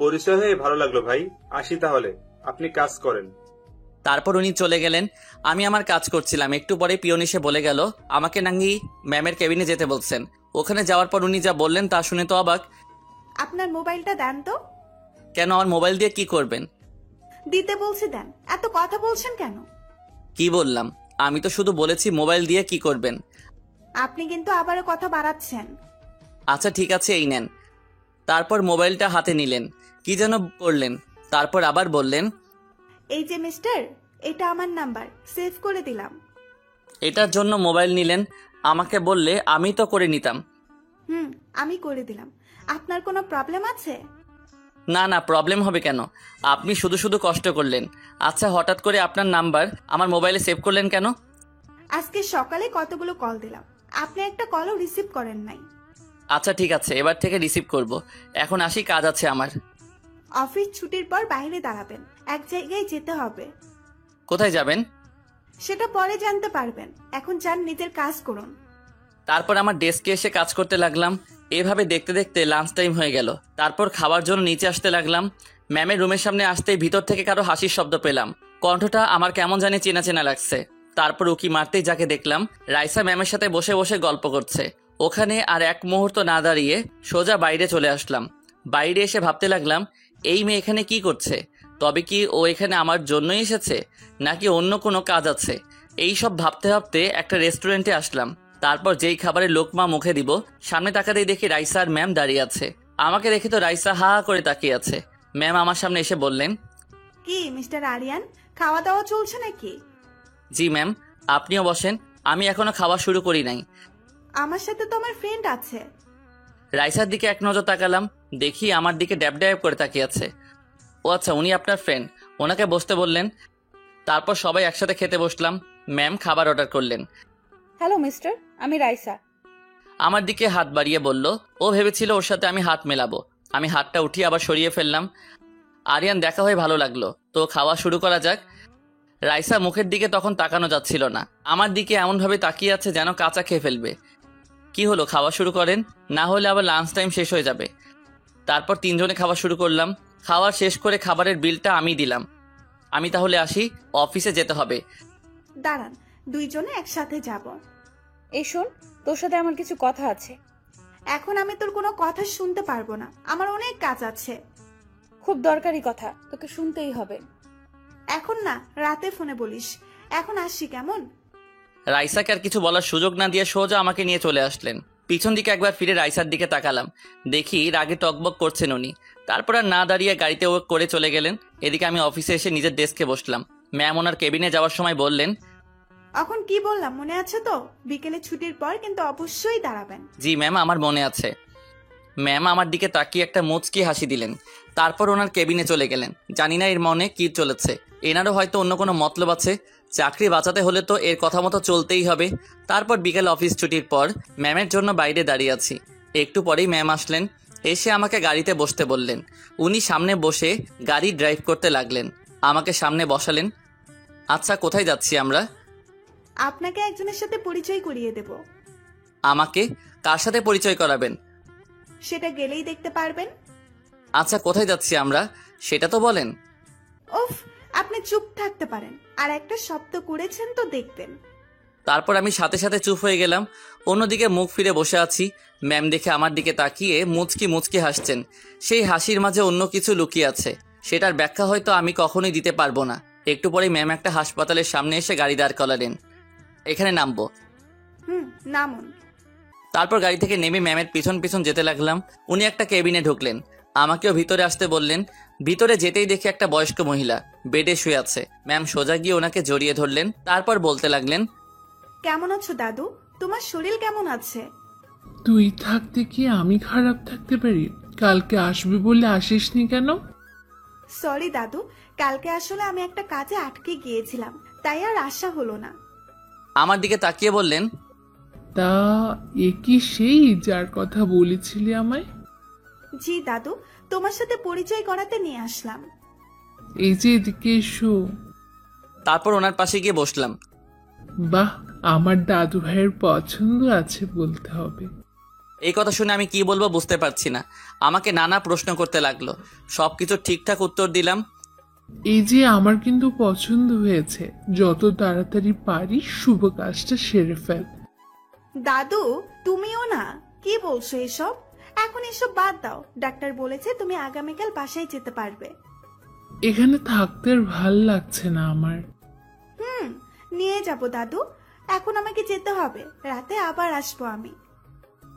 পরিচয় হয়ে ভালো লাগলো ভাই, আসি তাহলে, আপনি কাজ করেন। তারপর উনি চলে গেলেন। আমি আমার কাজ করছিলাম। একটু পরে পিয়ন এসে বলে গেল আমাকে নাকি ম্যামের কেবিনে যেতে বলছেন। ওখানে যাওয়ার পর উনি যা বললেন তা শুনে তো অবাক। আপনার মোবাইলটা দেন তো। কেন, আমার মোবাইল দিয়ে কি করবেন? দিতে বলছি দেন, এত কথা বলছেন কেন? কি বললাম? আমি তো শুধু বলেছি মোবাইল দিয়ে কি করবেন। আপনি কিন্তু আবারও কথা বাড়াচ্ছেন। আচ্ছা ঠিক আছে, এই নেন। তারপর মোবাইলটা হাতে নিলেন, কি যেন করলেন। তারপর আবার বললেন, এই যে মিস্টার, এটা আমার নাম্বার, সেভ করে দিলাম। এটার জন্য মোবাইল নিলেন? আমাকে বললে আমি তো করে নিতাম। আমি করে দিলাম। আপনার কোনো প্রবলেম আছে? না না, প্রবলেম হবে কেন? আপনি শুধু শুধু কষ্ট করলেন। আচ্ছা, হঠাৎ করে আপনার নাম্বার আমার মোবাইলে সেভ করলেন কেন? আজকে সকালে কতগুলো কল দিলাম, আপনি একটা কলও রিসিভ করেন নাই। আচ্ছা ঠিক আছে, এবার থেকে রিসিভ করব। এখন আসি, কাজ আছে আমার। অফিস ছুটির পর বাইরে দাঁড়াবেন, এক জায়গায় যেতে হবে। কোথায় যাবেন? সেটা পরে জানতে পারবেন, এখন যান, নিজের কাজ করুন। তারপর আমার ডেস্কে এসে কাজ করতে লাগলাম। এভাবে দেখতে দেখতে লাঞ্চ টাইম হয়ে গেল। তারপর খাবার জন্য নিচে আসতে লাগলাম। ম্যামের রুমের সামনে আসতেই ভিতর থেকে কারো হাসির শব্দ পেলাম। কণ্ঠটা আমার কেমন জানি চেনা চেনা লাগছে। তারপর উকি মারতেই যাকে দেখলাম, রাইসা ম্যামের সাথে বসে বসে গল্প করছে। ওখানে আর এক মুহূর্ত না দাঁড়িয়ে সোজা বাইরে চলে আসলাম। বাইরে এসে ভাবতে লাগলাম, এই মেয়ে এখানে কি করছে? তবে কি ও এখানে আমার জন্যই এসেছে, নাকি অন্য কোনো কাজ আছে? এই সব ভাবতে ভাবতে একটা রেস্টুরেন্টে আসলাম। তারপর যেই খাবারের লোকমা মুখে দিব, সামনে তাকাতেই দেখি রাইসা আর ম্যাম দাঁড়িয়ে আছে। আমাকে দেখে তো রাইসা হা হা করে তাকিয়ে আছে। ম্যাম আমার সামনে এসে বললেন, কি মিস্টার আরিয়ান, খাওয়া দাওয়া চলছে নাকি? জি ম্যাম, আপনিও বসেন, আমি এখনো খাওয়া শুরু করি নাই। আমার সাথে তো আমার ফ্রেন্ড আছে। রাইসার দিকে এক নজর তাকালাম, দেখি আমার দিকে ড্যাব ড্যাব করে তাকিয়ে আছে। ও আচ্ছা, উনি আপনার ফ্রেন্ড, ওনাকে বসতে বললেন। তারপর সবাই একসাথে খেতে বসলাম। ম্যাম খাবার অর্ডার করলেন। হ্যালো মিস্টার, আমি রাইসা। আমার দিকে হাত বাড়িয়ে বলল। ও ভেবেছিল ওর সাথে আমি হাত মেলাবো। আমি হাতটা উঠিয়ে আবার সরিয়ে ফেললাম। আরিয়ান, দেখা হয়ে ভালো লাগলো, তো খাওয়া শুরু করা যাক। রাইসা মুখের দিকে তখন তাকানো যাচ্ছিল না, আমার দিকে এমনভাবে তাকিয়ে আছে যেন কাঁচা খেয়ে ফেলবে। কি হলো, খাওয়া শুরু করেন, না হলে আবার লাঞ্চ টাইম শেষ হয়ে যাবে। তারপর তিনজনে খাওয়া শুরু করলাম। খাওয়া শেষ করে খাবারের বিলটা আমি দিলাম। আমি তাহলে আসি, অফিসে যেতে হবে। দাঁড়ান, দুইজনে একসাথে যাব। এই শোন, তোর সাথে আমার কিছু কথা আছে। এখন আমি তোর কোনো কথা শুনতে পারবো না, আমার অনেক কাজ আছে। খুব দরকারি কথা, তোকে শুনতেই হবে। এখন না, রাতে ফোনে বলিস। এখন আসি কেমন? রাইসাকে আর কিছু বলার সুযোগ না দিয়ে সোজা আমাকে নিয়ে চলে আসলেন। পিছন দিকে একবার ফিরে রাইসার দিকে তাকালাম, দেখি রাগে টকবক করছেন উনি। তারপর আর না দাঁড়িয়ে গাড়িতে ও করে চলে গেলেন। এদিকে আমি অফিসে এসে নিজের ডেস্কে বসলাম। ম্যাম ওনার কেবিনে যাওয়ার সময় বললেন, এখন কি বললাম মনে আছে তো? বিকেলে ছুটির পর কিন্তু অবশ্যই দাঁড়াবেন। জি ম্যাম, আমার মনে আছে। ম্যাম আমার দিকে তাকিয়ে একটা মুচকি হাসি দিলেন। তারপর ওনার কেবিনে চলে গেলেন। জানি না এর মনে কি চলেছে, এনারও হয়তো অন্য কোনো মতলব আছে। চাকরি বাঁচাতে হলে তো এর কথা মতো চলতেই হবে। তারপর বিকেল অফিস ছুটির পর ম্যামের জন্য বাইরে দাঁড়িয়ে আছি। একটু পরেই ম্যাম আসলেন, এসে আমাকে গাড়িতে বসতে বললেন। উনি সামনে বসে গাড়ি ড্রাইভ করতে লাগলেন, আমাকে সামনে বসালেন। আচ্ছা, কোথায় যাচ্ছি আমরা? আপনাকে একজনের সাথে পরিচয় করিয়ে দেব। আমাকে কার সাথে পরিচয় করাবেন? সেটা গেলেই দেখতে পারবেন। আচ্ছা, কোথায় যাচ্ছি আমরা সেটা তো বলেন। উফ, আপনি চুপ থাকতে পারেন, আর একটা শব্দ করেছেন তো দেখবেন। তারপর আমি সাথে সাথে চুপ হয়ে গেলাম। অন্যদিকে মুখ ফিরে বসে আছি। ম্যাম দেখে আমার দিকে তাকিয়ে মুচকি মুচকি হাসছেন। সেই হাসির মাঝে অন্য কিছু লুকিয়ে আছে, সেটার ব্যাখ্যা হয়তো আমি কখনোই দিতে পারবো না। একটু পরেই ম্যাম একটা হাসপাতালের সামনে এসে গাড়ি দাঁড় করালেন। এখানে নামবো? নামুন। তারপর গাড়ি থেকে নেমে ম্যামের পিছন পিছন যেতে লাগলাম। উনি একটা কেবিনে ঢুকলেন, আমাকেও ভিতরে আসতে বললেন। ভিতরে যেতেই দেখি একটা বয়স্ক মহিলা বেডে শুয়ে আছে। ম্যাম সোজা গিয়ে ওনাকে জড়িয়ে ধরলেন। তারপর বলতে লাগলেন, কেমন আছো দাদু? তোমার শরীর কেমন আছে? তুই থাকতে কি আমি খারাপ থাকতে পারি? কালকে আসবে বলে আসিসনি কেন? সরি দাদু, কালকে আসলে আমি একটা কাজে আটকে গিয়েছিলাম, তাই আর আসা হলো না। আমার দিকে তাকিয়ে বললেন, তা এ কি সেই যার কথা বলেছিলি আমায়? জি দাদু, তোমার সাথে পরিচয় করাতে নিয়ে আসলাম। এই যে এদিকে এসো। তারপর ওনার পাশে গিয়ে বসলাম। বাহ, আমার দাদু ভাইয়ের পছন্দ আছে বলতে হবে। এই কথা শুনে আমি কি বলবো বুঝতে পারছি না। আমাকে নানা প্রশ্ন করতে লাগলো, সবকিছু ঠিকঠাক উত্তর দিলাম। এই যে আমার কিন্তু পছন্দ হয়েছে, যত তাড়াতাড়ি পারিস শুভ কাজটা সেরে ফেল। দাদু, তুমিও না, কি বলছো এসব? এখন এসব বাদ দাও। ডাক্তার বলেছে তুমি আগামীকাল বাসায় যেতে পারবে। এখানে থাকতে আর ভাল লাগছে না আমার। নিয়ে যাব দাদু, এখন আমাকে যেতে হবে, রাতে আবার আসবো আমি।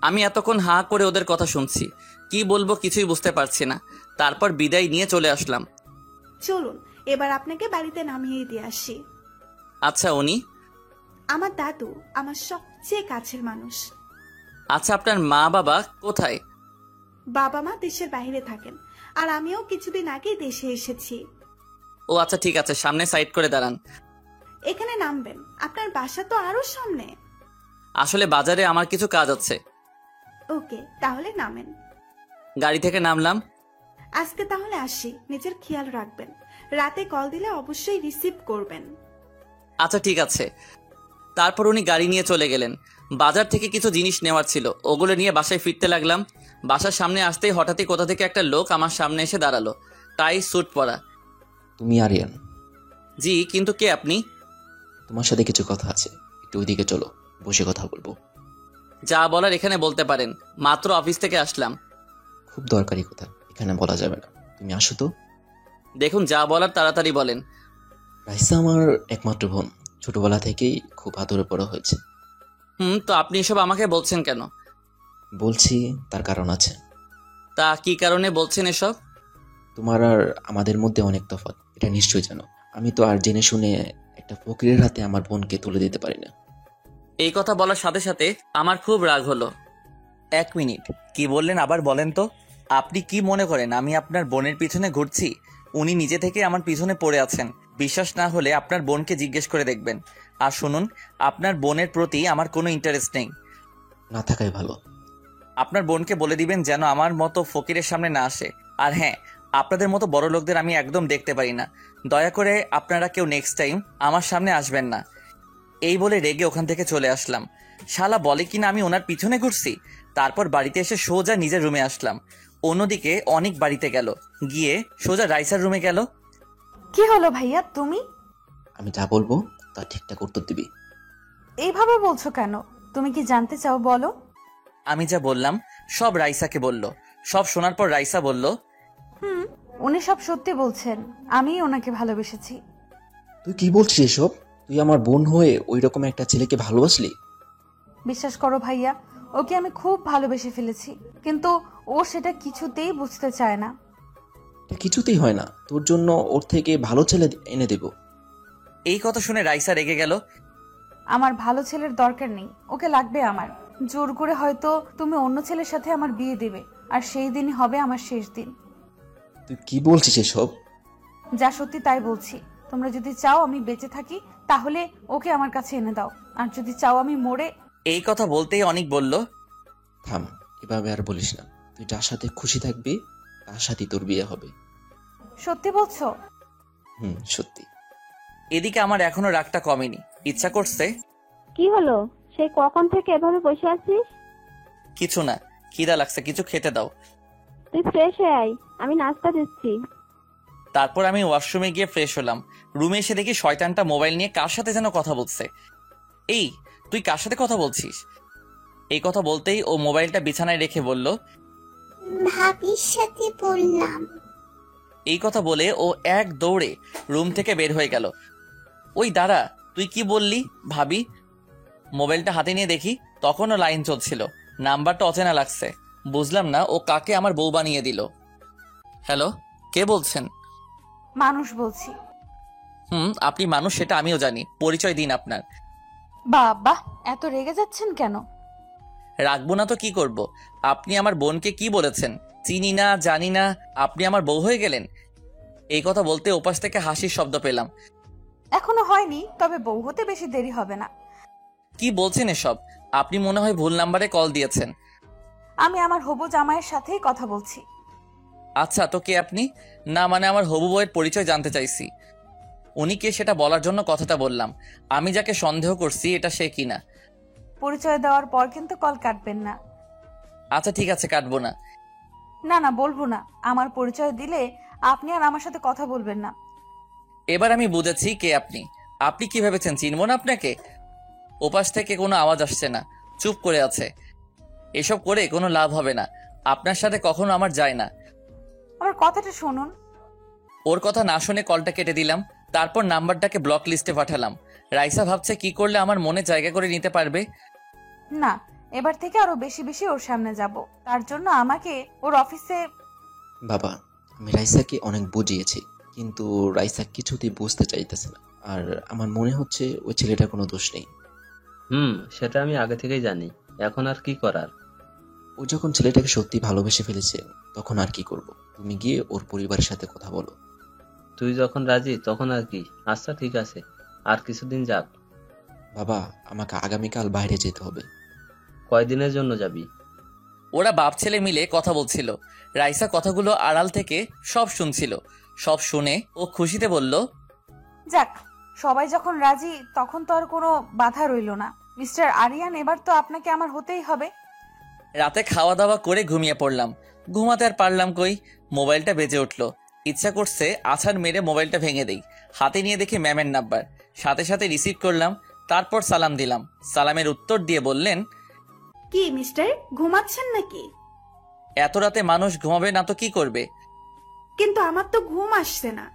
আমি এতক্ষণ হাঁ করে ওদের কথা শুনছি, কি বলবো কিছুই বুঝতে পারছি না। তারপর বিদায় নিয়ে চলে আসলাম। চলুন এবার আপনাকে বাড়িতে নামিয়ে দিয়ে আসি। আচ্ছা উনি? আমার দাদু, আমার সবচেয়ে কাছের মানুষ। আচ্ছা আপনার মা বাবা কোথায়? বাবা মা দেশের বাইরে থাকেন, আর আমিও কিছুদিন আগে দেশে এসেছি। ও আচ্ছা ঠিক আছে, সামনে সাইড করে দাঁড়ান। এখানে নামবেন? আপনার বাসা তো আরো সামনে। আসলে বাজারে আমার কিছু কাজ আছে। ওকে, তাহলে নামেন। গাড়ি থেকে নামলাম। আজকে তাহলে আসি, নিজের খেয়াল রাখবেন। রাতে কল দিলে অবশ্যই রিসিভ করবেন। আচ্ছা ঠিক আছে। তারপর উনি গাড়ি নিয়ে চলে গেলেন। বাজার থেকে কিছু জিনিস নেওয়ার ছিল, ওগুলো নিয়ে বাসায় ফিরতে লাগলাম। বাসার সামনে আসতেই হঠাৎই কোথা থেকে একটা লোক আমার সামনে এসে দাঁড়ালো, টাই স্যুট পরা। তুমি আরিয়ান? জি, কিন্তু কে আপনি? তোমার সাথে কিছু কথা আছে, একটু ওইদিকে চলো, বসে কথা বলবো। যা বলার এখানে বলতে পারেন, মাত্র অফিস থেকে আসলাম। খুব দরকারি কথা, এখানে বলা যাবে না, তুমি আসো তো। দেখুন, যা বলার তাড়াতাড়ি বলেন। রাইসা আমার একমাত্র বোন, ছোটবেলা থেকেই খুব আদরে বড় হয়েছে। তো আপনি এসব আমাকে বলছেন কেন? বলছি তার কারণ আছে। তা কি কারণে বলছেন এসব? তোমার আর আমাদের মধ্যে অনেক তফাৎ, এটা নিশ্চয়ই জানো। আমি তো আর জেনে শুনে একটা ফকিরের হাতে আমার বোনকে তুলে দিতে পারি না। এই কথা বলার সাথে সাথে আমার খুব রাগ হলো। 1 মিনিট, কি বললেন আবার বলেন তো? আপনি কি মনে করেন আমি আপনার বোনের পিছনে ঘুরছি? উনি নিজে থেকে আমার পিছনে পড়ে আছেন। বিশ্বাস না হলে আপনার বোনকে জিজ্ঞেস করে দেখবেন। আর শুনুন, আপনার বোনের প্রতি আমার কোনো ইন্টারেস্ট নেই। না থাকাই ভালো। আপনার বোনকে বলে দিবেন যেন আমার মতো ফকিরের সামনে না আসে। আর হ্যাঁ, আপনাদের মতো বড় লোকদের আমি একদম দেখতে পারি না। দয়া করে আপনারা কেউ নেক্সট টাইম আমার সামনে আসবেন না। এই বলে রেগে ওখান থেকে চলে আসলাম। শালা বলে কিনা আমি ওনার পিছনে ঘুরছি। তারপর বাড়িতে এসে সোজা নিজের রুমে আসলাম। অন্যদিকে অনেক বাড়িতে গেল, গিয়ে সোজা রাইসার রুমে গেল। কি হলো ভাইয়া তুমি? আমি যা বলবো তা ঠিকঠাক উত্তর দিবি। এইভাবে বলছো কেন? তুমি কি জানতে চাও বলো? আমি যা বললাম সব রাইসাকে বলল। সব শোনার পর রাইসা বলল, উনি সব সত্যি বলছেন, আমি ওনাকে ভালোবেসেছি। তুই কি বলছিস এসব? তুই আমার বোন হয়ে ওই রকম একটা ছেলেকে ভালোবাসলি? বিশ্বাস করো ভাইয়া, ওকে আমি খুব ভালোবেসে ফেলেছি, কিন্তু ও সেটা কিছুতেই বুঝতে চায় না। এটা কিছুতেই হয় না, তোর জন্য ওর থেকে ভালো ছেলে এনে দেব। এই কথা শুনে রাইসা রেগে গেল। আমার ভালো ছেলের দরকার নেই, ওকে লাগবে আমার। জোর করে হয়তো তুমি অন্য ছেলের সাথে আমার বিয়ে দেবে, আর সেই দিনই হবে আমার শেষ দিন। তুই কি বলছিস এসব? যা সত্যি তাই বলছি। তোমরা যদি চাও আমি বেঁচে থাকি, তাহলে ওকে আমার কাছে এনে দাও, আর যদি চাও আমি মরে। এই কথা বলতেই অনেক বলল, থাম, এভাবে আর বলিস না। তুই যার সাথে খুশি থাকবি তার সাথে তোর বিয়ে হবে। সত্যি বলছো? সত্যি। এদিকে আমার এখনো রাগটা কমেনি। ইচ্ছা করছে। কি হলো? সেই কখন থেকে এভাবে বসে আছিস? কিছু না, খিদা লাগছে, কিছু খেতে দাও। তুই ফ্রেশ হয়ে আয়, আমি নাস্তা দিচ্ছি। তারপর আমি ওয়াশরুমে গিয়ে ফ্রেশ হলাম। রুমে এসে দেখি শয়তানটা মোবাইল নিয়ে কার সাথে যেন কথা বলছে। এই, তুই কার সাথে কথা বলছিস? এই কথা বলতেই ও মোবাইলটা বিছানায় রেখে বলল, ভাবির সাথে বললাম। এই কথা বলে ও এক দৌড়ে রুম থেকে বের হয়ে গেল। ওই দাঁড়া, তুই কি বললি ভাবি? মোবাইলটা হাতে নিয়ে দেখি তখনও লাইন চলছিল। নাম্বারটা অচেনা লাগছে। বুঝলাম না ও কাকে আমার বউ বানিয়ে দিল। হ্যালো, কে বলছেন? মানুষ বলছি। আপনি মানুষ সেটা আমিও জানি, পরিচয় দিন আপনার। বাবা, এত রেগে যাচ্ছেন কেন? রাখবো না তো কি করব? আপনি আমার বোনকে কি বলেছেন? চিনি না, জানি না, আপনি আমার বউ হয়ে গেলেন। এই কথা বলতে ওপাশ থেকে হাসির শব্দ পেলাম। এখনো হয়নি, তবে বউ হতে বেশি দেরি হবে না। কি বলছেন এসব? আপনি মনে হয় ভুল নাম্বারে কল দিয়েছেন। আমি আমার হবু জামাইয়ের সাথেই কথা বলছি। আচ্ছা, তো কে আপনি? না মানে আমার হবু বউয়ের পরিচয় জানতে চাইছি। উনি কে সেটা বলার জন্য কথাটা বললাম। আমি যাকে সন্দেহ করছি এটা সে কিনা। পরিচয় দেওয়ার পর কিন্তু কল কাটবেন না। আচ্ছা ঠিক আছে, কাটবো না। না না, বলবো না। আমার পরিচয় দিলে আপনি আর আমার সাথে কথা বলবেন না। এবার আমি বুঝেছি কে আপনি। আপনি কি ভেবেছেন চিনব না আপনাকে? ওপাশ থেকে কোনো আওয়াজ আসছে না, চুপ করে আছে। এসব করে কোনো লাভ হবে না, আপনার সাথে কখনো আমার যায় না। আমার কথাটা শুনুন। ওর কথা না শুনে কলটা কেটে দিলাম। তারপর নাম্বারটাকে ব্লক লিস্টে পাঠালাম। রাইসা ভাবছে কি করলে আমার মনে জায়গা করে নিতে পারবে। না, এবার থেকে আরো বেশি বেশি ওর সামনে যাব। তার জন্য আমাকে ওর অফিসে। বাবা, আমি রাইসাকে অনেক বুঝিয়েছি, কিন্তু রাইসা কিছুতেই বুঝতে চাইতেছে না। আর আমার মনে হচ্ছে ওই ছেলেটার কোনো দোষ নেই। সেটা আমি আগে থেকেই জানি। এখন আর কি করার? ও যখন ছেলেটাকে সত্যি ভালোবেসে ফেলেছে তখন আর কি করব? তুমি গিয়ে ওর পরিবারের সাথে কথা বলো। তুই যখন রাজি তখন আর কি। আচ্ছা ঠিক আছে, আর কিছুদিন যাক। বাবা, আমাকে আগামীকাল বাইরে যেতে হবে। কয়দিনের জন্য যাবি? ওরা বাপ ছেলে মিলে কথা বলছিল। রাইসা কথাগুলো আড়াল থেকে সব শুনছিল। সব শুনে ও খুশিতে বলল, যাক, সবাই যখন রাজি তখন তো আর কোনো বাধা রইল না। মিস্টার আরিয়ান, এবার তো আপনাকে আমার হতেই হবে। রাতে খাওয়া দাওয়া করে ঘুমিয়ে পড়লাম। ঘুমাতে আর পারলাম কই, মোবাইলটা বেজে উঠল। ইচ্ছা করছে আছাড় মেরে মোবাইলটা ভেঙে দেই। হাতে নিয়ে দেখি ম্যামের নাম্বার। সাথে সাথে রিসিভ করলাম, তারপর সালাম দিলাম। সালামের উত্তর দিয়ে বললেন, কি মিস্টার, ঘুমাচ্ছেন নাকি? এত রাতে মানুষ ঘুমাবে না তো কি করবে? কিন্তু আমার তো ঘুম আসছে না।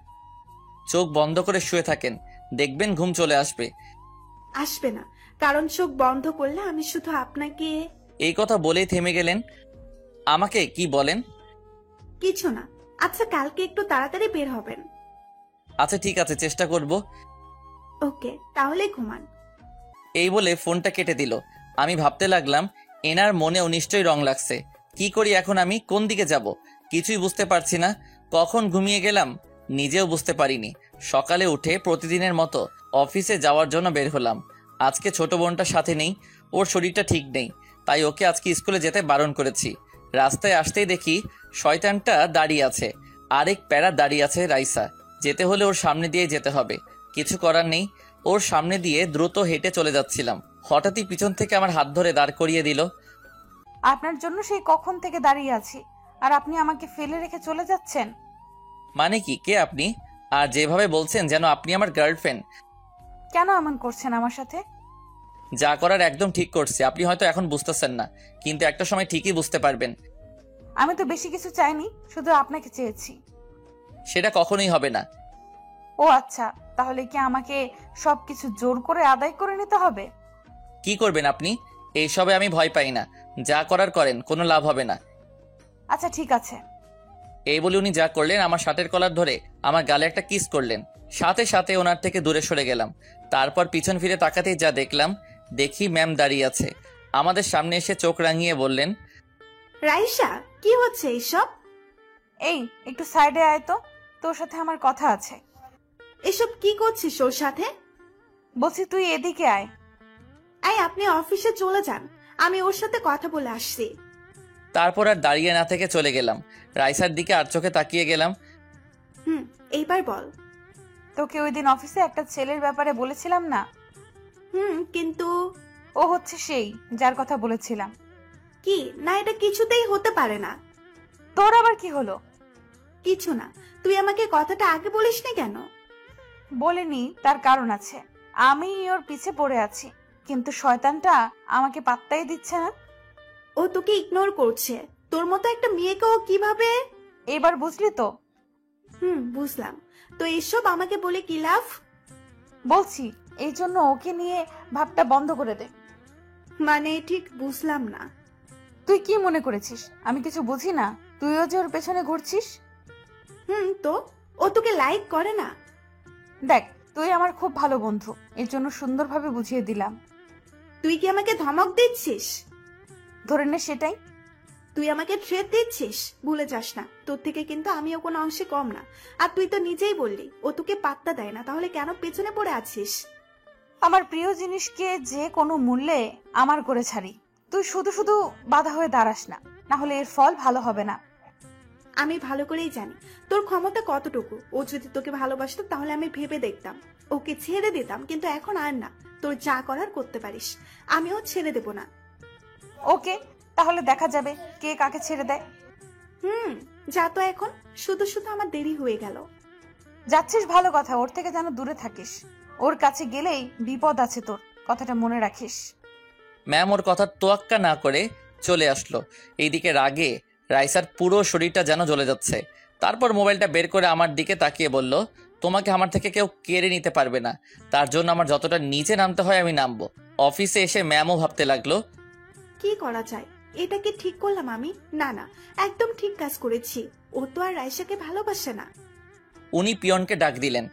চোখ বন্ধ করে শুয়ে থাকেন, দেখবেন ঘুম চলে আসবে। আসবে না, কারণ চোখ বন্ধ করলে আমি শুধু আপনাকে। এই কথা বলেই থেমে গেলেন। আমাকে কি বলেন? কিছু না। আচ্ছা, কালকে একটু তাড়াতাড়ি বের হবেন। আচ্ছা ঠিক আছে, চেষ্টা করব। ওকে, তাহলে ঘুমান। এই বলে ফোনটা কেটে দিল। আমি ভাবতে লাগলাম, এনার মনেও নিশ্চয়ই রং লাগছে। কি করি এখন, আমি কোন দিকে যাব কিছুই বুঝতে পারছি না। কখন ঘুমিয়ে গেলাম নিজেও বুঝতে পারিনি। সকালে উঠে প্রতিদিনের মতো অফিসে যাওয়ার জন্য বের হলাম। আজকে ছোট বোনটা সাথে নেই, ওর শরীরটা ঠিক নেই, তাই ওকে আজকে স্কুলে যেতে বারণ করেছি। রাস্তায় আসতেই দেখি শয়তানটা দাঁড়িয়ে আছে, আরেক প্যারা দাঁড়িয়ে আছে রাইসা। যেতে হলে ওর সামনে দিয়ে যেতে হবে, কিছু করার নেই। ওর সামনে দিয়ে দ্রুত হেঁটে চলে যাচ্ছিলাম, হঠাৎই পিছন থেকে আমার হাত ধরে দাঁড় করিয়ে দিল। আপনার জন্য সেই কখন থেকে দাঁড়িয়ে আছি, আর আপনি আমাকে ফেলে রেখে চলে যাচ্ছেন? মানে কি, কে আপনি? আর যেভাবে বলছেন যেন আপনি আমার গার্লফ্রেন্ড। কেন এমন করছেন আমার সাথে? যা করার একদম ঠিক করছে। আপনি হয়তো এখন বুঝতেছেন না, কিন্তু একটা সময় ঠিকই বুঝতে পারবেন। আমি তো বেশি কিছু চাইনি, শুধু আপনাকে চেয়েছি। সেটা কখনোই হবে না। ও আচ্ছা, তাহলে কি আমাকে সবকিছু জোর করে আদায় করে নিতে হবে? কি করবেন আপনি? এইসবে আমি ভয় পাই না, যা করার করেন, কোনো লাভ হবে না। আচ্ছা ঠিক আছে। এই বলে উনি যা করলেন, আমার শার্টের কলার ধরে আমার গালে একটা কিস করলেন। সাথে সাথে ওনার থেকে দূরে সরে গেলাম। তারপর পিছন ফিরে তাকাতেই যা দেখলাম, দেখি ম্যাম দাঁড়িয়ে আছে। আমাদের সামনে এসে চোখ রাঙিয়ে বললেন, রাইসা, কি হচ্ছে এইসব? এই একটু সাইডে আয় তো, তোর সাথে আমার কথা আছে। এসব কি করছিস ওর সাথে? বলছি তুই এদিকে আয়। আপনি অফিসে চলে যান, আমি ওর সাথে কথা বলে আসছি। তারপর আর দাঁড়িয়ে না থেকে চলে গেলাম। রাইসার দিকে আর চোখে তাকিয়ে গেলাম। এইবার বল। তোকে ওই দিন অফিসে একটা ছেলের ব্যাপারে বলেছিলাম না? কিন্তু ও হচ্ছে সেই যার কথা বলেছিলাম। কি না, এটা কিছুতেই হতে পারে না। তোর আবার কি হলো? কিছু না, তুই আমাকে কথাটা আগে বলিসনি কেন? বলিনি, তার কারণ আছে। আমি ওর পিছে পড়ে আছি, কিন্তু শয়তানটা আমাকে পাত্তাই দিচ্ছে না। ও তোকে ইগনোর করছে। তোর মতো একটা মেয়েকে ও কিভাবে? এবার বুঝলি তো? বুঝলাম। তো এসব আমাকে বলে কি লাভ? বলছি এই জন্য ওকে নিয়ে ভাবটা বন্ধ করে দে। মানে ঠিক বুঝলাম না। তুই কি মনে করেছিস আমি কিছু বুঝি না? তুইও যে ওর পেছনে ঘুরছিস। তো ও তোকে লাইক করে না? দেখ, তুই আমার খুব ভালো বন্ধু, এর জন্য সুন্দরভাবে বুঝিয়ে দিলাম। তুই কি আমাকে ধমক দিচ্ছিস? ধরে নে সেটাই। তুই আমাকে থ্রেট দিচ্ছিস, ভুলে যাস না। তোর থেকে কিন্তু আমিও কোনো অংশে কম না। আর তুই তো নিজেই বললি ও তোকে পাত্তা দেয় না, তাহলে কেন পেছনে পড়ে আছিস? আমার প্রিয় জিনিসকে যে কোনো মূল্যে আমার করে ছাড়ি। তুই শুধু শুধু বাধা হয়ে দাঁড়াস না, না হলে এর ফল ভালো হবে না। আমি ভালো করেই জানি তোর ক্ষমতা কতটুকু। ও যদি তোকে ভালোবাসতো তাহলে আমি ভেবে দেখতাম, ওকে ছেড়ে দিতাম, কিন্তু এখন আর না। তোর যা করার করতে পারিস, আমিও ছেড়ে দেব না। ওকে, তাহলে দেখা যাবে কে কাকে ছেড়ে দেয়। যা তো এখন, শুধু শুধু আমার দেরি হয়ে গেল। যাচ্ছিস ভালো কথা, ওর থেকে যেন দূরে থাকিস। ওর কাছে গেলেই বিপদ আছে তোর, কথাটা মনে রাখিস। ম্যাম ওর কথা তোয়াক্কা না করে চলে আসলো। এইদিকে রাগে রাইসার পুরো শরীরটা যেন জ্বলে যাচ্ছে। তারপর মোবাইলটা বের করে আমার দিকে তাকিয়ে বলল, তোমাকে আমার থেকে কেউ কেড়ে নিতে পারবে না, তার জন্য আমার যতটা নিচে নামতে হয় আমি নামবো। অফিসে এসে ম্যামও ভাবতে লাগলো, কি করা যায়? এটা কি ঠিক করলাম আমি? না না, একদম ঠিক কাজ করেছি। ও তো আর রাইসাকে ভালোবাসে না। উনি পিয়নকে ডাক দিলেন।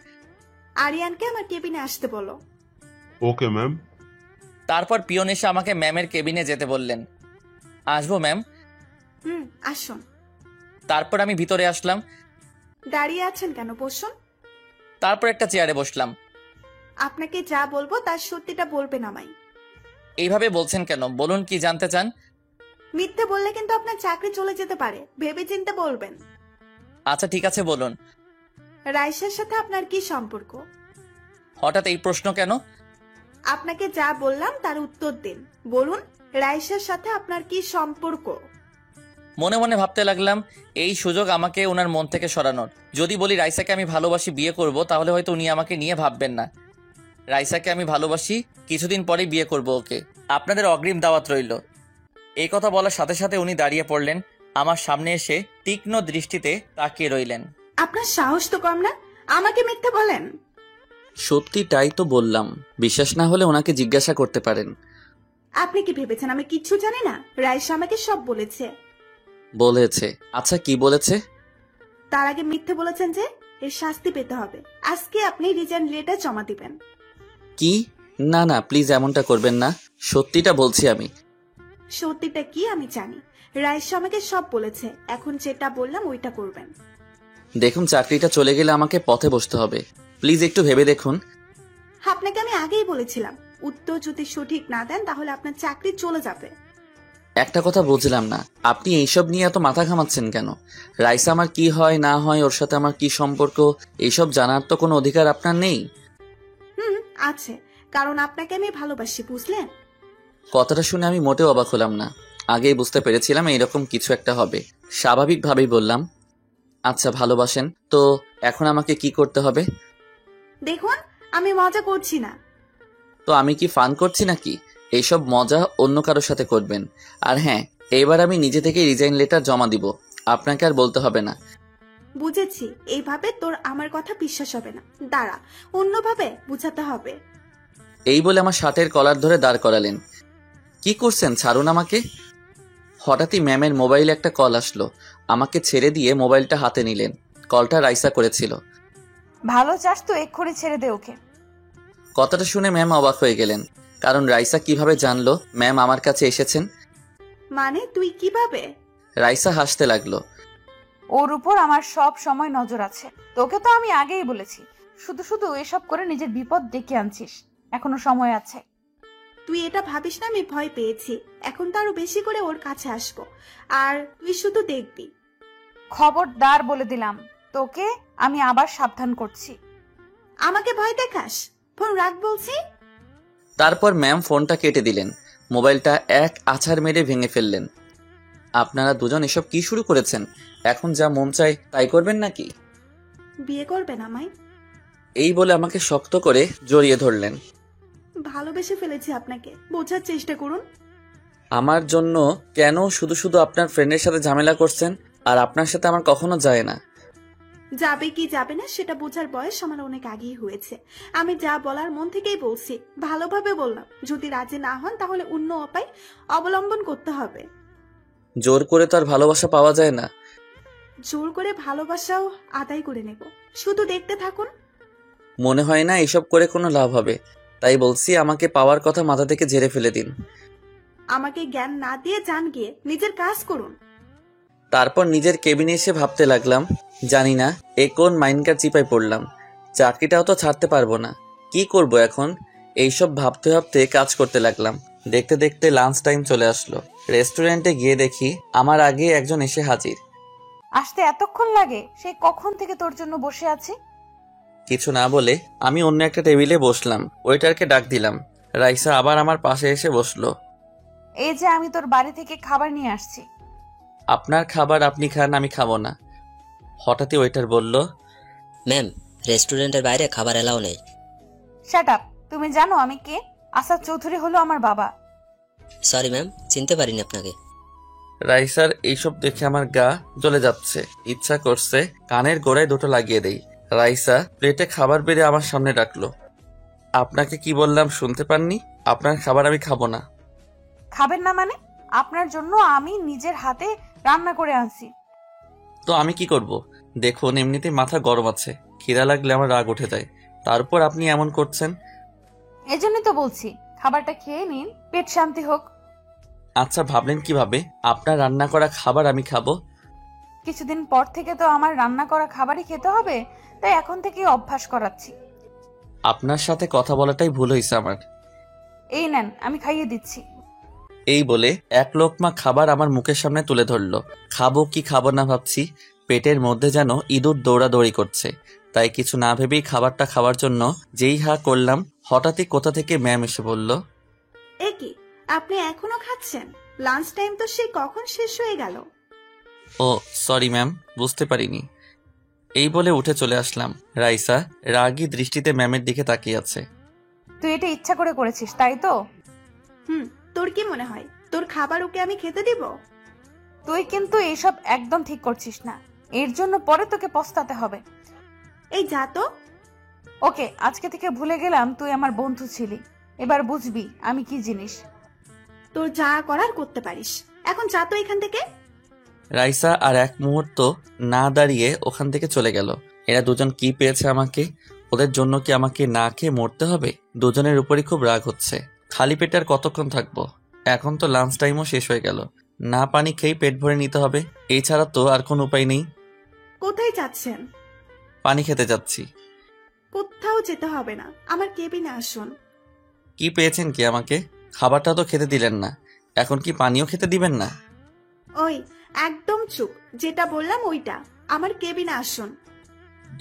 আরিয়ানকে আমার কেবিনে আসতে বলো। Okay ma'am. তারপর পিয়ন এসে আমাকে ম্যামের কেবিনে যেতে বললেন। আসবো ম্যাম? আসুন। তারপর আমি ভিতরে আসলাম। দাঁড়িয়ে আছেন কেন, বসুন। তারপর একটা চেয়ারে বসলাম। আপনাকে যা বলবো তার সত্যিটা বলবেন আমায়। এইভাবে বলছেন কেন? বলুন, কি জানতে চান? মিথ্যে বললে কিন্তু আপনার চাকরি চলে যেতে পারে, ভেবে চিন্তে বলবেন। আচ্ছা ঠিক আছে, বলুন। রাইসার সাথে আপনার কি সম্পর্ক? হঠাৎ এই প্রশ্ন কেন? আপনাকে যা বললাম তার উত্তর দিন। বলুন, রাইসার সাথে আপনার কি সম্পর্ক? মনে মনে ভাবতে লাগলাম, এই সুযোগ আমাকে ওনার মন থেকে সরানোর। যদি বলি রাইসাকে আমি ভালোবাসি, বিয়ে করব, তাহলে হয়তো উনি আমাকে নিয়ে ভাববেন না। রাইসাকে আমি ভালোবাসি, কিছুদিন পরেই বিয়ে করব ওকে। আপনাদের অগ্রিম দাওয়াত রইল। এই কথা বলার সাথে সাথে উনি দাঁড়িয়ে পড়লেন, আমার সামনে এসে তীক্ষ্ণ দৃষ্টিতে তাকিয়ে রইলেন। আপনার সাহস তো কম না, আমাকে মিথ্যে বলেন। সত্যিটাই তো বললাম, বিশ্বাস না হলে ওনাকে জিজ্ঞাসা করতে পারেন। আপনি কি ভেবেছেন আমি কিচ্ছু জানি না? রাইসা আমাকে সব বলেছে। বলেছে? আচ্ছা কি বলেছে? তার আগে মিথ্যে বলেছেন যে এর শাস্তি পেতে হবে। আজকে আপনি রিজাইন লেটার জমা দিবেন। কি? না না, প্লিজ এমনটা করবেন না, সত্যিটা বলছি আমি। সত্যিটা কি আমি জানি। রাইসা আমাকে সব বলেছে, এখন যেটা বললাম ওইটা করবেন। দেখুন, চাকরিটা চলে গেলে আমাকে পথে বসতে হবে, প্লিজ একটু ভেবে দেখুন। আপনাকে আমি আগেই বলেছিলাম, উত্তর যদি সঠিক না দেন তাহলে আপনার চাকরি চলে যাবে। একটা কথা বুঝলাম না, আপনি এইসব নিয়ে এত মাথা ঘামাচ্ছেন কেন? রাইসা আমার কি হয় না হয়, ওর সাথে আমার কি সম্পর্ক, এইসব জানার তো কোনো অধিকার আপনার নেই। আছে, কারণ আপনাকে আমি ভালোবাসি, বুঝলেন? কথাটা শুনে আমি মোটেও অবাক হলাম না। আগেই বুঝতে পেরেছিলাম এইরকম কিছু একটা হবে। স্বাভাবিকভাবেই বললাম, আচ্ছা ভালোবাসেন তো, এখন আমাকে কি করতে হবে? দেখুন, আমি মজা করছি না। তো আমি কি ফান করছি নাকি? এইসব মজা অন্য কারোর সাথে করবেন। আর হ্যাঁ, এইবার আমি নিজে থেকে রিজাইন লেটার জমা দিব, আপনাকে আর বলতে হবে না। বুঝেছি, এইভাবে তোর আমার কথা বিশ্বাস হবে না। দাঁড়া, অন্যভাবে বুঝাতে হবে। এই বলে আমার শার্টের কলার ধরে দাঁড় করালেন। কি করছেন? ছাড়ুন আমাকে। হঠাৎই ম্যামের মোবাইলে একটা কল আসলো, আমাকে ছেড়ে দিয়ে মোবাইলটা হাতে নিলেন। কলটা রাইসা করেছিল। ভালো চাস তো এক্ষুনি ছেড়ে দে ওকে। কথাটা শুনে ম্যাম অবাক হয়ে গেলেন, কারণ রাইসা কিভাবে জানলো ম্যাম আমার কাছে এসেছেন? মানে তুই কিভাবে? রাইসা হাসতে লাগলো। ওর উপর আমার সব সময় নজর আছে, তোকে তো আমি আগেই বলেছি। শুধু শুধু এসব করে নিজের বিপদ ডেকে আনছিস, এখনো সময় আছে। তুই এটা ভাবিস না আমি ভয় পেয়েছি, এখন তো আরো বেশি করে ওর কাছে আসবো, আর তুই শুধু দেখবি। খবরদার বলে দিলাম, তোকে আমি আবার সাবধান করছি। আমাকে ভয় দেখাস? ফোন রাখ বলছি। তারপর ম্যাম ফোনটা কেটে দিলেন, মোবাইলটা এক আছাড় মেরে ভেঙে ফেললেন। আপনারা দুজন এসব কি শুরু করেছেন? এখন যা মন চায় তাই করবেন নাকি? বিয়ে করবেন আমায়? এই বলে আমাকে শক্ত করে জড়িয়ে ধরলেন। ভালোবেসে ফেলেছি আপনাকে, বোঝার চেষ্টা করুন। আমার জন্য কেন শুধু শুধু আপনার ফ্রেন্ডের সাথে ঝামেলা করছেন? আর আপনার সাথে আমার কখনো যায় না। যাবে কি যাবে না সেটা বোঝার বয়স আমার অনেক আগেই হয়েছে। আমি যা বলার মন থেকেই বলছি, ভালোভাবে বললাম। যদি রাজি না হন তাহলে অন্য উপায় অবলম্বন করতে হবে। জোর করে তো আর ভালোবাসা পাওয়া যায় না। জোর করে ভালোবাসাও আদায় করে নেব, শুধু দেখতে থাকুন। মনে হয় না এসব করে কোনো লাভ হবে, তাই বলছি আমাকে পাওয়ার কথা মাথা থেকে ঝেড়ে ফেলে দিন। আমাকে জ্ঞান না দিয়ে যান গিয়ে নিজের কাজ করুন। তারপর নিজের কেবিনে এসে ভাবতে লাগলাম, জানি না এ কোন মাইন্ডকার চিপায় পড়লাম। চাকরিটাও তো ছাড়তে পারবো না, কি করব এখন? এইসব ভাবতে ভাবতে কাজ করতে লাগলাম। দেখতে দেখতে লাঞ্চ টাইম চলে আসলো। রেস্টুরেন্টে গিয়ে দেখি আমার আগে একজন এসে হাজির। আসতে এতক্ষণ লাগে? সেই কখন থেকে তোর জন্য বসে আছি। কিছু না বলে আমি অন্য একটা টেবিলে বসলাম। ওয়েটারকে ডাক দিলাম। রাইসা আবার আমার পাশে এসে বসলো। এই যে আমি তোর বাড়ি থেকে খাবার নিয়ে আসছি। আপনার খাবার আপনি খান, আমি খাবো না। হঠাৎই ওয়েটার বলল, ম্যাম, রেস্টুরেন্টের বাইরে খাবার এলাও নেই। Shut up. তুমি জানো আমি কে? আসাদ চৌধুরী হলো আমার বাবা। সরি ম্যাম, চিনতে পারিনি আপনাকে। রাইসার এইসব দেখে আমার গা জ্বলে যাচ্ছে। ইচ্ছা করছে কানের গোড়ায় দুটো লাগিয়ে দেই। রাইসা প্লেটে খাবার বেড়ে আমার সামনে রাখলো। আপনাকে কি বললাম শুনতে পাননি? আপনার খাবার আমি খাবো না। খাবেন না মানে? আপনার জন্য আমি নিজের হাতে রান্না করে আনছি। তো আমি কি করব? দেখুন এমনিতে মাথা গরম আছে, খিদা লাগলে আমার রাগ উঠে যায়, তারপর আপনি এমন করছেন। এজন্যই তো বলছি খাবারটা খেয়ে নিন, পেট শান্তি হোক। আচ্ছা, ভাবলেন কিভাবে আপনার রান্না করা খাবার আমি খাবো? কিছুদিন পর থেকে তো আমার রান্না করা খাবারই খেতে হবে, তাই এখন থেকেই অভ্যাস করাচ্ছি। আপনার সাথে কথা বলাটাই ভুল হয়েছে আমার। এই নেন, আমি খাইয়ে দিচ্ছি। এই বলে এক লোকমা খাবার আমার মুখের সামনে তুলে ধরলো। খাবো কি খাবো না ভাবছি, পেটের মধ্যে যেন ইঁদুর দৌড়াদৌড়ি করছে, তাই কিছু না ভেবেই খাবারটা খাওয়ার জন্য যেই হা করলাম, হঠাৎই কোথা থেকে ম্যাম এসে বলল, এ কি, আপনি এখনো খাচ্ছেন? লাঞ্চ টাইম তো সেই কখন শেষ হয়ে গেল। ও সরি ম্যাম, বুঝতে পারিনি। এই বলে উঠে চলে আসলাম। রাইসা রাগী দৃষ্টিতে ম্যামের দিকে তাকিয়ে আছে। তুই এটা ইচ্ছা করে করেছিস তাই তো? তোর কি মনে হয় তোর খাবার ওকে আমি খেতে দিব? তুই কিন্তু এইসব একদম ঠিক করছিস না, এর জন্য পরে তোকে পস্তাতে হবে। এই যা তো। ওকে, আজকে থেকে ভুলে গেলাম তুই আমার বন্ধু ছিলি, এবার বুঝবি আমি কি জিনিস। তোর যা করার করতে পারিস, এখন যা তো এখান থেকে। রাইসা আর এক মুহূর্ত না দাঁড়িয়ে ওখান থেকে চলে গেল। এরা দুজন কি পেয়েছে আমাকে? ওদের জন্য কি আমাকে না খেয়ে মরতে হবে? দুজনের উপরই খুব রাগ হচ্ছে। খালি পেটে আর কতক্ষণ থাকবো? এখন তো লাঞ্চ টাইমও শেষ হয়ে গেল, না পানি খেয়ে পেট ভরে নিতে হবে, এছাড়া তো আর কোনো উপায় নেই। কোথায় যাচ্ছেন? পানি খেতে যাচ্ছি। কোথাও যেতে হবে না, আমার কেবিনে আসুন। কি পেয়েছেন কি আমাকে? খাবারটা তো খেতে দিলেন না, এখন কি পানিও খেতে দিবেন না? ওই একদম চুপ, যেটা বললাম ওইটা, আমার কেবিনে আসুন।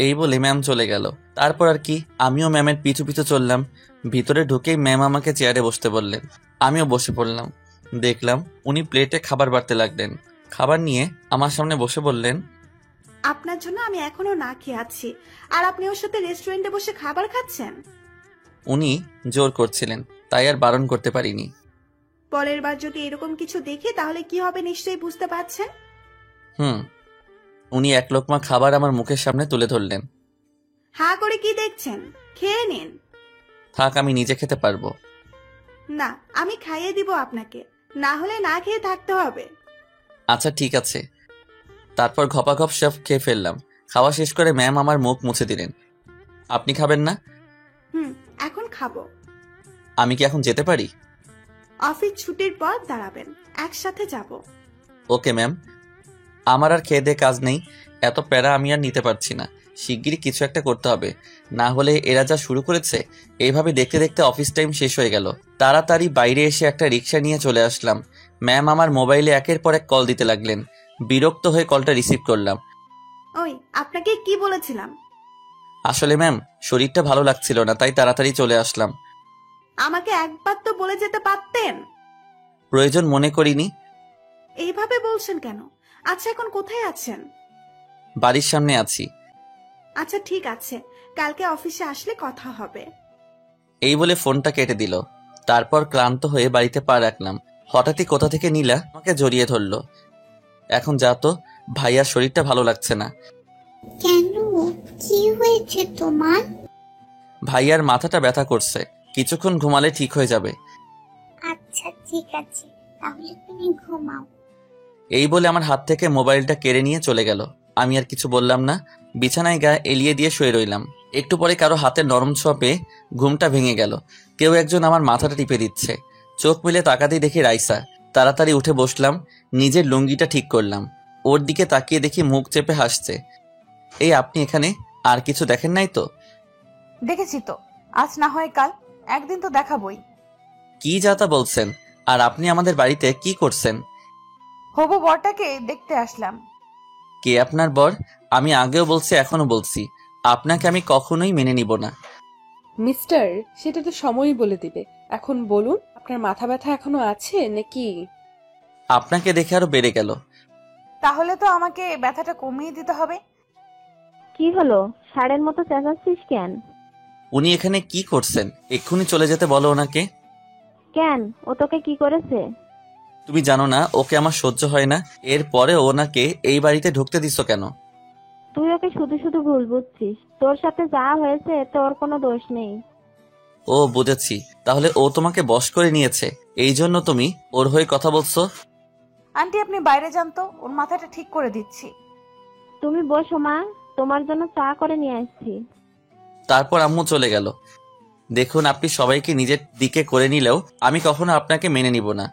এই বলে ম্যাম চলে গেল। তারপর আর কি, আমিও ম্যামের পিছু পিছু চললাম। ভিতরে ঢুকেই ম্যাম আমাকে চেয়ারে বসতে বললেন, আমিও বসে পড়লাম। দেখলাম উনি প্লেটে খাবার বাড়তে লাগলেন। খাবার নিয়ে আমার সামনে বসে বললেন, আপনার জন্য আমি এখনো না খেয়ে আছি, আর আপনি ওর সাথে রেস্টুরেন্টে বসে খাবার খাচ্ছেন। উনি জোর করছিলেন, তাই আর বারণ করতে পারিনি। পরের বার যদি এরকম কিছু দেখি তাহলে কি হবে নিশ্চয়ই বুঝতে পারছেন। উনি এক লোকমা খাবার আমার মুখের সামনে তুলে ধরলেন। হা করে কি দেখছেন? খেয়ে নিন। থাক, আমি নিজে খেতে পারবো। না, আমি খাইয়ে দিব আপনাকে, না হলে না খেয়ে থাকতে হবে। আচ্ছা ঠিক আছে। তারপর ঘপাঘপ সব খেয়ে ফেললাম। খাওয়া শেষ করে ম্যাম আমার মুখ মুছে দিলেন। আপনি খাবেন না? এখন খাবো। আমি কি এখন যেতে পারি? অফিস ছুটির পর দাঁড়াবেন, একসাথে যাব। Okay ma'am. আমার আর খেয়ে দিয়ে কাজ নেই, এত প্যারা আমি আর নিতে পারছি না। শিগগিরই কিছু একটা করতে হবে, না হলে এরা যা শুরু করেছে। এইভাবে দেখতে দেখতে অফিস টাইম শেষ হয়ে গেল। তাড়াতাড়ি বাইরে এসে একটা রিক্সা নিয়ে চলে আসলাম। ম্যাম আমার মোবাইলে একের পর এক কল দিতে লাগলেন। বিরক্ত হয়ে কলটা রিসিভ করলাম। ওই আপনাকে কি বলেছিলাম? আসলে ম্যাম শরীরটা ভালো লাগছিল না, তাই তাড়াতাড়ি চলে আসলাম। আমাকে একবার তো বলে যেতে পারতেন। প্রয়োজন মনে করিনি। এইভাবে বলছেন কেন? আচ্ছা এখন কোথায় আছেন? বাড়ির সামনে আছি। আচ্ছা ঠিক আছে, কালকে অফিসে আসলে কথা হবে। এই বলে ফোনটা কেটে দিল। তারপর ক্লান্ত হয়ে বাড়িতে পা রাখলাম। হঠাৎই কোথা থেকে নীলা আমাকে জড়িয়ে ধরলো। এখন যা তো, ভাইয়ার শরীরটা ভালো লাগছে না। কেন, কি হয়েছে তোমার? ভাইয়ার মাথাটা ব্যথা করছে, কিছুক্ষণ ঘুমালে ঠিক হয়ে যাবে। আচ্ছা ঠিক আছে, তাহলে তুমি ঘুমাও। এই বলে আমার হাত থেকে মোবাইলটা কেড়ে নিয়ে চলে গেল। আমি আর কিছু বললাম না, বিছানায় গা এলিয়ে দিয়ে শুয়ে রইলাম। একটু পরে কারো হাতের নরম ছোঁয়া পেয়ে ঘুমটা ভেঙে গেল। কেউ একজন আমার মাথাটা টিপে দিচ্ছে। চোখ মেলে তাকাতেই দেখি রাইসা। তাড়াতাড়ি উঠে বসলাম, নিজের লুঙ্গিটা ঠিক করলাম। ওর দিকে তাকিয়ে দেখি মুখ চেপে হাসছে। এই আপনি এখানে? আর কিছু দেখেন নাই তো? দেখেছি তো, আজ না হয় কাল, একদিন তো দেখাবই। কি যাতা বলছেন? আর আপনি আমাদের বাড়িতে কি করছেন? হবু বরটাকে দেখতে আসলাম। কে আপনার বর? আমি আগেও বলছি, এখনো বলছি, আপনাকে আমি কখনোই মেনে নিব না। মিস্টার, সেটা তো সময়ই বলে দিবে। এখন বলুন, আপনার মাথা ব্যথা এখনো আছে নাকি? আপনাকে দেখে আরো বেড়ে গেল। তাহলে তো আমাকে ব্যথাটা কমিয়ে দিতে হবে। কি হলো, ষাঁড়ের মতো চেঁচাচ্ছিস কেন? উনি এখানে কি করছেন? এক্ষুনি চলে যেতে বলো ওনাকে। কেন, ও তোকে কি করেছে? তুমি জানো না ওকে আমার সহ্য হয় না, এরপরে ওনাকে এই বাড়িতে ঢুকতে দিচ্ছ কেন? তুই ওকে শুধু শুধু ভুল বুঝছিস। তোর সাথে যা হয়েছে তোর কোনো দোষ নেই। ও বুঝেছি, তাহলে ও তোমাকে বশ করে নিয়েছে, এই জন্য তুমি ওর হয়ে কথা বলছো। আন্টি আপনি বাইরে যান তো, ওর মাথাটা ঠিক করে দিচ্ছি। তুমি বসো মা, তোমার জন্য চা করে নিয়ে আসছি। তারপর আম্মু চলে গেল। দেখুন, আপনি সবাইকে নিজের দিকে করে নিলেও আমি কখনো আপনাকে মেনে নিব না।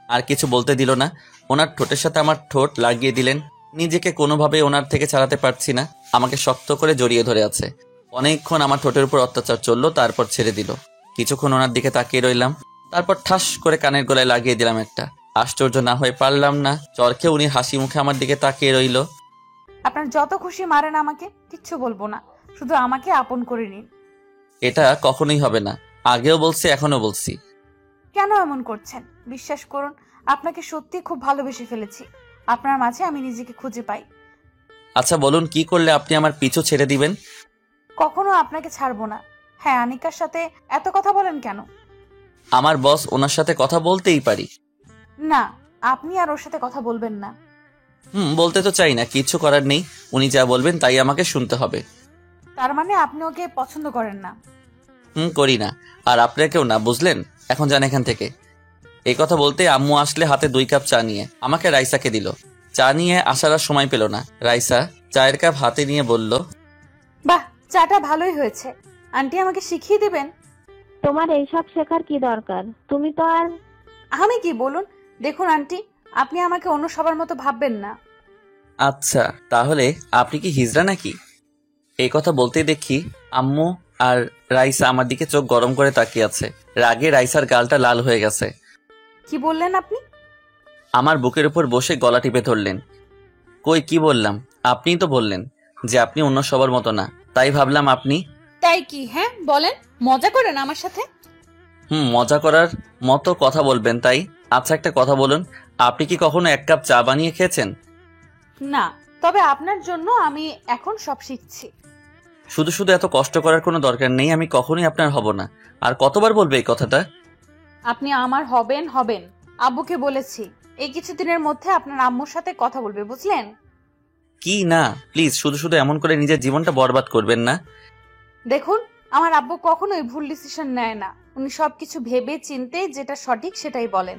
আর কিছু বলতে দিল না। ওনার ঠোঁটের সাথে আমার ঠোঁট লাগিয়ে দিলেন। নিজেকে কোনোভাবে ওনার থেকে ছাড়াতে পারছি না। আমাকে শক্ত করে জড়িয়ে ধরে আছে। অনেকক্ষণ আমার ঠোঁটের উপর অত্যাচার চললো, তারপর ছেড়ে দিল। কিছুক্ষণ ওনার দিকে তাকিয়ে রইলাম, তারপর ঠাস করে কানের গলায় লাগিয়ে দিলাম একটা। আশ্চর্য না হয়ে পারলাম না। চরকে উনি হাসি মুখে আমার দিকে তাকিয়ে রইল। আপনার যত খুশি মারেন আমাকে, কিচ্ছু বলবো না, শুধু আমাকে আপন করে নিন। এটা কখনোই হবে না। আগেও বলছি, এখনো বলছি। কেন এমন করছেন? বিশ্বাস করুন, আপনাকে সত্যি খুব ভালোবেসে ফেলেছি। আপনার মাঝে আমি নিজেকে খুঁজে পাই। আচ্ছা বলুন, কি করলে আপনি আমার পিছু ছেড়ে দিবেন? কখনো আপনাকে ছাড়বো না। হ্যাঁ, আনিকার সাথে এত কথা বলেন কেন? আমার বস, ওনার সাথে কথা বলতেই পারি। না, আপনি আর ওর সাথে কথা বলবেন না। বলতে তো চাই না, কিছু করার নেই। উনি যা বলবেন তাই আমাকে শুনতে হবে। তার মানে আপনি ওকে পছন্দ করেন না? করি না। আর আপনাকেও না, বুঝলেন? এখন যান এখান থেকে। এই কথা বলতে আম্মু আসলে হাতে 2 কাপ চা নিয়ে আমাকে রাইসাকে দিল। চা নিয়ে আসার আর সময় পেল না। রাইসা চায়ের কাপ হাতে নিয়ে বলল, বাহ, চাটা ভালোই হয়েছে। আন্টি আমাকে শিখিয়ে দিবেন? তোমার এইসব শেখার কি দরকার? তুমি তো আর। আমি কি বলুন? দেখুন আন্টি, আপনি আমাকে অন্য সবার মতো ভাববেন না। আচ্ছা, তাহলে আপনি কি হিজড়া নাকি? এই কথা বলতেই দেখি আম্মু আর রাইসা আমার দিকে চোখ গরম করে তাকিয়ে আছে। রাগে রাইসার গালটা লাল হয়ে গেছে। কি বললেন আপনি? আমার বুকের উপর বসে গলা টিপে ধরলেন। কই, কি বললাম? আপনিই তো বললেন যে আপনি অন্য সবার মতো না, তাই ভাবলাম আপনি। তাই কি? হ্যাঁ বলেন, মজা করেন আমার সাথে? মজা করার মতো কথা বলবেন তাই? আচ্ছা, একটা কথা বলুন, আপনি কি কখনো 1 কাপ চা বানিয়ে খেয়েছেন? না, তবে আপনার জন্য আমি এখন সব শিখছি। শুধু শুধু এত কষ্ট করার কোনো দরকার নেই। আমি কখনোই আপনার হব না। আর কতবার বলবে এই কথাটা? আপনি আমার হবেন হবেন। আব্বুকে বলেছি এই কিছুদিনের মধ্যে আপনার আম্মুর সাথে কথা বলবে, বুঝলেন? কি না, প্লিজ শুধু শুধু এমন করে নিজের জীবনটা বরবাদ করবেন না। দেখুন, আমার আব্বু কখনোই ভুল ডিসিশন নেয় না। উনি সবকিছু ভেবে চিন্তে যেটা সঠিক সেটাই বলেন।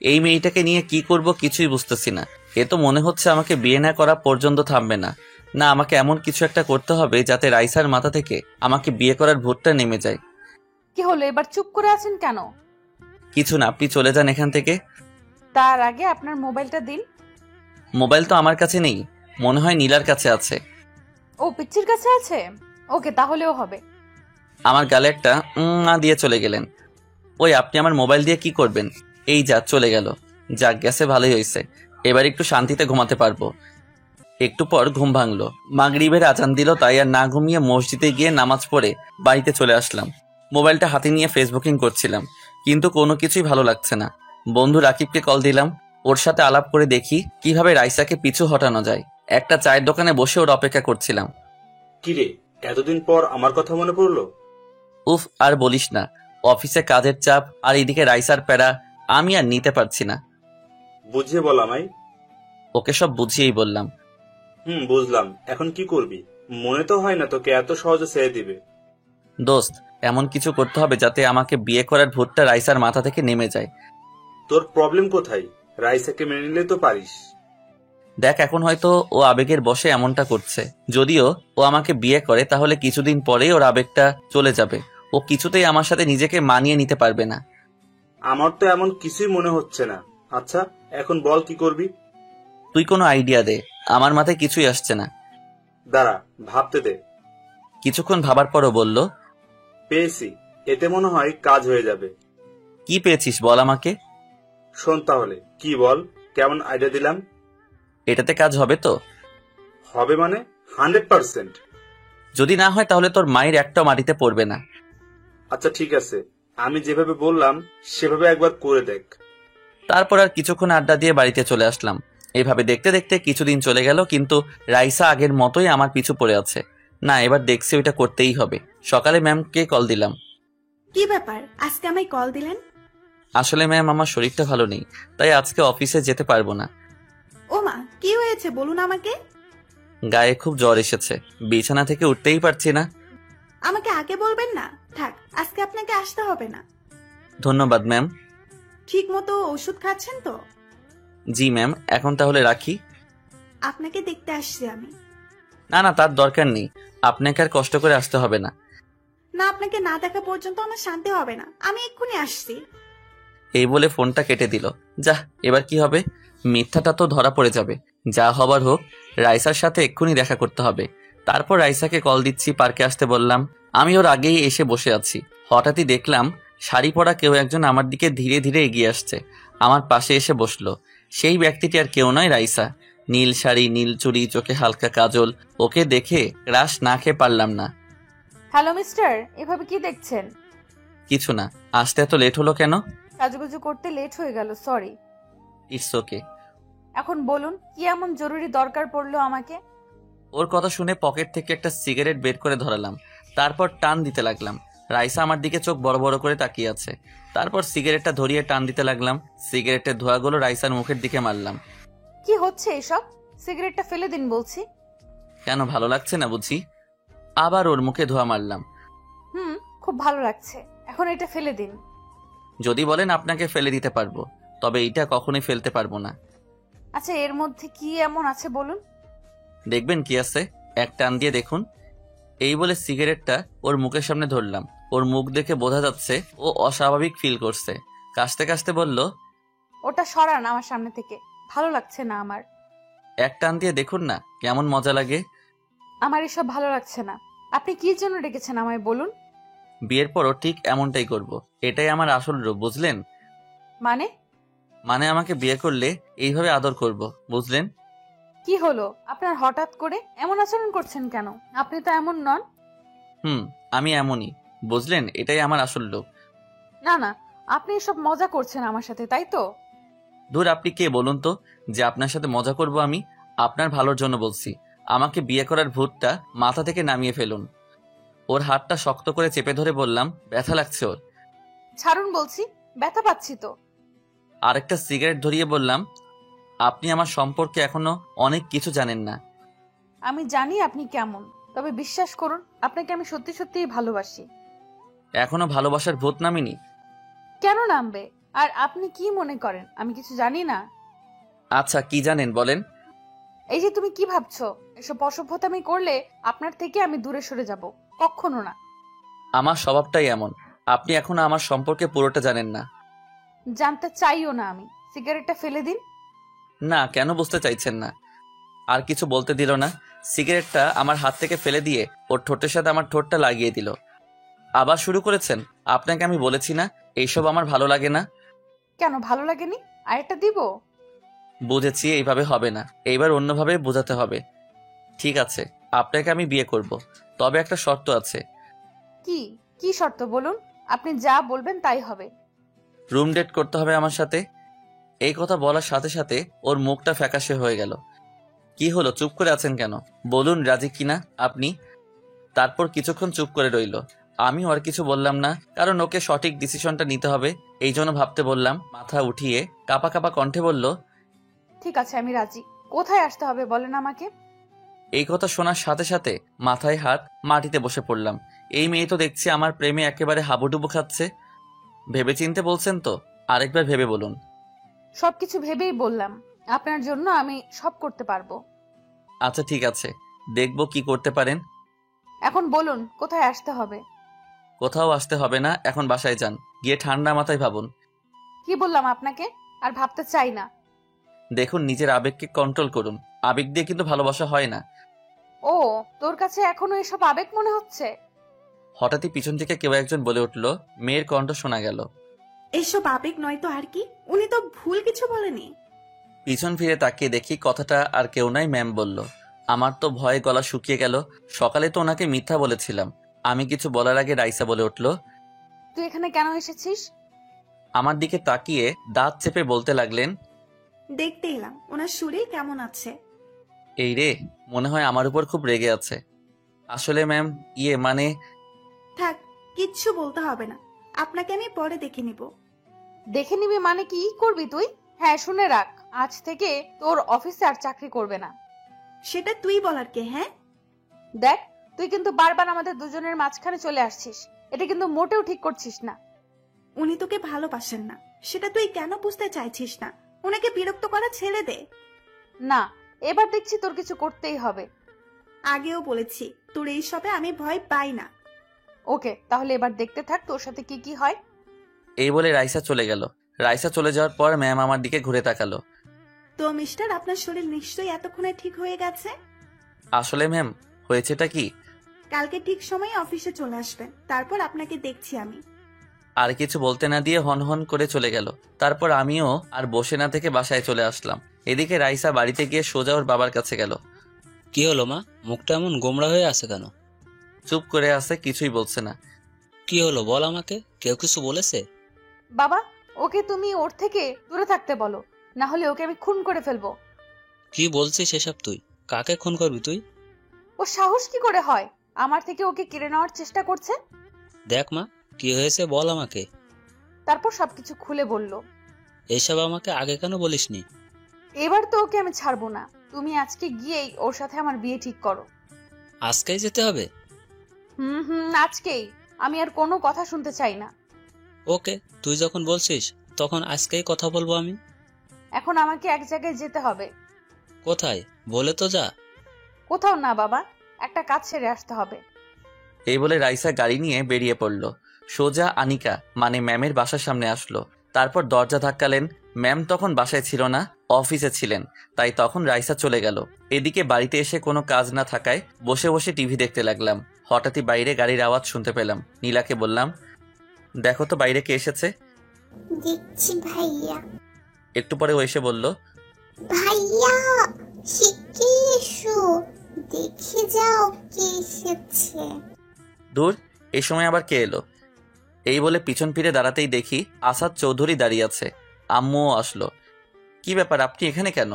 এই মেয়েটাকে নিয়ে কি করব কিছুই বুঝতেছি না। এ তো মনে হচ্ছে আমাকে বিয়ে না করা পর্যন্ত থামবে না। না, আমাকে এমন কিছু একটা করতে হবে যাতে রাইসার মাথা থেকে আমাকে বিয়ে করার ভূতটা নেমে যায়। কি হলো, এবার চুপ করে আছেন কেন? কিছু না, আপনি চলে যান এখান থেকে। তার আগে আপনার মোবাইলটা দিন। মোবাইল তো আমার কাছে নেই, মনে হয় নীলার কাছে আছে। ও পিচ্চির কাছে আছে? ওকে, তাহলেও হবে। আমার গালে একটা না দিয়ে চলে গেলেন। ওই, আপনি আমার মোবাইল দিয়ে কি করবেন? এই যা, চলে গেল। যাক, গেছে, ভালোই হয়েছে। এবার একটু শান্তিতে ঘুমাতে পারবো। একটু পর ঘুম ভাঙলো। মাগরিবের আজান দিল, তাই আর না ঘুমিয়ে মসজিদে গিয়ে নামাজ পড়ে বাড়িতে চলে আসলাম। মোবাইলটা হাতে নিয়ে ফেসবুকিং করছিলাম, কিন্তু কোনো কিছুই ভালো লাগছে না। বন্ধু রাকিবকে কল দিলাম। ওর সাথে আলাপ করে দেখি কিভাবে রাইসাকে পিছু হটানো যায়। একটা চায়ের দোকানে বসে ওর অপেক্ষা করছিলাম। কিরে, এতদিন পর আমার কথা মনে পড়লো? উফ, আর বলিস না। অফিসে কাজের চাপ আর এদিকে রাইসার প্যারা, আমি আর নিতে পারছি না। বুঝিয়ে বল আমায়। ওকে সব বুঝিয়েই বললাম। বুঝলাম। এখন কি করবি? মনে তো হয় না তোকে এত সহজে ছেড়ে দিবে। দোস্ত, এমন কিছু করতে হবে যাতে আমাকে বিয়ে করার ভূতটা রাইসার মাথা থেকে নেমে যায়। তোর প্রবলেম কোথায়? রাইসাকে মেনে নিলে তো পারিস। দেখ, এখন হয়তো ও আবেগের বশে এমনটা করছে। যদিও ও আমাকে বিয়ে করে তাহলে কিছুদিন পরেই ওর আবেগটা চলে যাবে। ও কিছুতেই আমার সাথে নিজেকে মানিয়ে নিতে পারবে না। আমার তো এমন কিছুই মনে হচ্ছে না। আচ্ছা, এখন বল কি করবি? তুই কোনো আইডিয়া দে, আমার মাথায় কিছুই আসছে না। দাঁড়া, ভাবতে দে। কিছুক্ষণ ভাবার পরও বলল, পেয়েছি। এতে মনে হয় কাজ হয়ে যাবে। কি পেয়েছিস বল আমাকে। শোন তাহলে, কি বল, কেমন আইডিয়া দিলাম? এটাতে কাজ হবে তো? হবে মানে 100%। যদি না হয় তাহলে তোর মায়ের একটাও মাটিতে পড়বে না। আচ্ছা ঠিক আছে, আমি যেভাবে বললাম সেভাবে একবার করে দেখ। তারপর আর কিছুক্ষণ আড্ডা দিয়ে বাড়িতে চলে আসলাম। এইভাবে দেখতে দেখতে কিছুদিন চলে গেল, কিন্তু রাইসা আগের মতোই আমার পিছু পড়ে আছে। না, এবার দেখছি ওইটা করতেই হবে। সকালে ম্যামকে কল দিলাম। কি ব্যাপার, আজকে আমায় কল দিলেন? আসলে ম্যাম, আমার শরীরটা ভালো নেই, তাই আজকে অফিসে যেতে পারবো না। ও মা, কি হয়েছে বলুন আমাকে। গায়ে খুব জ্বর এসেছে, বিছানা থেকে উঠতেই পারছি না। আমাকে আগে বলবেন না। থাক, আজকে আপনাকে আসতে হবে না। ধন্যবাদ ম্যাম। ঠিক মতো ওষুধ খাচ্ছেন তো? জি ম্যাম, এখন তাহলে রাখি। আপনাকে দেখতে আসছি আমি। না না, তার দরকার নেই, আপনাকে আর কষ্ট করে আসতে হবে না। না, আপনাকে না দেখা পর্যন্ত আমার শান্তি হবে না, আমি এক্ষুনি আসছি। এই বলে ফোনটা কেটে দিল। যা, এবার কি হবে? মিথ্যাটা তো ধরা পড়ে যাবে। যা হবার হোক, রাইসার সাথে এক্ষুনি দেখা করতে হবে। তারপর রাইসাকে কল দিচ্ছি, পার্কে আসতে বললাম। আমি ওর আগেই এসে বসে আছি। হঠাৎই দেখলাম শাড়ি পরা কেউ একজন আমার দিকে ধীরে ধীরে এগিয়ে আসছে। আমার পাশে এসে বসলো। সেই ব্যক্তিটি আর কেউ নয়, রাইসা। নীল শাড়ি, নীল চুড়ি, চোখে হালকা কাজল। ওকে দেখে ক্রাশ না খেয়ে পারলাম না। হ্যালো মিস্টার, এভাবে কি দেখছেন? কিছু না। আসতে এত লেট হলো কেন? সাজুগুজু করতে লেট হয়ে গেল, সরি। It's okay. এখন বলুন, কি এমন জরুরি দরকার পড়লো আমাকে? ওর কথা শুনে পকেট থেকে একটা সিগারেট বের করে ধরালাম। তারপর টান দিতে লাগলাম। রাইসা আমার দিকে চোখ বড় বড় করে তাকিয়ে আছে। তারপর সিগারেটটা ধরিয়ে টান দিতে লাগলাম। সিগারেটের ধোঁয়াগুলো রাইসার মুখের দিকে মারলাম। কি হচ্ছে এসব? সিগারেটটা ফেলে দিন বলছি। কেন, ভালো লাগছে না বুঝি? আবার ওর মুখে ধোঁয়া মারলাম। খুব ভালো লাগছে, এখন এটা ফেলে দিন। যদি বলেন আপনাকে ফেলে দিতে পারবো, তবে এইটা কখনোই ফেলতে পারবো না। আচ্ছা, এর মধ্যে কি এমন আছে বলুন? দেখবেন কি আছে, এক টান দিয়ে দেখুন। এই বলে সিগারেটটা ওর মুখের সামনে ধরলাম। ওর মুখ দেখে বোঝা যাচ্ছে ও অস্বাভাবিক ফিল করছে। কাশতে কাশতে বলল, ওটা সরান আমার সামনে থেকে, ভালো লাগছে না আমার। এক টান দিয়ে দেখুন না কেমন মজা লাগে। আমার এসব ভালো লাগছে না। আপনি কি জন্য ডেকেছেন আমায় বলুন? বিয়ের পরও ঠিক এমনটাই করব। এটাই আমার আসল রূপ, বুঝলেন? মানে আমাকে বিয়ে করলে এইভাবে আদর করব, বুঝলেন? কি হলো আপনার, হঠাৎ করে এমন আচরণ করছেন কেন? আপনি তো এমন নন। আমি এমনই, বুঝলেন? এটাই আমার আসল রূপ। না না, আপনি এসব মজা করছেন আমার সাথে, তাই তো? ধুর, আপনি কে বলুন তো যে আপনার সাথে মজা করব? আমি আপনার ভালোর জন্য বলছি। আমাকে বিয়ে করার ভূতটা মাথা থেকে নামিয়ে ফেলুন। ওর হাতটা শক্ত করে চেপে ধরে বললাম, ব্যথা লাগছে ওর। ছাড়ুন বলছি, ব্যথা পাচ্ছি তো। আরেকটা সিগারেট ধরিয়ে বললাম, আপনি আমার সম্পর্কে এখনো অনেক কিছু জানেন না। আমি জানি আপনি কেমন, তবে বিশ্বাস করুন, আপনাকে আমি সত্যি সত্যিই ভালোবাসি। এখনো ভালোবাসার ভূত নামিনি? কেন নামবে? আর আপনি কি মনে করেন আমি কিছু জানি না? আচ্ছা, কি জানেন বলেন? এই যে তুমি কি ভাবছো, এসব অসভ্যতামি করলে আপনার থেকে আমি দূরে সরে যাব, কখনো না। আমার স্বভাবটাই এমন। আপনি এখনো আমার সম্পর্কে পুরোটা জানেন না। জানতে চাইও না আমি। সিগারেটটা ফেলে দিন। না, কেন বুঝতে চাইছেন না? আর কিছু বলতে দিল না। সিগারেটটা আমার হাত থেকে ফেলে দিয়ে ওর ঠোঁটের সাথে আমার ঠোঁটটা লাগিয়ে দিল। আবার শুরু করেছেন? আপনাকে আমি বলেছি না এইসব আমার ভালো লাগে না। কেন ভালো লাগেনি? আরেকটা দিব? বুঝেছি, এইভাবে হবে না, এইবার অন্যভাবে বোঝাতে হবে। ঠিক আছে, আপনাকে আমি বিয়ে করব, তবে একটা শর্ত আছে। কি কি শর্ত বলুন? আপনি যা বলবেন তাই হবে। রুম ডেট করতে হবে আমার সাথে। এই কথা বলার সাথে সাথে ওর মুখটা ফ্যাকাশে হয়ে গেল। কি হলো, চুপ করে আছেন কেন? বলুন রাজি কিনা আপনি। তারপর কিছুক্ষণ চুপ করে রইল। আমিও আর কিছু বললাম না, কারণ ওকে সঠিক ডিসিশনটা নিতে হবে, এই জন্য ভাবতে বললাম। মাথা উঠিয়ে কাপা কাপা কণ্ঠে বলল, ঠিক আছে, আমি রাজি। কোথায় আসতে হবে বলেন আমাকে। এই কথা শোনার সাথে সাথে মাথায় হাত মাটিতে বসে পড়লাম। এই মেয়ে তো দেখছি আমার প্রেমে একেবারে হাবুডুবু খাচ্ছে। ভেবেচিন্তে বলছেন তো? আরেকবার ভেবে বলুন। সবকিছু ভেবেই বললাম, আপনার জন্য আমি সব করতে পারবো। আচ্ছা ঠিক আছে, দেখবো কি করতে পারেন। এখন বলুন কোথায় আসতে হবে। কোথাও আসতে হবে না, এখন বাসায় যান, গিয়ে ঠান্ডা মাথায় ভাবুন। কি বললাম আপনাকে? আর ভাবতে চাই না। দেখুন, নিজের আবেগকে কন্ট্রোল করুন। আবেগ দিয়ে কিন্তু ভালোবাসা হয় না। ও, তোর কাছে এখনো এসব আবেগ মনে হচ্ছে? হঠাৎই পিছন থেকে কেউ একজন বলে উঠল। মেয়ের কণ্ঠ শোনা গেল। এইসব আবেগ নয় তো আর কি, উনি তো ভুল কিছু বলেনি। পিছন ফিরে তাকিয়ে দেখি কথাটা আর কেউ নাই, ম্যাম বলল। আমার তো ভয়ে গলা শুকিয়ে গেল। সকালে তো ওনাকে মিথ্যা বলেছিলাম। আমি কিছু বলার আগে রাইসা বলে উঠল, তুই এখানে কেন এসেছিস? আমার দিকে তাকিয়ে দাঁত চেপে বলতে লাগলেন, দেখতে এলাম ওনার শরীর কেমন আছে। এই রে, মনে হয় আমার উপর খুব রেগে আছে। আসলে ম্যাম, মানে। থাক, কিচ্ছু বলতে হবে না, আপনাকে আমি পরে দেখে নিব। দেখে নিবি মানে কি করবি তুই? হ্যাঁ, শুনে রাখ, আজ থেকে তোর অফিসে আর চাকরি করবে না। সেটা তুই বলার কে? হ্যাঁ দেখ, তুই কিন্তু বারবার আমাদের দুজনের মাঝখানে চলে আসছিস, এটা কিন্তু মোটেও ঠিক করছিস না। উনি তোকে ভালোবাসেন না, সেটা তুই কেন বুঝতে চাইছিস না? ওনাকে বিরক্ত করা ছেড়ে দে। না, এবার দেখছি তোর কিছু করতেই হবে। আগেও বলেছি তোর এইসবে আমি ভয় পাই না। ওকে, তাহলে এবার দেখতে থাক তোর সাথে কি কি হয়। এই বলে রাইসা চলে গেল। রাইসা চলে যাওয়ার পর ম্যাম আমার দিকে ঘুরে তাকালো। তো মিস্টার, আপনার শরীর নিশ্চয়ই এতক্ষণে ঠিক হয়ে গেছে। আসলে ম্যাম, হয়েছেটা কি? কালকে ঠিক সময়ে অফিসে চলে আসবেন, তারপর আপনাকে দেখছি আমি। আর কিছু বলতে না দিয়ে হন হন করে চলে গেল। তারপর আমিও আর বসে না থেকে বাসায় চলে আসলাম। এদিকে রাইসা বাড়িতে গিয়ে সোজা ওর বাবার কাছে গেল। কি হলো মা, মুখটা এমন গোমড়া হয়ে আছে কেন? চুপ করে আছে, কিছুই বলছে না। কি হলো বল আমাকে, কেউ কিছু বলেছে? বাবা, ওকে তুমি ওর থেকে দূরে থাকতে বলো, না হলে ওকে আমি খুন করে ফেলবো। কি বলছিস এসব তুই? কাকে খুন করবি তুই? ও সাহস কি করে হয় আমার থেকে ওকে কেড়ে নেওয়ার চেষ্টা করছে। দেখ মা, কি হয়েছে বল আমাকে। তারপর সবকিছু খুলে বলল। এসব আমাকে আগে কেন বলিসনি? এবার তো ওকে আমি ছাড়বো না, তুমি আজকে গিয়েই ওর সাথে আমার বিয়ে ঠিক করো। আজকেই যেতে হবে? আজকেই। আমি আর কোনো কথা শুনতে চাই না। ওকে, তুই যখন বলছিস তখন আজকেই কথা বলবো আমি। এখন আমাকে এক জায়গায় যেতে হবে। কোথায় বলে তো যা। কোথাও না বাবা, একটা কাজ সেরে আসতে হবে। এই বলে রাইসা গাড়ি নিয়ে বেরিয়ে পড়ল। সোজা আনিকা মানে ম্যামের বাসার সামনে আসলো। তারপর দরজা ধাক্কালেন। ম্যাম তখন বাসায় ছিল না, অফিসে ছিলেন, তাই তখন রাইসা চলে গেল। এদিকে বাড়িতে এসে কোনো কাজ না থাকায় বসে বসে টিভি দেখতে লাগলাম। হঠাৎই বাইরে গাড়ির আওয়াজ শুনতে পেলাম। নীলাকে বললাম, দেখো তো বাইরে কে এসেছে। দেখছি ভাইয়া। একটু পরে ও এসে বলল, ভাইয়া শিগগির এসো, দেখে যাও কে এসেছে। দূর, এই সময় আবার কে এলো? এই বলে পিছন ফিরে দাঁড়াতেই দেখি আসাদ চৌধুরী দাঁড়িয়ে আছে। আম্মুও আসলো। কি ব্যাপার, আপনি এখানে কেন?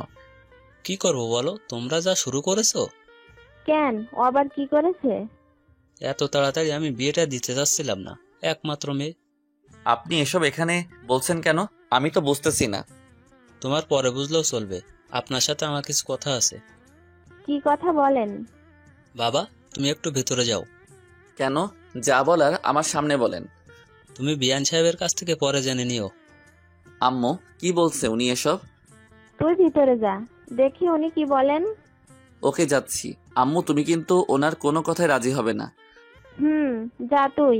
কি করবো বলো, তোমরা যা শুরু করেছো। কেন, ও আবার কি করেছে? এত তাড়াতাড়ি আমি বিয়েটা দিতে চাচ্ছিলাম না, একমাত্র মেয়ে। আপনি এসব এখানে বলছেন কেন? আমি তো বুঝতেছি না। তোমার পরে বুঝলেও চলবে, আপনার সাথে আমার কিছু কথা আছে। কি কথা বলেন? বাবা, তুমি একটু ভেতরে যাও। কেন? যা বলার আমার সামনে বলেন। তুমি বিয়ান সাহেবের কাছ থেকে পরে জেনে নিও। আম্মু, কি বলছে উনি এসব? তুই ভিতরে যা, দেখি উনি কি বলেন। ওকে, যাচ্ছি। আম্মু, তুমি কিন্তু ওনার কোনো কথায় রাজি হবে না। যা তুই।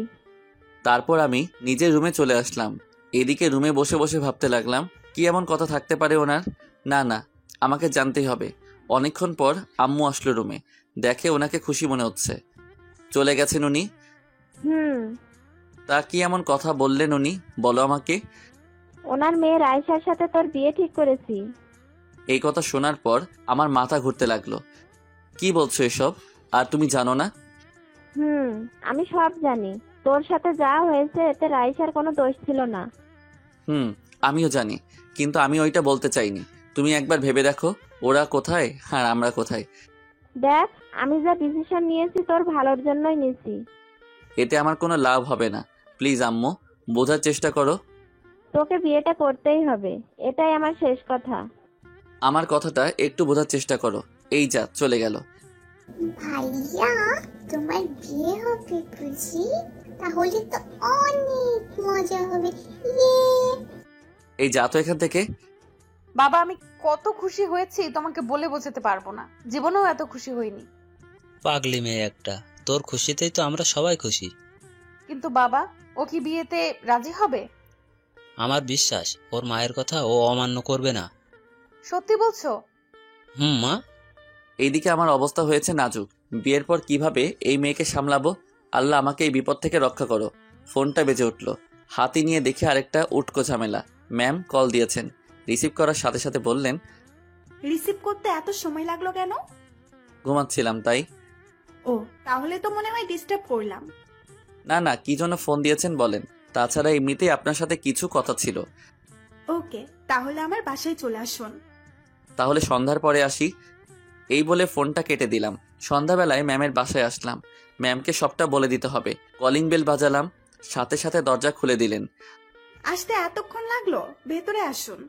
তারপর আমি নিজের রুমে চলে আসলাম। এদিকে রুমে বসে বসে ভাবতে লাগলাম, কি এমন কথা থাকতে পারে ওনার? না না, আমাকে জানতেই হবে। অনেকক্ষণ পর আম্মু আসলো রুমে। দেখে ওনাকে খুশি মনে হচ্ছে। চলে গেছেন উনি? তা কি এমন কথা বললেন উনি, বলো আমাকে। ওনার মেয়ে রাইসার সাথে তোর বিয়ে ঠিক করেছি। এই কথা শোনার পর আমার মাথা ঘুরতে লাগলো। কি বলছো এসব? আর তুমি জানো না? আমি সব জানি। তোর সাথে যা হয়েছে এতে রাইসার কোনো দোষ ছিল না। আমিও জানি, কিন্তু আমি ওইটা বলতে চাইনি। তুমি একবার ভেবে দেখো, ওরা কোথায় আর আমরা কোথায়। দেখ, আমি যা ডিসিশন নিয়েছি তোর ভালোর জন্যই নিয়েছি। এতে আমার কোনো লাভ হবে না। প্লিজ আম্মু, বোঝার চেষ্টা করো। তোকে বিয়েটা করতেই হবে, এটাই আমার শেষ কথা। আমার কথাটা একটু বোঝার চেষ্টা করো। এই যা চলে গেল। ভাইয়া, তোমার বিয়ে হবে বুঝি? তাহলে তো অনেক মজা হবে। এই যা তো এখান থেকে। বাবা, আমি কত খুশি হয়েছি তোমাকে বলে বোঝাতে পারবো না। জীবনেও এত খুশি হইনি। পাগলি মেয়ে একটা, তোর খুশিতেই তো আমরা সবাই খুশি। কিন্তু বাবা, ও কি বিয়েতে রাজি হবে? আমার বিশ্বাস ওর মায়ের কথা ও অমান্য করবে না। সত্যি বলছো? মা। এইদিকে আমার অবস্থা হয়েছে নাজুক। বিয়ের পর কিভাবে এই মেয়েকে সামলাবো? আল্লাহ আমাকে এই বিপদ থেকে রক্ষা করো। ফোনটা বেজে উঠলো। হাতি নিয়ে দেখে আরেকটা উটকো ঝামেলা। ম্যাম কল দিয়েছেন। রিসিভ করার সাথে সাথে বললেন, রিসিভ করতে এত সময় লাগলো কেন? ঘুমাচ্ছিলাম তাই। ও, তাহলে তো মনে হয় ডিস্টার্ব করলাম। না না, কি জন্য ফোন দিয়েছেন বলেন। তাছাড়া এমনিতেই আপনার সাথে কিছু কথা ছিল। ওকে, তাহলে আমার বাসায় চলে আসুন। তাহলে সন্ধ্যার পরে আসি। এই বলে ফোনটা কেটে দিলাম। সন্ধ্যাবেলায় ম্যামের বাসায় আসলাম। ম্যামকে সবটা বলে দিতে হবে। কলিং বেল বাজালাম, সাথে সাথে দরজা খুলে দিলেন। আসতে এতক্ষণ লাগলো? ভেতরে আসুন।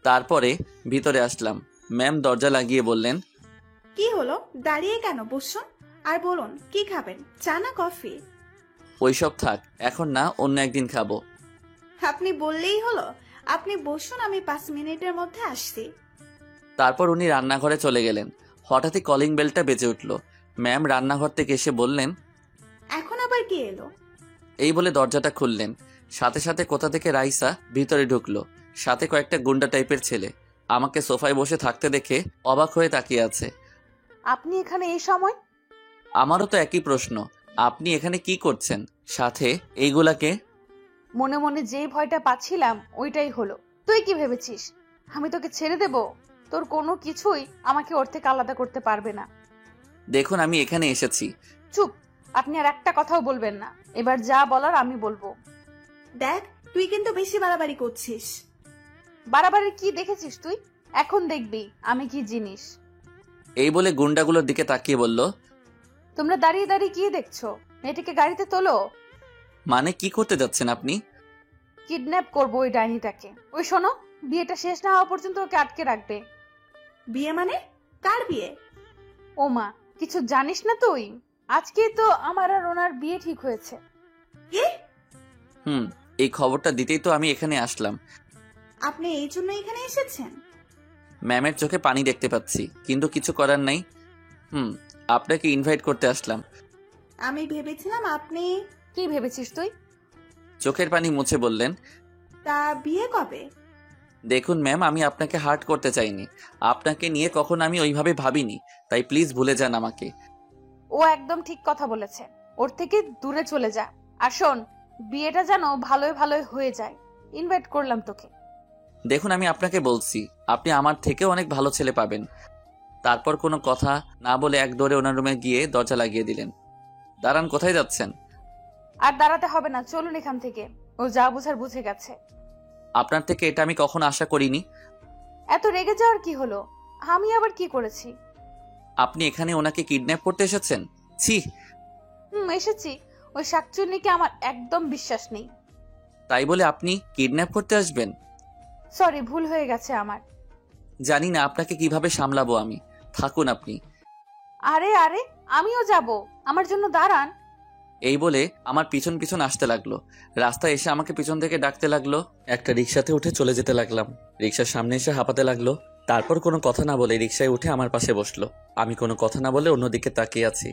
তারপরে ভিতরে আসলাম। ম্যাম দরজা লাগিয়ে বললেন, কি হলো, দাঁড়িয়ে কেন? বসুন আর বলুন কি খাবেন, চা না কফি? ওইসব থাক, এখন না, অন্য একদিন খাবো। আপনি বললেই হলো। আপনি বসুন, আমি 5 মিনিটের মধ্যে আসছি। তারপর উনি রান্নাঘরে চলে গেলেন। হঠাৎই কলিং বেলটা বেজে উঠল। ম্যাম রান্নাঘর থেকে এসে বললেন, এখন আবার কে এলো? এই বলে দরজাটা খুললেন। সাথে সাথে কোথা থেকে রাইসা ভিতরে ঢুকলো, সাথে কয়েকটা গুন্ডা টাইপের ছেলে। আমাকে সোফায় বসে থাকতে দেখে অবাক হয়ে তাকিয়ে আছে। আপনি এখানে এই সময়? আমারও তো একই প্রশ্ন, আপনি এখানে কি করছেন? সাথে এইগুলাকে? মনে মনে যেই ভয়টা পাচ্ছিলাম ওইটাই হলো। তুই কি ভেবেছিস আমি তোকে ছেড়ে দেব? তোর কোনো কিছুই আমাকে ওর থেকে আলাদা করতে পারবে না। দেখুন আমি এখানে এসেছি। চুপ, আপনি আর একটা কথাও বলবেন না। এবার যা বলার আমি বলবো। দেখ, তুই কিন্তু বেশি বাড়াবাড়ি করছিস। বাড়াবাড়ি কি দেখেছিস তুই? এখন দেখবি আমি কি জিনিস। এই বলে গুন্ডাগুলোর দিকে তাকিয়ে বলল, তোমরা দাঁড়িয়ে দাঁড়িয়ে কি দেখছো? মেয়েটিকে গাড়িতে তোলো। মানে কি করতে যাচ্ছেন আপনি? কিডন্যাপ করবো ওই ডাইনিটাকে। ওই শোনো, বিয়েটা শেষ না হওয়া পর্যন্ত ওকে আটকে রাখবে। বিয়ে মানে? কার বিয়ে? ও মা, কিছু জানিস না তুই? আজকে তো আমার আর ওনার বিয়ে ঠিক হয়েছে। কি? এই খবরটা দিতেই তো আমি এখানে আসলাম। আপনি এই জন্য এখানে এসেছেন? ম্যামের চোখে পানি দেখতে পাচ্ছি, কিন্তু কিছু করার নাই। আপনাকে ইনভাইট করতে আসলাম। আমি ভেবেছিলাম আপনি। কি ভেবেছিস তুই? চোখের পানি মুছে বললেন, তা বিয়ে কবে? দেখুন ম্যাম, আমি আপনাকে হার্ট করতে চাইনি। আপনাকে নিয়ে কখনো আমি ওইভাবে ভাবিনি, তাই প্লিজ ভুলে যান আমাকে। ও একদম ঠিক কথা বলেছে। ওর থেকে দূরে চলে যা। আর শোন, বিয়েটা যেন ভালোই ভালোই হয়ে যায়। ইনভাইট করলাম তোকে। দেখুন আমি আপনাকে বলছি, আপনি আমার থেকেও অনেক ভালো ছেলে পাবেন। তারপর কোনো কথা না বলে এক দৌড়ে ওনার রুমে গিয়ে দরজা লাগিয়ে দিলেন। দাঁড়ান, কোথায় যাচ্ছেন? আর দাঁড়াতে হবে না, চলুন এখান থেকে। ও যা বুঝার বুঝে গেছে। আপনার থেকে এটা আমি কখনো আশা করিনি। এত রেগে যাওয়ার কি হলো? আমি আবার কি করেছি? আপনি এখানে ওনাকে কিডন্যাপ করতে এসেছেন? ছি। এসেছি। ওই শাকচুন্নিকে আমার একদম বিশ্বাস নেই। তাই বলে আপনি কিডন্যাপ করতে আসবেন? সরি, ভুল হয়ে গেছে আমার। জানি না আপনাকে কিভাবে সামলাবো আমি। থাকুন আপনি। আরে আরে, আমিও যাব, আমার জন্য দাঁড়ান। এই বলে আমার পিছন পিছন আসতে লাগলো। রাস্তায় এসে আমাকে পিছন থেকে ডাকতে লাগলো। একটা রিক্সাতে উঠে চলে যেতে লাগলাম। রিক্সার সামনে এসে হাঁপাতে লাগলো। তারপর কোনো কথা না বলে রিক্সায় উঠে আমার পাশে বসলো। আমি কোনো কথা না বলে অন্যদিকে তাকিয়ে আছি।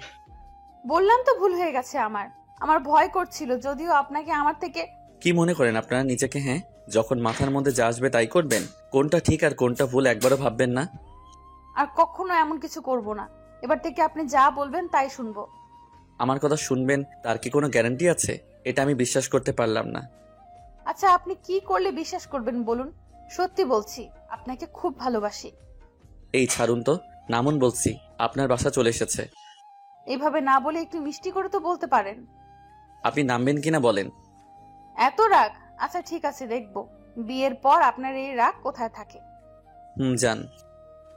বললাম তো ভুল হয়ে গেছে আমার। আমার ভয় করছিল, যদিও আপনাকে আমার থেকে। কি মনে করেন আপনারা নিজেকে? হ্যাঁ, যখন মাথার মধ্যে যা আসবে তাই করবেন? কোনটা ঠিক আর কোনটা ভুল একবারও ভাববেন না? আর কখনো এমন কিছু করব না। এবার থেকে আপনি যা বলবেন তাই শুনবো। আমার কথা শুনবেন তার কি কোনো গ্যারান্টি আছে? এটা আমি বিশ্বাস করতে পারলাম না। আচ্ছা, আপনি কি করলে বিশ্বাস করবেন বলুন? সত্যি বলছি, আপনাকে খুব ভালোবাসি। এই ছাড়ুন তো, নামুন বলছি। আপনার বাসা চলে এসেছে। এইভাবে না বলে একটু মিষ্টি করে তো বলতে পারেন। আপনি নামবেন কিনা বলেন। এত রাগ? আচ্ছা ঠিক আছে, দেখবো বিয়ের পর আপনার এই রাগ কোথায় থাকে। যান।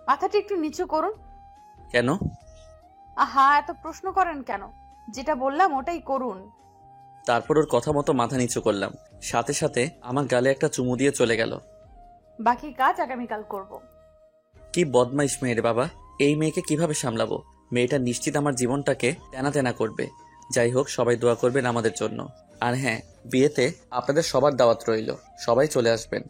মাথাটা একটু নিচু করুন। কেন? আহা, এত প্রশ্ন করেন কেন? যেটা বললাম ওটাই করুন। তারপর ওর কথা মতো মাথা নিচু করলাম। সাথে সাথে আমার গালে একটা চুমু দিয়ে চলে গেল। বাকি কাজ আগামীকাল করব। কি বদমাইশ মেয়ের বাবা! এই মেয়েকে কিভাবে সামলাবো? মেয়েটা নিশ্চিত আমার জীবনটাকে তেনা তেনা করবে। যাই হোক, সবাই দোয়া করবেন আমাদের জন্য। আর হ্যাঁ, বিয়েতে আপনাদের সবার দাওয়াত রইল, সবাই চলে আসবেন।